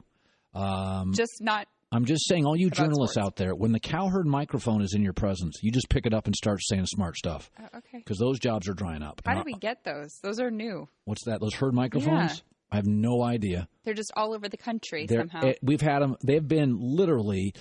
Just not. I'm just saying, all you journalists out there, when the Cowherd microphone is in your presence, you just pick it up and start saying smart stuff. Okay. Because those jobs are drying up. How did we get those? Those are new. What's that? Those Herd microphones? Yeah. I have no idea. They're just all over the country somehow. We've had them. They've been literally.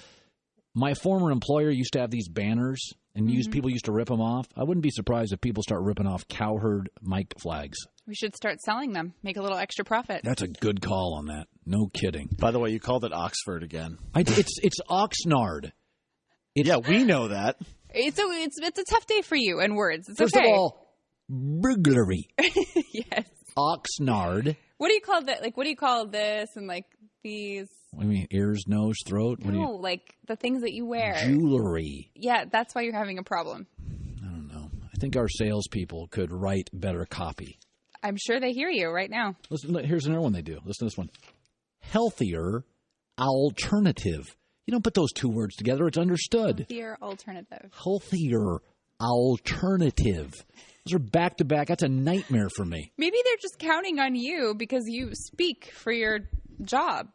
My former employer used to have these banners, and people used to rip them off. I wouldn't be surprised if people start ripping off Cowherd mic flags. We should start selling them. Make a little extra profit. That's a good call on that. No kidding. By the way, you called it Oxford again. It's Oxnard. Yeah, we know that. It's a tough day for you and words. It's First okay. of all, burglary. Yes. Oxnard. What do you call that? Like, what do you call this and like these? What do you mean, ears, nose, throat? No, like the things that you wear. Jewelry. Yeah, that's why you're having a problem. I don't know. I think our salespeople could write better copy. I'm sure they hear you right now. Listen, here's another one they do. Listen to this one. Healthier alternative. You don't put those two words together. It's understood. Healthier alternative. Healthier alternative. Those are back-to-back. That's a nightmare for me. Maybe they're just counting on you because you speak for your job.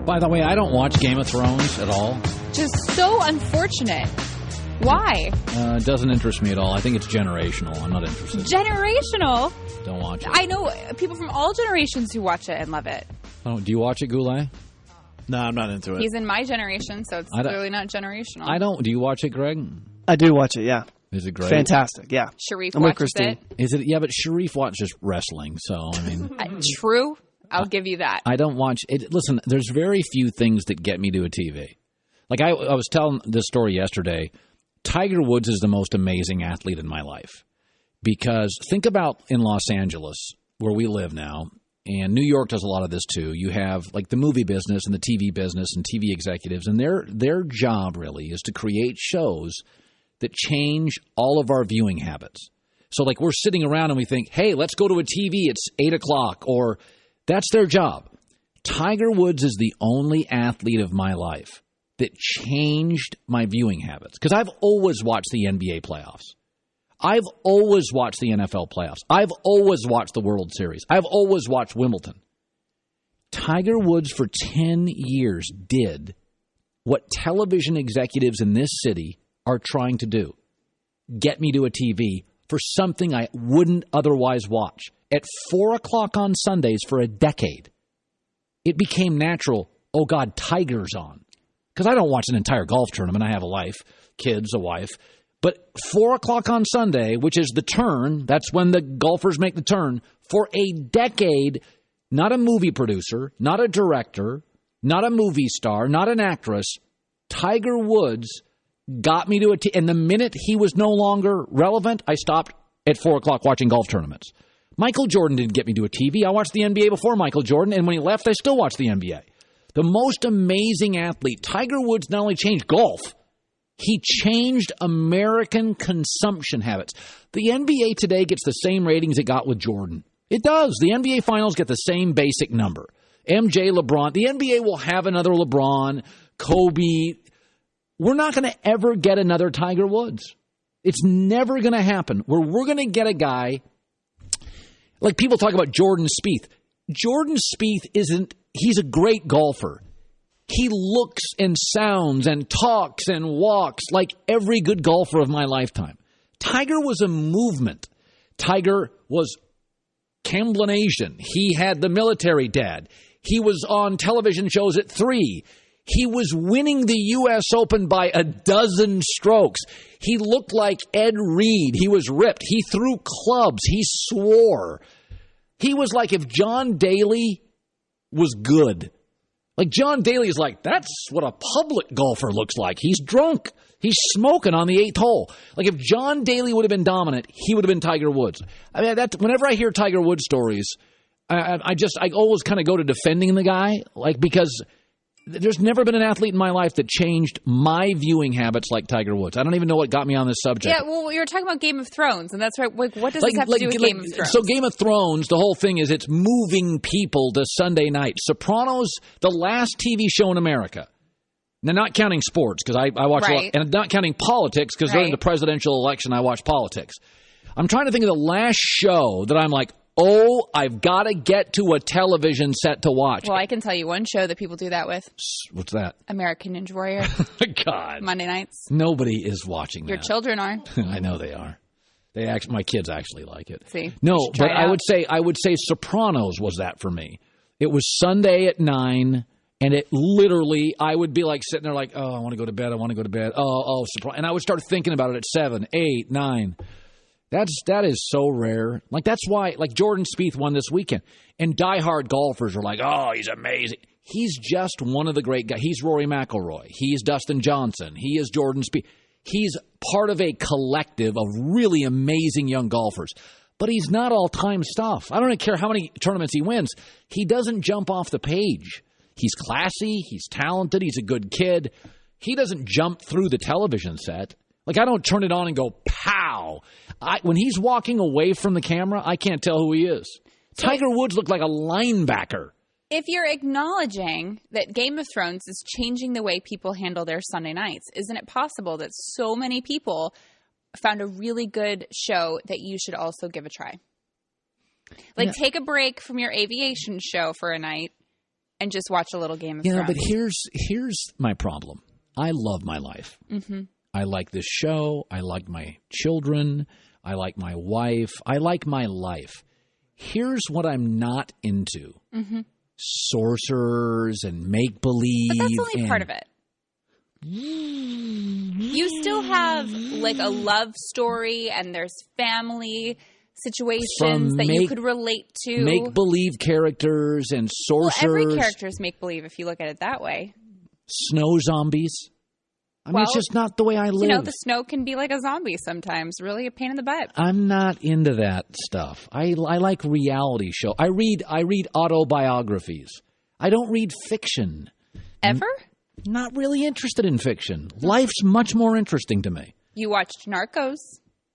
By the way, I don't watch Game of Thrones at all. Just so unfortunate. Why? It doesn't interest me at all. I think it's generational. I'm not interested. Generational? Don't watch it. I know people from all generations who watch it and love it. Oh, do you watch it, Goulet? No, I'm not into it. He's in my generation, so it's clearly not generational. I don't. Do you watch it, Greg? I do watch it, yeah. Is it great? Fantastic, yeah. Sharif I'm with watches Christine. it. Is it? Yeah, but Sharif watches wrestling, so I mean. True. I'll give you that. I don't watch it. Listen, there's very few things that get me to a TV. Like I was telling this story yesterday. Tiger Woods is the most amazing athlete in my life. Because think about in Los Angeles, where we live now, and New York does a lot of this too. You have like the movie business and the TV business and TV executives, and their job really is to create shows that change all of our viewing habits. So like we're sitting around and we think, hey, let's go to a TV, it's 8 o'clock, or that's their job. Tiger Woods is the only athlete of my life that changed my viewing habits. Because I've always watched the NBA playoffs. I've always watched the NFL playoffs. I've always watched the World Series. I've always watched Wimbledon. Tiger Woods for 10 years did what television executives in this city are trying to do. Get me to a TV for something I wouldn't otherwise watch. At 4 o'clock on Sundays for a decade, it became natural, oh God, Tiger's on. Because I don't watch an entire golf tournament. I have a life, kids, a wife. But 4 o'clock on Sunday, which is the turn, that's when the golfers make the turn, for a decade, not a movie producer, not a director, not a movie star, not an actress, Tiger Woods got me to and the minute he was no longer relevant, I stopped at 4 o'clock watching golf tournaments. Michael Jordan didn't get me to a TV. I watched the NBA before Michael Jordan, and when he left, I still watched the NBA. The most amazing athlete, Tiger Woods, not only changed golf, he changed American consumption habits. The NBA today gets the same ratings it got with Jordan. It does. The NBA Finals get the same basic number. MJ, LeBron. The NBA will have another LeBron, Kobe. We're not going to ever get another Tiger Woods. It's never going to happen. Where we're going to get a guy, like people talk about Jordan Spieth. Jordan Spieth he's a great golfer. He looks and sounds and talks and walks like every good golfer of my lifetime. Tiger was a movement. Tiger was Camblinasian. He had the military dad. He was on television shows at 3. He was winning the U.S. Open by a dozen strokes. He looked like Ed Reed. He was ripped. He threw clubs. He swore. He was like if John Daly was good. Like John Daly is like, that's what a public golfer looks like. He's drunk. He's smoking on the 8th hole. Like if John Daly would have been dominant, he would have been Tiger Woods. I mean, whenever I hear Tiger Woods stories, I always kind of go to defending the guy, like because there's never been an athlete in my life that changed my viewing habits like Tiger Woods. I don't even know what got me on this subject. Yeah, well, you were talking about Game of Thrones, and that's right. Like, what does this have to do with Game of Thrones? So Game of Thrones, the whole thing is it's moving people to Sunday night. Sopranos, the last TV show in America. Now, not counting sports, because I watch a lot, and not counting politics, because during the presidential election, I watch politics. I'm trying to think of the last show that I'm like, oh, I've got to get to a television set to watch. Well, I can tell you one show that people do that with. What's that? American Ninja Warrior. God. Monday nights. Nobody is watching Your that. children are. I know they are. My kids actually like it. See? No, but I would say Sopranos was that for me. It was Sunday at 9, and it literally, I would be like sitting there like, oh, I want to go to bed. Oh, Sopranos. And I would start thinking about it at 7, 8, 9. That is so rare. Like, that's why, like, Jordan Spieth won this weekend. And diehard golfers are like, oh, he's amazing. He's just one of the great guys. He's Rory McIlroy. He's Dustin Johnson. He is Jordan Spieth. He's part of a collective of really amazing young golfers. But he's not all-time stuff. I don't care how many tournaments he wins. He doesn't jump off the page. He's classy. He's talented. He's a good kid. He doesn't jump through the television set. Like, I don't turn it on and go, pow. When he's walking away from the camera, I can't tell who he is. Tiger Woods looked like a linebacker. If you're acknowledging that Game of Thrones is changing the way people handle their Sunday nights, isn't it possible that so many people found a really good show that you should also give a try? Like, take a break from your aviation show for a night and just watch a little Game of Thrones. Yeah, but here's my problem. I love my life. Mm-hmm. I like this show. I like my children. I like my wife. I like my life. Here's what I'm not into. Mm-hmm. Sorcerers and make-believe. But that's only part of it. You still have like a love story, and there's family situations that you could relate to. Make-believe characters and sorcerers. Well, every character is make-believe if you look at it that way. Snow zombies. I mean, it's just not the way I live. You know, the snow can be like a zombie sometimes. Really a pain in the butt. I'm not into that stuff. I like reality show. I read autobiographies. I don't read fiction. Ever? Not really interested in fiction. Life's much more interesting to me. You watched Narcos.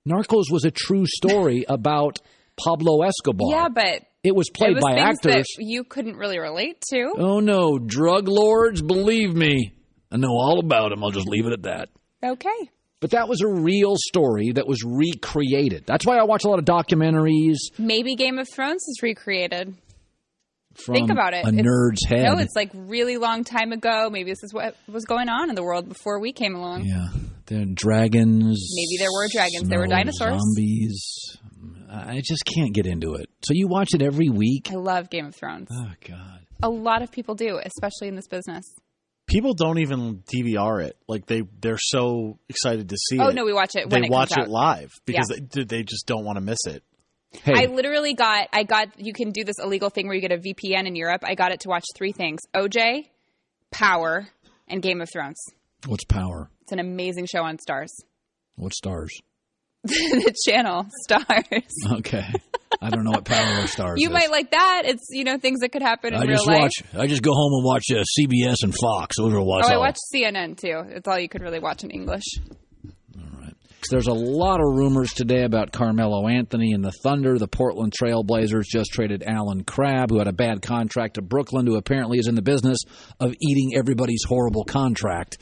Narcos was a true story about Pablo Escobar. Yeah, but it was played by actors that you couldn't really relate to. Oh, no. Drug lords, believe me. I know all about them. I'll just leave it at that. Okay. But that was a real story that was recreated. That's why I watch a lot of documentaries. Maybe Game of Thrones is recreated. From Think about it. A nerd's head. No, it's like really long time ago. Maybe this is what was going on in the world before we came along. Yeah. There are dragons. Maybe there were dragons. There were dinosaurs. Zombies. I just can't get into it. So you watch it every week? I love Game of Thrones. Oh, God. A lot of people do, especially in this business. People don't even DVR it. Like they're so excited to see it. Oh, no, we watch it when it comes out. They watch it live because they just don't want to miss it. Hey. I literally got, you can do this illegal thing where you get a VPN in Europe. I got it to watch 3 things: OJ, Power, and Game of Thrones. What's Power? It's an amazing show on Stars. What Stars? The channel, Stars. Okay. I don't know what Power or Stars You is. might like that. It's, things that could happen in real life. I just go home and watch CBS and Fox. Those are what's I watch CNN, too. It's all you could really watch in English. There's a lot of rumors today about Carmelo Anthony and the Thunder. The Portland Trail Blazers just traded Alan Crabb, who had a bad contract, to Brooklyn, who apparently is in the business of eating everybody's horrible contract.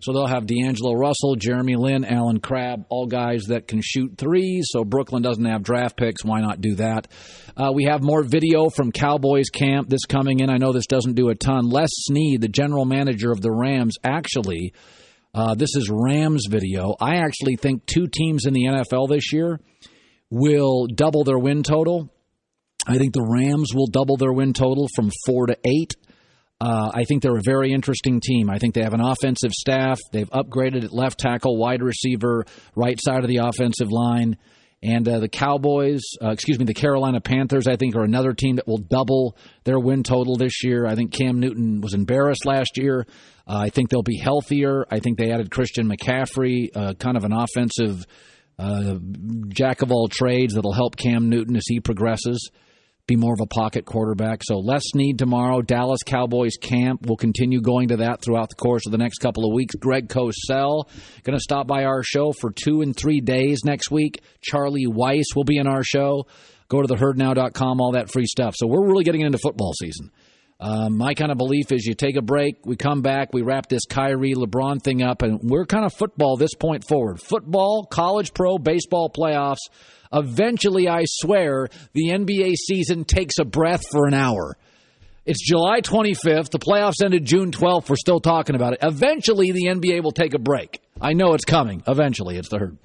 So they'll have D'Angelo Russell, Jeremy Lin, Alan Crabb, all guys that can shoot threes. So Brooklyn doesn't have draft picks. Why not do that? We have more video from Cowboys camp this coming in. I know this doesn't do a ton. Les Snead, the general manager of the Rams, actually... this is Rams video. I actually think 2 teams in the NFL this year will double their win total. I think the Rams will double their win total from 4 to 8. I think they're a very interesting team. I think they have an offensive staff. They've upgraded at left tackle, wide receiver, right side of the offensive line. And the the Carolina Panthers, I think, are another team that will double their win total this year. I think Cam Newton was embarrassed last year. I think they'll be healthier. I think they added Christian McCaffrey, kind of an offensive jack of all trades that'll help Cam Newton as he progresses, be more of a pocket quarterback. So Les Snead tomorrow. Dallas Cowboys camp. We'll continue going to that throughout the course of the next couple of weeks. Greg Cosell going to stop by our show for 2 and 3 days next week. Charlie Weiss will be in our show. Go to theherdnow.com, all that free stuff. So we're really getting into football season. My kind of belief is you take a break, we come back, we wrap this Kyrie, LeBron thing up, and we're kind of football this point forward. Football, college, pro, baseball playoffs. Eventually, I swear, the NBA season takes a breath for an hour. It's July 25th. The playoffs ended June 12th. We're still talking about it. Eventually, the NBA will take a break. I know it's coming. Eventually, it's the Herd.